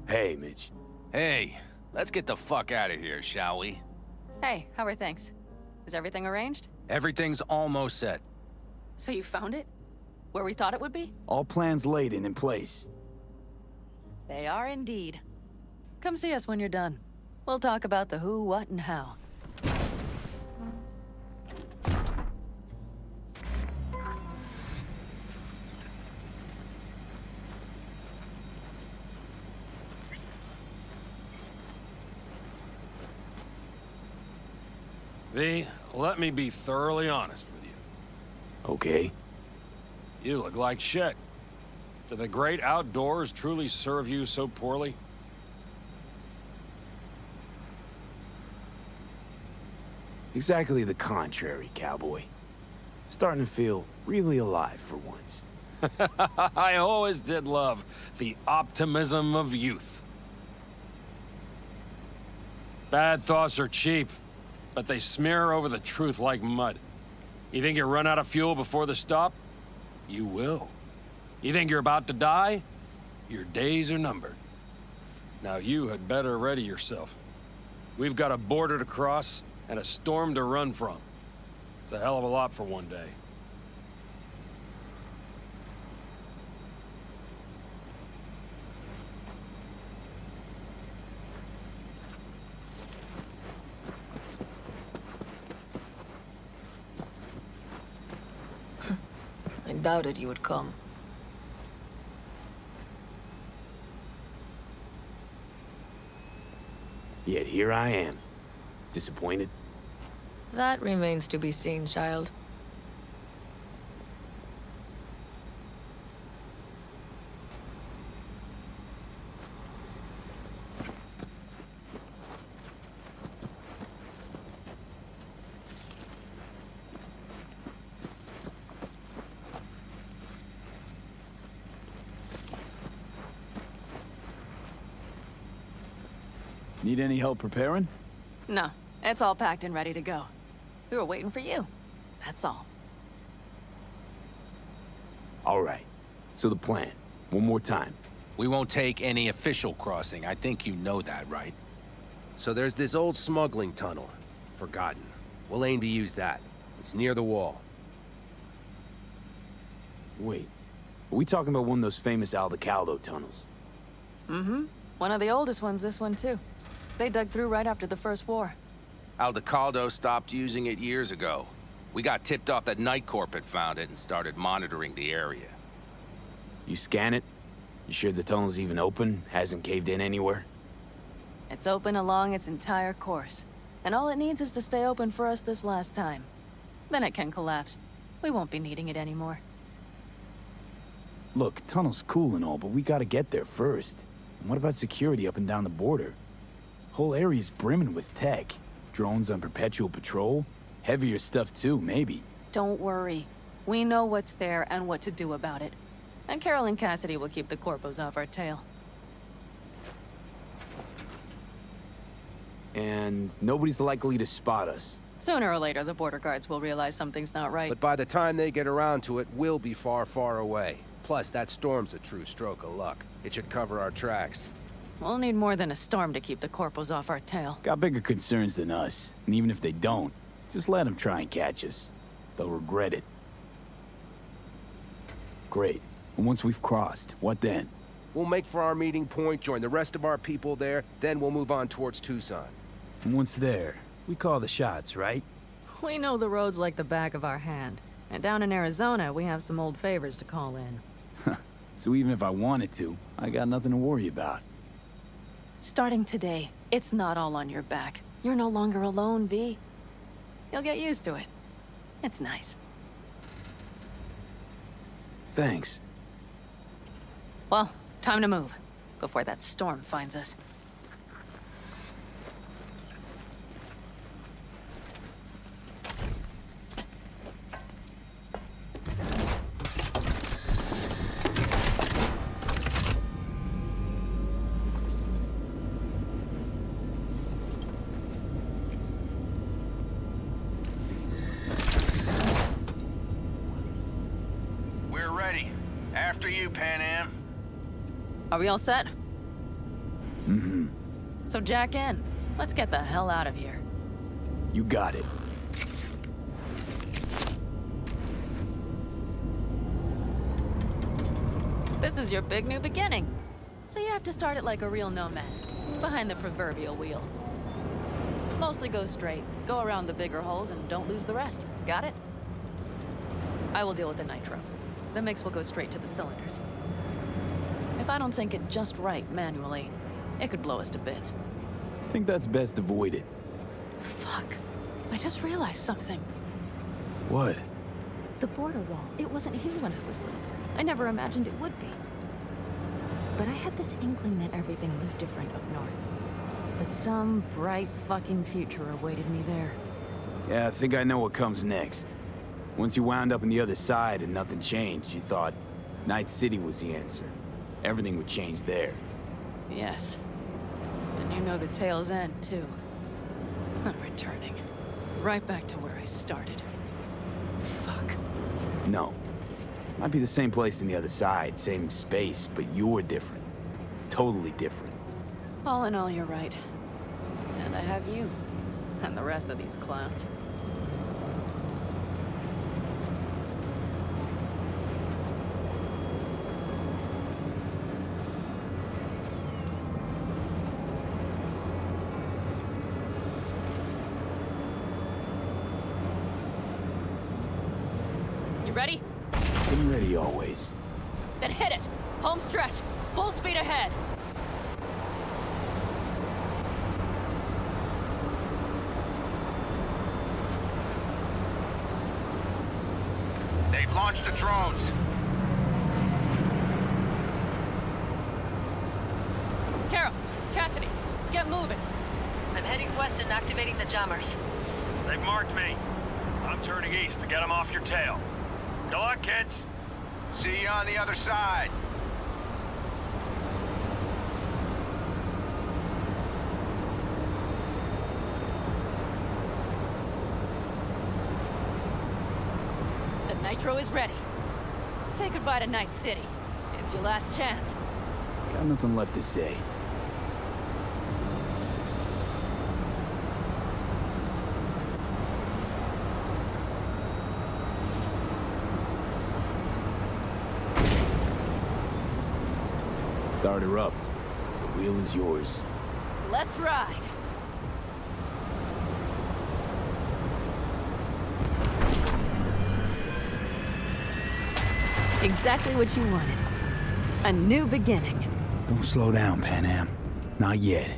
Hey, Mitch. Hey, let's get the fuck out of here, shall we? Hey, how are things? Is everything arranged? Everything's almost set. So you found it? Where we thought it would be? All plans laid and in place. They are indeed. Come see us when you're done. We'll talk about the who, what, and how. V, let me be thoroughly honest with you. Okay. You look like shit. Do the great outdoors truly serve you so poorly? Exactly the contrary, cowboy. Starting to feel really alive for once. I always did love the optimism of youth. Bad thoughts are cheap, but they smear over the truth like mud. You think you run out of fuel before the stop? You will. You think you're about to die? Your days are numbered. Now you had better ready yourself. We've got a border to cross and a storm to run from. It's a hell of a lot for one day. I doubted you would come. Yet here I am. Disappointed? That remains to be seen, child. Need any help preparing? No, it's all packed and ready to go. We were waiting for you. That's all. All right. So the plan. One more time. We won't take any official crossing. I think you know that, right? So there's this old smuggling tunnel. Forgotten. We'll aim to use that. It's near the wall. Wait. Are we talking about one of those famous Aldecaldo tunnels? Mm-hmm. One of the oldest ones, this one too. They dug through right after the First War. Aldecaldo stopped using it years ago. We got tipped off that Night Corp had found it and started monitoring the area. You scan it? You sure the tunnel's even open? Hasn't caved in anywhere? It's open along its entire course. And all it needs is to stay open for us this last time. Then it can collapse. We won't be needing it anymore. Look, tunnel's cool and all, but we gotta get there first. And what about security up and down the border? Whole area's brimming with tech. Drones on perpetual patrol. Heavier stuff too, maybe. Don't worry. We know what's there and what to do about it. And Carol and Cassidy will keep the Corpos off our tail. And nobody's likely to spot us. Sooner or later, the border guards will realize something's not right. But by the time they get around to it, we'll be far, far away. Plus, that storm's a true stroke of luck. It should cover our tracks. We'll need more than a storm to keep the Corpos off our tail. Got bigger concerns than us. And even if they don't, just let them try and catch us. They'll regret it. Great. And once we've crossed, what then? We'll make for our meeting point, join the rest of our people there, then we'll move on towards Tucson. And once there, we call the shots, right? We know the roads like the back of our hand. And down in Arizona, we have some old favors to call in. So even if I wanted to, I got nothing to worry about. Starting today, it's not all on your back. You're no longer alone, V. You'll get used to it. It's nice. Thanks. Well, time to move, before that storm finds us. After you, Pan Am. Are we all set? Mm-hmm. So jack in. Let's get the hell out of here. You got it. This is your big new beginning. So you have to start it like a real nomad, behind the proverbial wheel. Mostly go straight, go around the bigger holes, and don't lose the rest. Got it? I will deal with the nitro. The mix will go straight to the cylinders. If I don't sync it just right manually, it could blow us to bits. I think that's best avoided. Fuck. I just realized something. What? The border wall. It wasn't here when I was little. I never imagined it would be. But I had this inkling that everything was different up north. That some bright fucking future awaited me there. Yeah, I think I know what comes next. Once you wound up on the other side and nothing changed, you thought Night City was the answer. Everything would change there. Yes. And you know the tale's end, too. I'm returning. Right back to where I started. Fuck. No. Might be the same place on the other side, same space, but you're different. Totally different. All in all, you're right. And I have you. And the rest of these clowns. Ready? Been ready always. Then hit it! Home stretch! Full speed ahead! They've launched the drones. Carol, Cassidy, get moving. I'm heading west and activating the jammers. They've marked me. I'm turning east to get them off your tail. Good luck, kids. See you on the other side. The nitro is ready. Say goodbye to Night City. It's your last chance. Got nothing left to say. Start her up. The wheel is yours. Let's ride. Exactly what you wanted. A new beginning. Don't slow down, Pan Am. Not yet.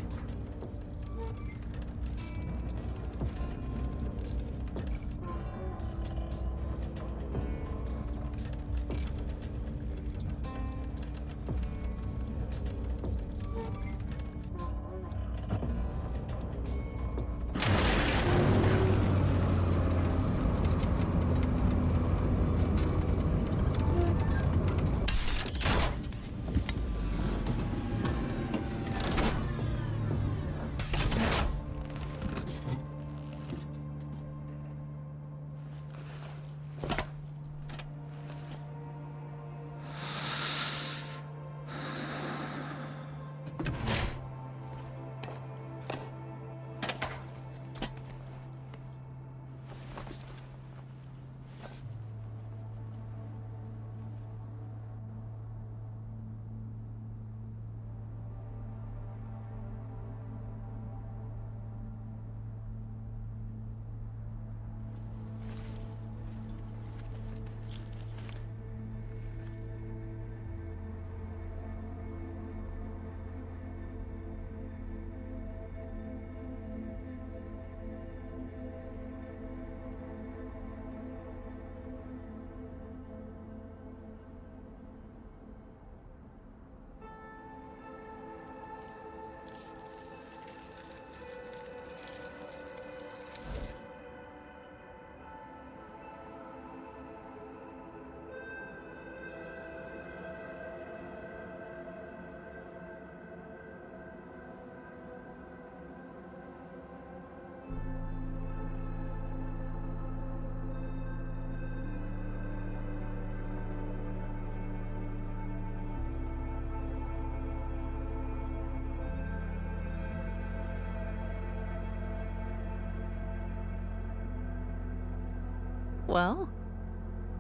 Well?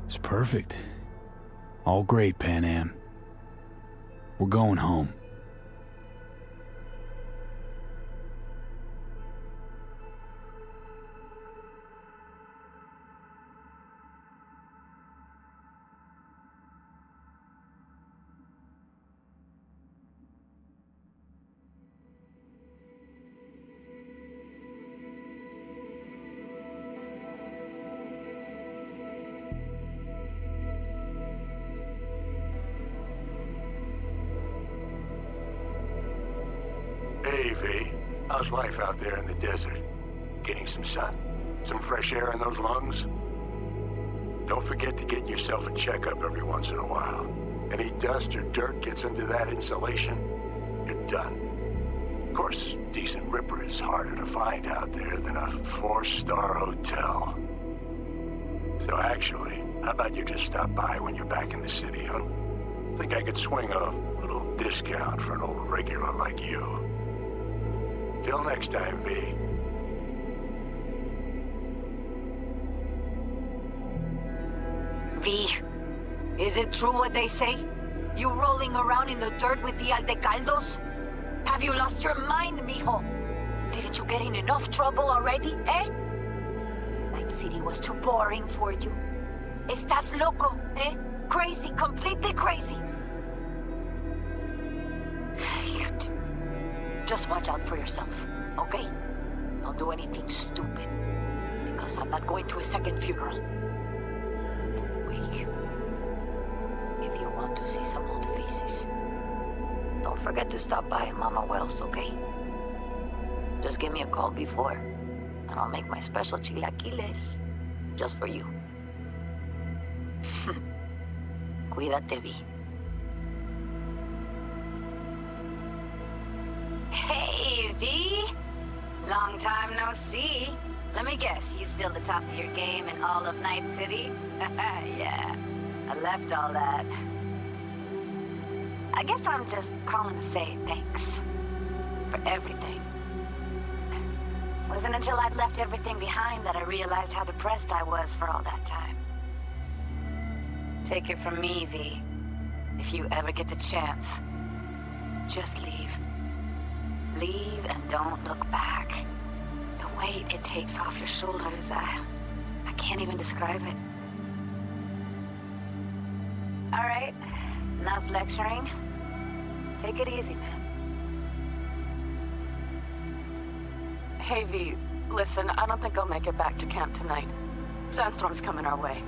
It's perfect. All great, Pan Am. We're going home. Hey, V. How's life out there in the desert? Getting some sun? Some fresh air in those lungs? Don't forget to get yourself a checkup every once in a while. Any dust or dirt gets into that insulation, you're done. Of course, decent ripper is harder to find out there than a 4-star hotel. So actually, how about you just stop by when you're back in the city, huh? Think I could swing a little discount for an old regular like you. Till next time, V. V, is it true what they say? You rolling around in the dirt with the Aldecaldos? Have you lost your mind, mijo? Didn't you get in enough trouble already, eh? Night City was too boring for you. Estás loco, eh? Crazy, completely crazy. Just watch out for yourself, okay? Don't do anything stupid, because I'm not going to a second funeral. Wait. If you want to see some old faces, don't forget to stop by Mama Wells, okay? Just give me a call before, and I'll make my special chilaquiles just for you. Cuídate, V. Hey, V! Long time no see. Let me guess, you still the top of your game in all of Night City? Yeah, I left all that. I guess I'm just calling to say thanks. For everything. Wasn't until I'd left everything behind that I realized how depressed I was for all that time. Take it from me, V. If you ever get the chance, just leave. Leave and don't look back. The weight it takes off your shoulders, I can't even describe it. All right, enough lecturing. Take it easy, man. Hey, V, listen, I don't think I'll make it back to camp tonight. Sandstorm's coming our way.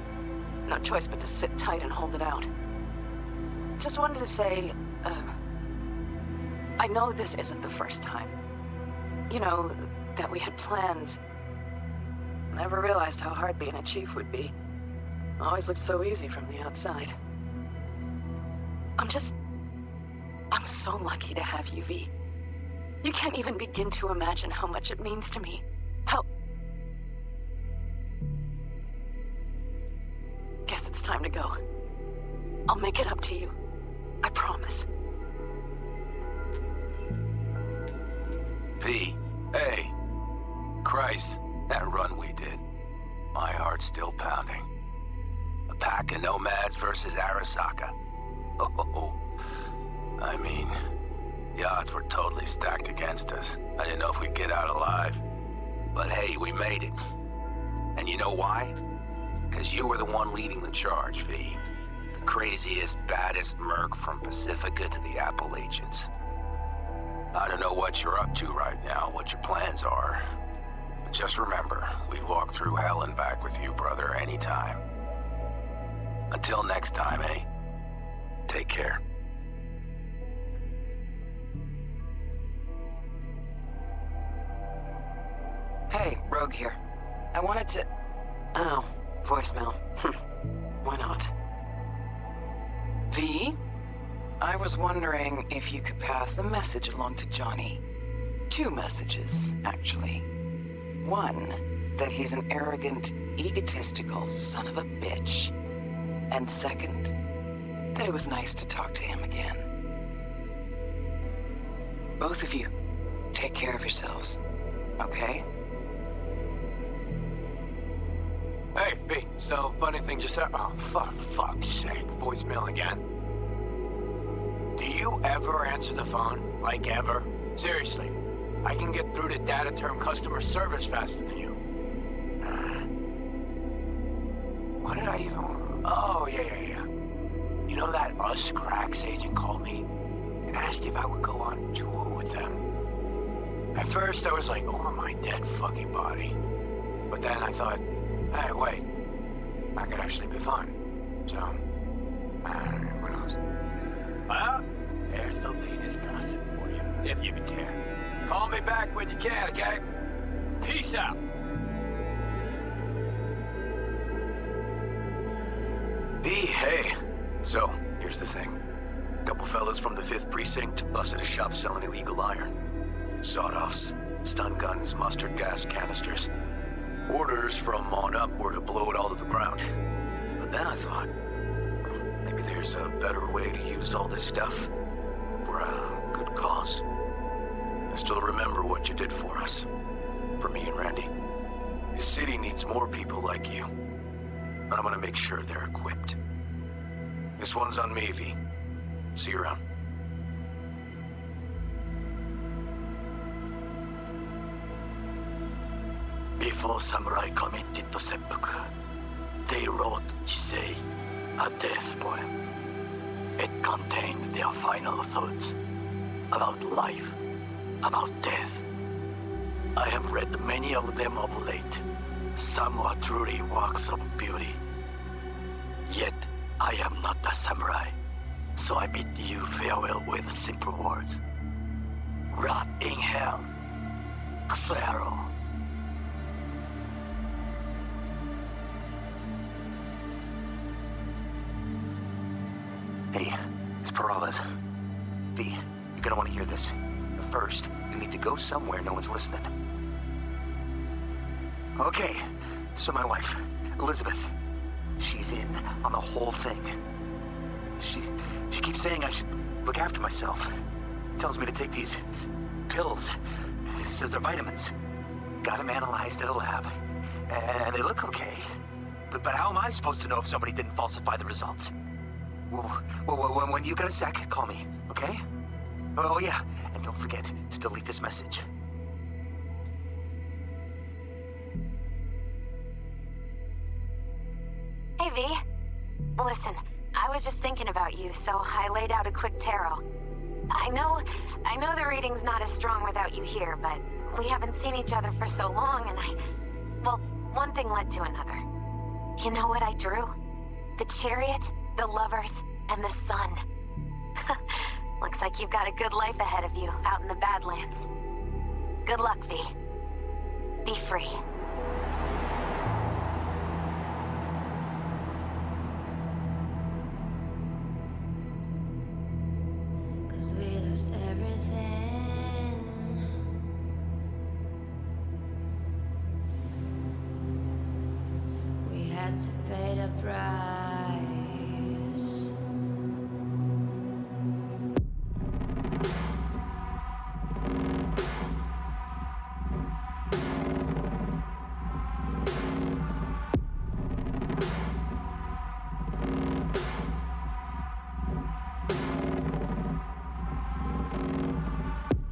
No choice but to sit tight and hold it out. Just wanted to say, I know this isn't the first time. You know, that we had plans. Never realized how hard being a chief would be. Always looked so easy from the outside. I'm so lucky to have you, V. You can't even begin to imagine how much it means to me. How... Guess it's time to go. I'll make it up to you. I promise. V, hey. Christ, that run we did. My heart's still pounding. A pack of Nomads versus Arasaka. Oh, I mean, the odds were totally stacked against us. I didn't know if we'd get out alive. But hey, we made it. And you know why? Because you were the one leading the charge, V. The craziest, baddest merc from Pacifica to the Appalachians. I don't know what you're up to right now, what your plans are. But just remember, we'd walk through hell and back with you, brother, anytime. Until next time, eh? Take care. Hey, Rogue here. I wanted to... Oh, voicemail. Why not? V? I was wondering if you could pass the message along to Johnny. 2 messages, actually. One, that he's an arrogant, egotistical son of a bitch. And second, that it was nice to talk to him again. Both of you, take care of yourselves, okay? Hey, V, So, funny thing just happened. Oh, fuck's sake. Voicemail again. Do you ever answer the phone? Like, ever? Seriously. I can get through to data term customer service faster than you. What did I even... Oh, yeah. You know that Us Cracks agent called me and asked if I would go on tour with them? At first, I was like, over my dead fucking body. But then I thought, hey, wait. I could actually be fun. So, what else? Well, there's the latest gossip for you, if you care. Call me back when you can, okay? Peace out. Hey. So, here's the thing. A couple fellas from the 5th Precinct busted a shop selling illegal iron. Sawed-offs, stun guns, mustard gas canisters. Orders from on up were to blow it all to the ground. But then I thought, well, maybe there's a better way to use all this stuff for a good cause. I still remember what you did for us. For me and Randy. This city needs more people like you. And I'm gonna make sure they're equipped. This one's on me, V. See you around. Before samurai committed to seppuku, they wrote Jisei, a death poem. It contained their final thoughts about life, about death. I have read many of them of late. Some are truly works of beauty. Yet, I am not a samurai, so I bid you farewell with simple words. Rot in hell, Xero. Hey, it's Peralez. V, you're gonna want to hear this. But first, you need to go somewhere no one's listening. Okay, so my wife, Elizabeth, she's in on the whole thing. She keeps saying I should look after myself. Tells me to take these pills. Says they're vitamins. Got them analyzed at a lab. And they look okay. But how am I supposed to know if somebody didn't falsify the results? Well, when you got a sec, call me, okay? Oh yeah, and don't forget to delete this message. Hey, V. Listen, I was just thinking about you, so I laid out a quick tarot. I know the reading's not as strong without you here, but we haven't seen each other for so long, and well, one thing led to another. You know what I drew? The chariot, the lovers, and the sun. Looks like you've got a good life ahead of you out in the Badlands. Good luck, V. Be free. We lost everything. We had to pay the price.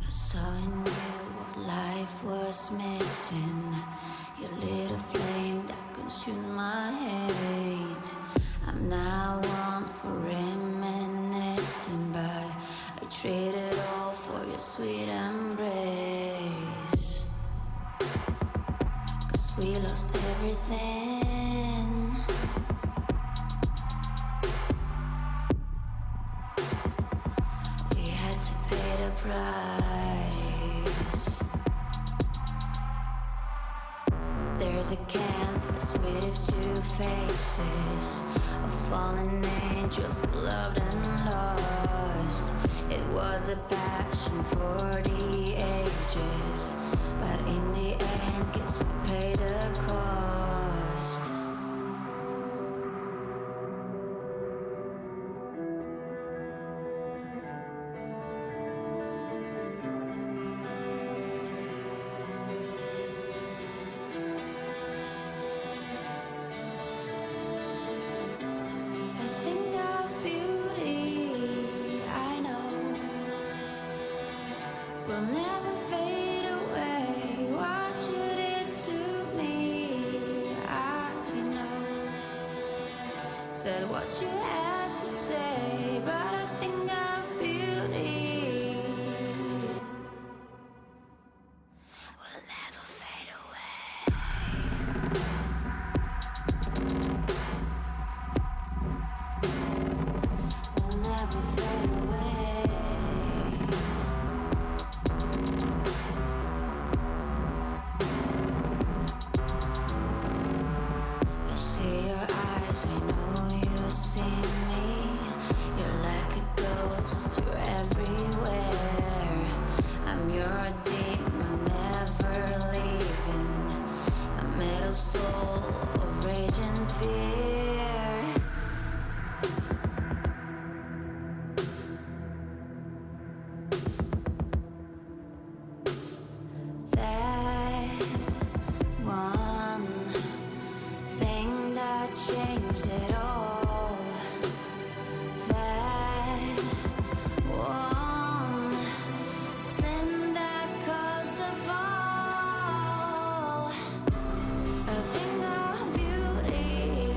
I saw in you what life was missing. Your little flame that consumed my hate. I'm now one for reminiscing, but I traded all for your sweet embrace. 'Cause we lost everything. We had to pay the price. There's a canvas with two faces of fallen angels who loved and lost. It was a passion for the ages, but in the end, guess we paid the cost. Said what you had to say, but I think of beauty will never fade away. Will never fade away. I see your eyes, I know you see me. You're like a ghost, you're everywhere. I'm your demon, never leaving. A metal soul of rage and fear. That one thing that changed it all. That one thing that caused the fall. A thing of beauty,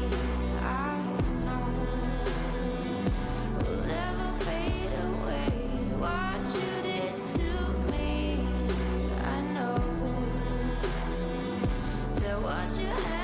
I know, will never fade away. What you did to me, I know. So what you had